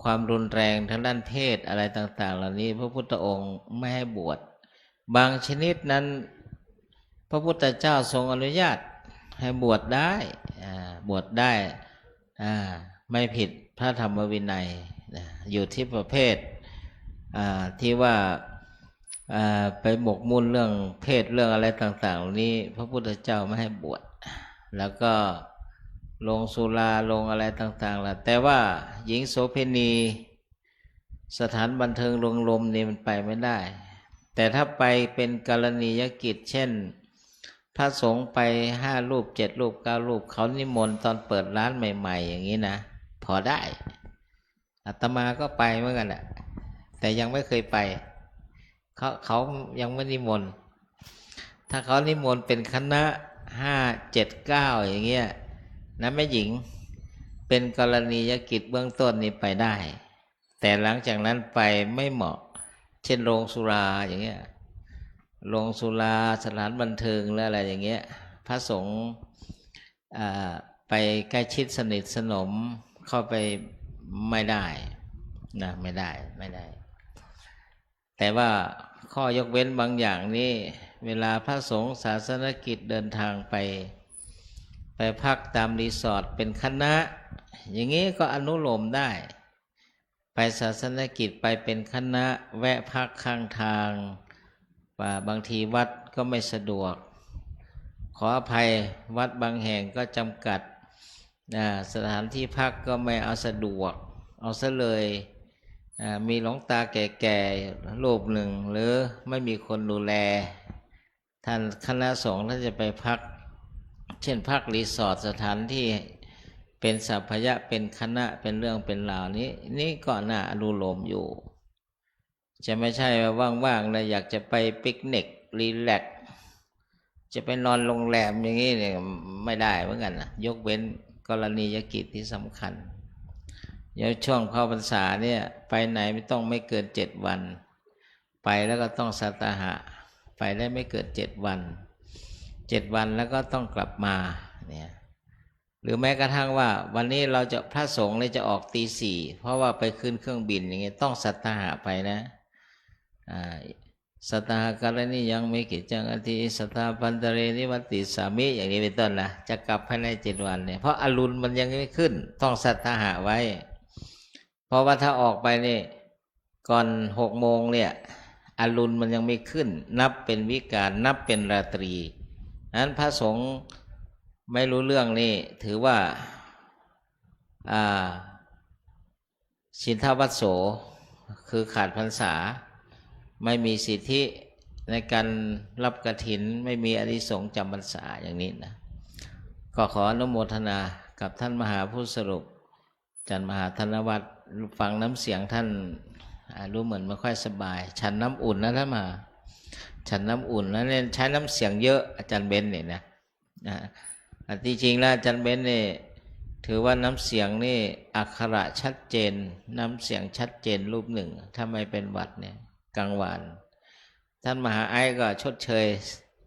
ความรุนแรงทางด้านเพศอะไรต่างๆเหล่านี้พระพุทธองค์ไม่ให้บวชบางชนิดนั้นพระพุทธเจ้าทรงอนุญาตให้บวชได้ไม่ผิดพระธรรมวินัยอยู่ที่ประเภทที่ว่าไปหมกมุ่นเรื่องเพศเรื่องอะไรต่างๆเหล่านี้พระพุทธเจ้าไม่ให้บวชแล้วก็ลงสุราลงอะไรต่างๆล่ะแต่ว่าหญิงโสเภณีสถานบันเทิงลงลมนี่มันไปไม่ได้แต่ถ้าไปเป็นกรณียกิจเช่นพระสงฆ์ไป5 รูป7 รูป9 รูปเขานิมนต์ตอนเปิดร้านใหม่ๆอย่างนี้นะพอได้อาตมาก็ไปเหมือนกันแหละแต่ยังไม่เคยไปเขายังไม่นิมนต์ถ้าเขานิมนต์เป็นคณะ5 7 9อย่างเงี้ยนะแม่หญิงเป็นกรณียกิจเบื้องต้นนี่ไปได้แต่หลังจากนั้นไปไม่เหมาะเช่นโรงสุราอย่างเงี้ยโรงสุราสถานบันเทิงและอะไรอย่างเงี้ยพระสงฆ์ไปใกล้ชิดสนิทสนมเข้าไปไม่ได้นะไม่ได้แต่ว่าข้อยกเว้นบางอย่างนี่เวลาพระสงฆ์ศาสนกิจเดินทางไปพักตามรีสอร์ทเป็นคณะอย่างนี้ก็อนุโลมได้ ไปศาสนกิจไปเป็นคณะแวะพักข้างทางบางทีวัดก็ไม่สะดวก ขออภัยวัดบางแห่งก็จำกัดสถานที่พักก็ไม่เอาสะดวกเอาซะเลยมีหลวงตาแก่ๆรูปหนึ่งหรือไม่มีคนดูแลท่านคณะสงฆ์ท่านจะไปพักเช่นพักรีสอร์ทสถานที่เป็นสัพพยะเป็นคณะเป็นเรื่องเป็นราวนี่ก็น่าอนุโลมอยู่จะไม่ใช่ว่าว่างๆแล้วอยากจะไปปิกนิกรีแลกซ์จะไปนอนโรงแรมอย่างนี้เนี่ยไม่ได้เหมือนกันนะยกเว้นกรณียกิจที่สำคัญอย่างช่วงเข้าพรรษาเนี่ยไปไหนไม่เกิน7 วันไปแล้วก็ต้องสัตหะไปได้ไม่เกิน7 วันแล้วก็ต้องกลับมาเนี่ยหรือแม้กระทั่งว่าวันนี้เราจะพระสงฆ์เลยจะออกตี 4เพราะว่าไปขึ้นเครื่องบินอย่างเงี้ยต้องสัตหะไปนะสัตหะกรณียังไม่กิจจังอธิสัตถพันตเรนิวัตติสามิอย่างนี้เป็นต้นนะจะกลับภายใน7 วันเนี่ยเพราะอรุณมันยังไม่ขึ้นต้องสัตหะไว้เพราะว่าถ้าออกไปนี่ก่อน6 โมงเนี่ยอรุณมันยังไม่ขึ้นนับเป็นวิกาลนับเป็นราตรีนั้นพระสงฆ์ไม่รู้เรื่องนี่ถือว่าชินทวัสโสคือขาดพรรษาไม่มีสิทธิในการรับกฐินไม่มีอานิสงส์จำพรรษาอย่างนี้นะก็ขออนุโมทนากับท่านมหาผู้สรุปจันมหาธนวัตรฟังน้ำเสียงท่านรู้เหมือนไม่ค่อยสบายฉันน้ำอุ่นนะท่านมาฉันน้ำอุ่นแล้วเนี่ยใช้น้ำเสียงเยอะอาจารย์เบนเนี่ยนะที่จริงแล้วอาจารย์เบนเนี่ยถือว่าน้ำเสียงนี่อักขระชัดเจนน้ำเสียงชัดเจนรูปหนึ่งถ้าไม่เป็นหวัดเนี่ยกลางวันท่านมหาไอ้ก็ชดเชย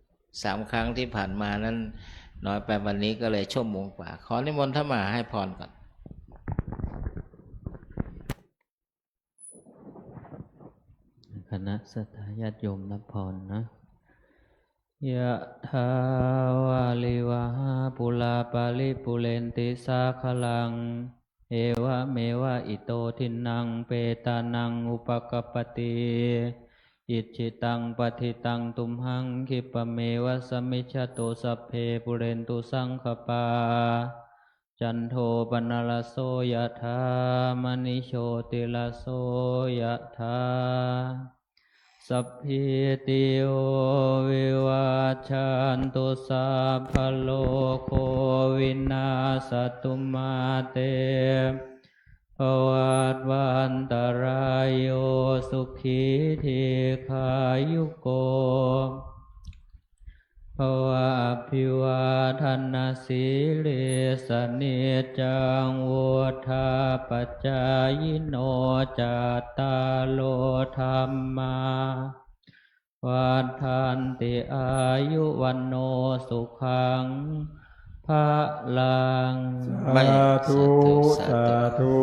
3 ครั้งที่ผ่านมานั้นน้อยไปวันนี้ก็เลยชั่วโมงกว่าขอนิมนต์ท่านมหาให้พรก่อนคณะสัตยาติโยมรับพรนะยะถาวาลิวหาปุลาปาลิปุเรนติสาคลังเอวะเมวะอิโตทินังเปตานังอุปกปปติอิจิตังปฏิตังตุมหังคิปะเมวะสมิจฉตุสัพเพปุเรนตุสังขปาจันโทปนรสโสยะถามณิโชติรสโสยะถาสัพพิติโยวิวัชชันตุสัพพะโลกโควินาศตุมาเตภวัตวันตรายโยสุขีทีขายุโกภวะอภิวาทนาสีลิสนิจจังวุธาปัจจายโนจัตตาโลธรรมาวัฏันติอายุวันโนสุขังภะลัง สาธุสาธุ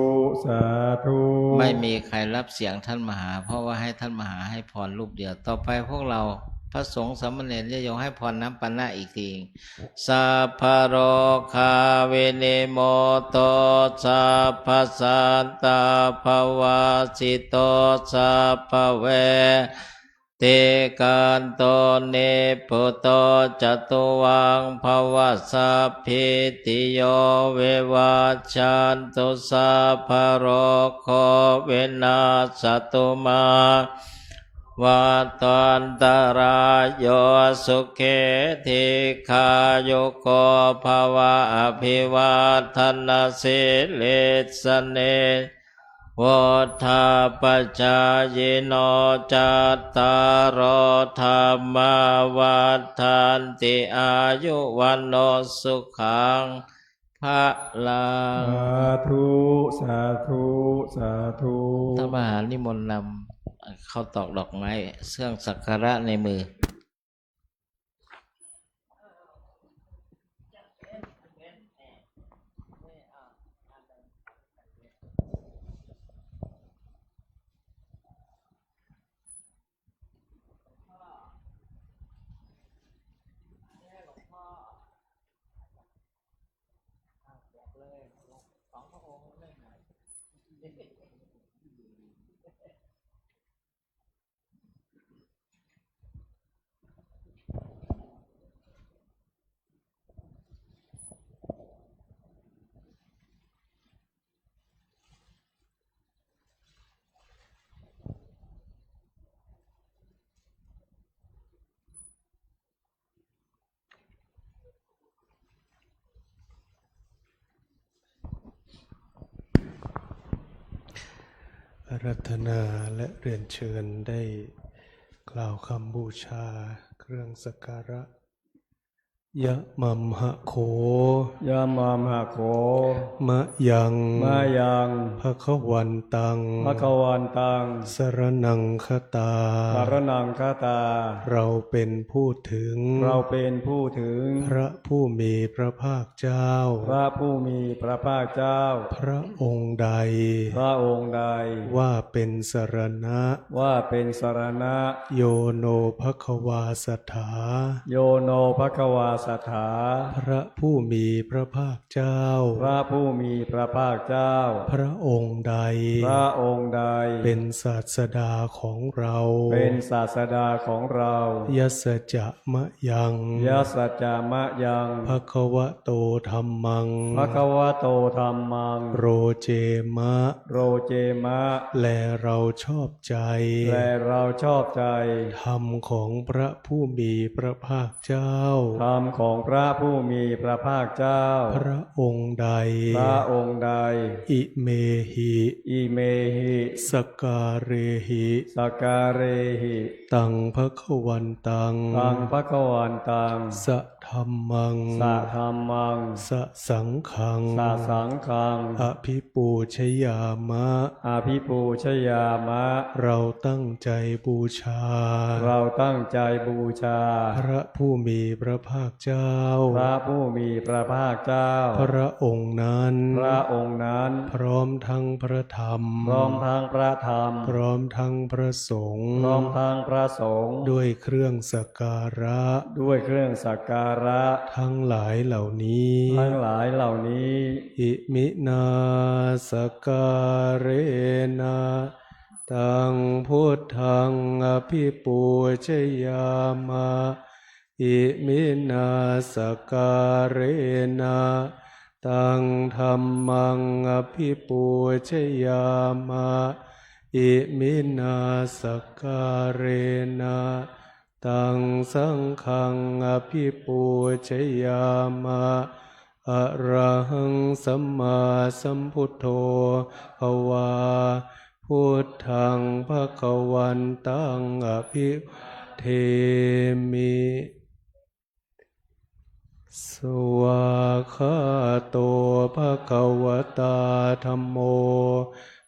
สาธุ ไม่มีใครรับเสียงท่านมหาเพราะว่าให้ท่านมหาให้พรรูปเดียวต่อไปพวกเราพระสงฆ์สามเณรจะยกให้พรน้ำปันนาอีกทีสัพพะโรคาเวเนโมโตสัพพสัตตาภวาสิโตสัพพเวเตกันโตเนปุโตจตุวังภวสัพพิติโยเววัชชันตุสัพพะโรโควินาศตุมาวัฏันตรายโยสุเขทิคายุโกภวะอภิวาทนาสิลิสเนวัฏฐาปัจจายโนจัตตารโอธรรมวัฏันติอายุวันโนสุขังภะลัง สาธุสาธุสาธุ ท่านมหานิมนต์นำเข้าตอกดอกไม้เครื่องสักการะในมือ อาราธนาและเรียนเชิญได้กล่าวคำบูชาเครื่องสักการะยะมัมหะโข ยามามหะโข มะยัง มายัง ภะคะวันตัง ภคะวันตัง สรณังคตา สารนังคตา เราเป็นผู้ถึง เราเป็นผู้ถึง พระผู้มีพระภาคเจ้า พระผู้มีพระภาคเจ้า พระองค์ใด พระองค์ใด ว่าเป็นสรณะ ว่าเป็นสรณะ โยโนภควาสถา โยโนภควาสถา พระผู้มีพระภาคเจ้า พระผู้มีพระภาคเจ้า พระองค์ใด พระองค์ใด เป็นศาสดาของเรา เป็นศาสดาของเรา ยัสสจะมะยัง ยัสสจามะยัง ภควโตธัมมัง ภควโตธัมมัง โรเจมะ โรเจมะ และเราชอบใจ และเราชอบใจ ธรรมของพระผู้มีพระภาคเจ้า ธรรมของพระผู้มีพระภาคเจ้า พระองค์ใด พระองค์ใด อิเมหิ อิเมหิ สการเรหิ สการเรหิ ตังภควันตัง ตังภควันตัง สะธัมมัง สะธัมมัง สะสังขัง สะสังฆัง อภิปูชยามะ อภิปูชยามะ เราตั้งใจบูชา เราตั้งใจบูชา พระผู้มีพระภาคเจ้า พระผู้มีพระภาคเจ้า พระองค์นั้น พระองค์นั้น พร้อมทั้งพระธรรม พร้อมทั้งพระธรรม พร้อมทั้งพระสงฆ์ พร้อมทั้งพระสงฆ์ ด้วยเครื่องสักการะ ด้วยเครื่องสักการะ ทั้งหลายเหล่านี้ ทั้งหลายเหล่านี้ อิมินาสการเรนะตังพุทธังอภิปูชยามะอิมินาสการเรนะตังธัมมังอภิปูชยามะอิมินาสการเรนะตังสังฆังอภิปูชยามะอะระหังสัมมาสัมพุทโธภวาพุทธังภควันตังอภิเทมิ สวากขาโตภควตาธัมโม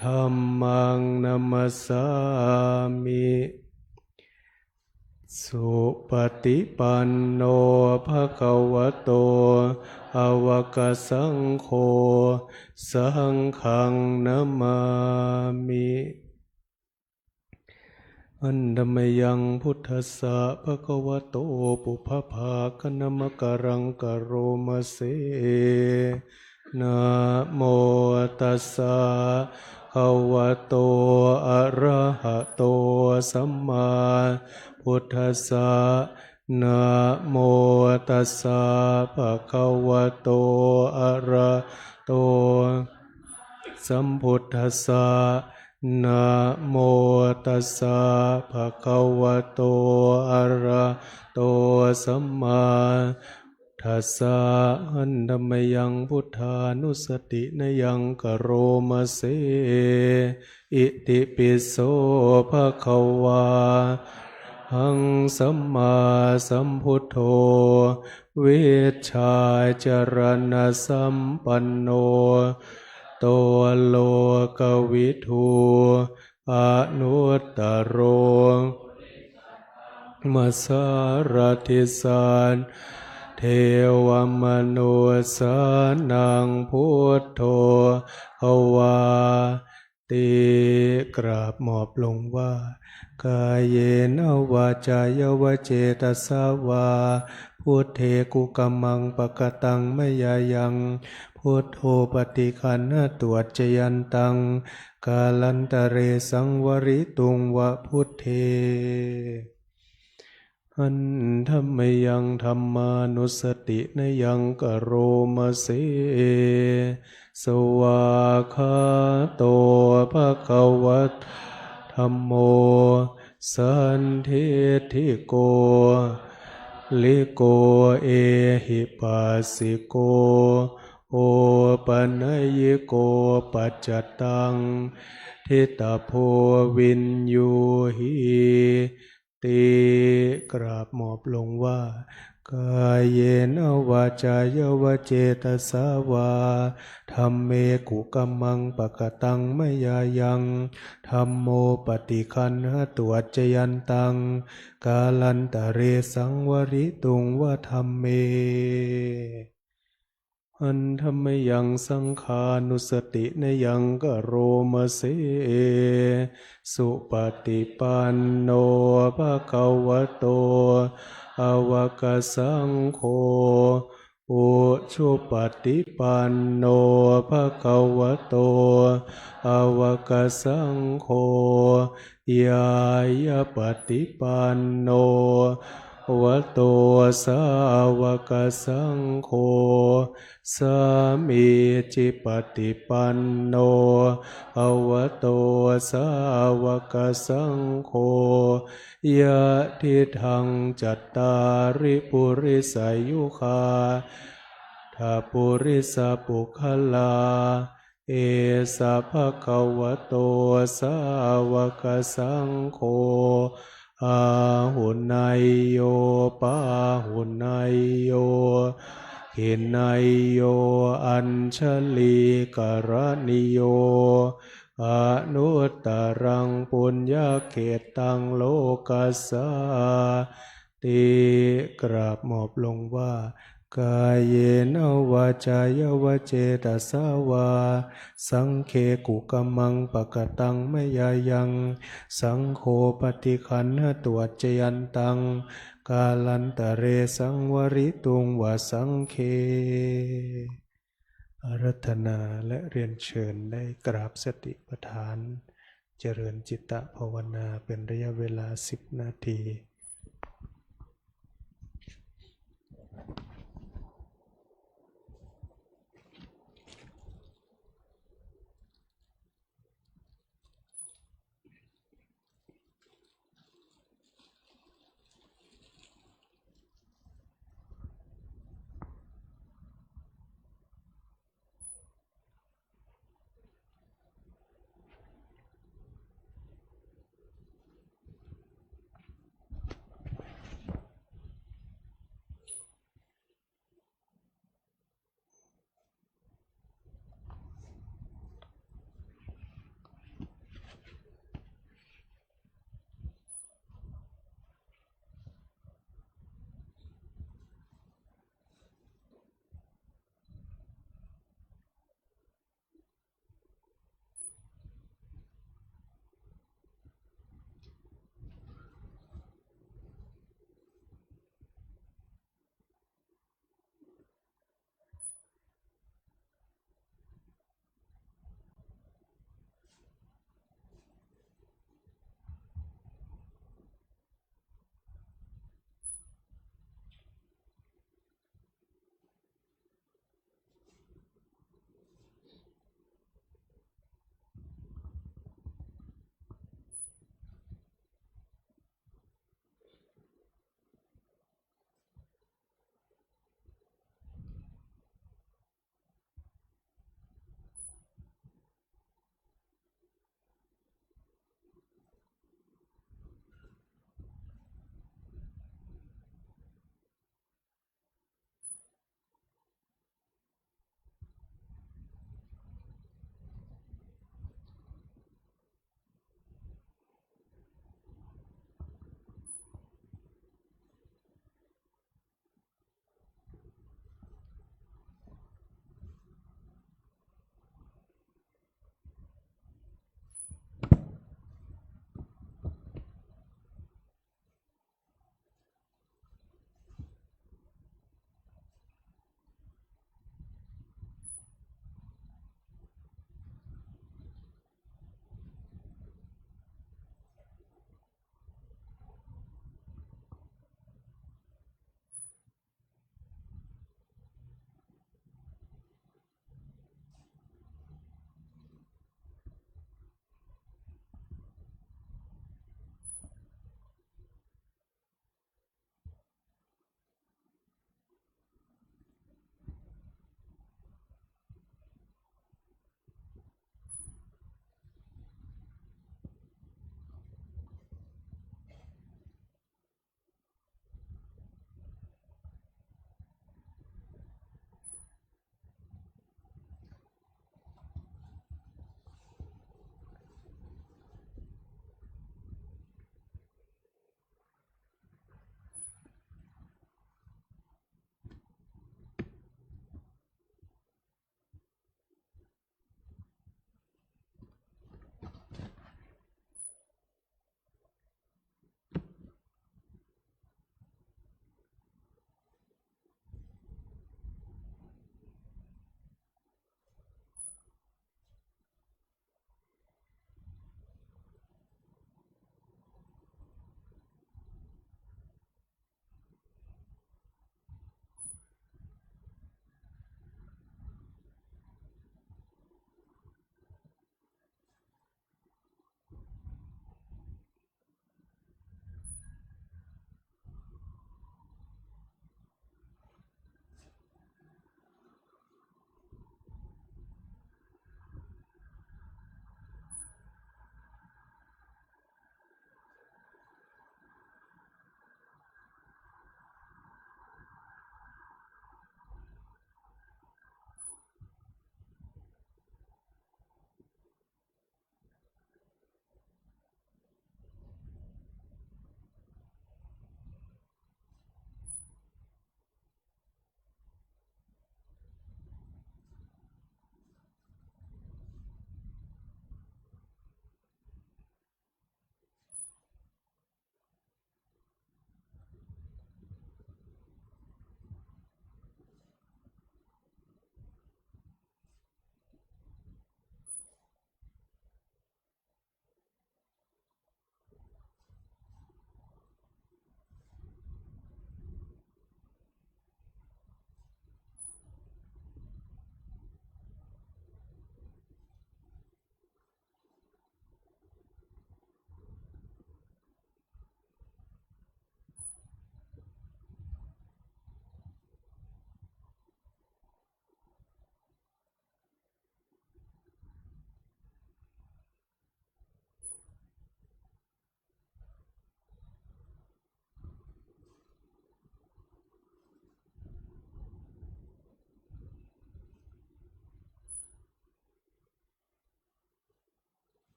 ธัมมังนัมสสามิ สุปฏิปันโนภควโตอวกสังโฆสังฆังนามามิ อันธมยังพุทธัสสะภะคะวะโตปุพพาคณมกรังกโรมเสนะโมตัสสะภะคะวะโตอะระหะโตสัมมาพุทธัสสะนะโมตัสสะภะคะวะโตอะระหะโตสัมพุทธัสสะนะโมตัสสะภะคะวะโตอะระหะโตสัมมาทัสสะอันธัมมยังพุทธานุสตินยังกโรมเสอิติปิโสภะคะวาหังสัมมาสัมพุทโธวิชชาจรณะสัมปันโนโตโลกวิทูอนุตตโรมัสสารทิสานเทวมนุสานังพุทโธภวาติกราบหมอบลงว่ากายเยนวาจายวเจตสาวาพุทเทกุกัมมังปะกตังมยายังพุทโธปฏิคันหตวจจยันตังกาลันตะเรสังวริตุงวะพุทเทอันธัมมยังธัมมานุสตินยังกโรมเสสวากขาโตภะคะวะธัมโมสันทิฏฐิโกลิโกเอหิปัสสิโก โอปัญญิโกปัจจตังทิตาโพวินยูหิติกราบหมอบลงว่ากายเยนวาจายวเจตสาวาธัมเมกุกัมมังปะกตังมยายังธัมโมปฏิคันหตุอัจจยันตังกาลันตะเรสังวริตุงวะธัมเมอันธรรมยังสังขานุสตินยังกโรมเสสุปฏิปันโนภะคะวะโตอวกสังโฆอุชุปฏิปันโนภะคะวะโตอวกสังโฆยายาปฏิปันโนวะโตสาวกสังโฆสามีจิปฏิปันโนอวะโตสาวกสังโฆยะทิทังจัตตาริปุริสายุคาทาปุริสปุคลาเอสะภะคะวะโตสาวกสังโฆอาหุนายโยปาหุนายโยหินายโยอัญชลีกรณิโยอนุตตรังปุญญเขตังโลกัสสาติกราบหมอบลงว่ากายเยนวาจายวเจตสาวาสังเคกุกัมมังปะกตังมยายังสังโฆปฏิคันหตุอัจจยันตังกาลันตะเรสังวริตุงวสังเคอารัธนาและเรียนเชิญได้กราบสติปัฏฐานเจริญจิตตภาวนาเป็นระยะเวลา10 นาที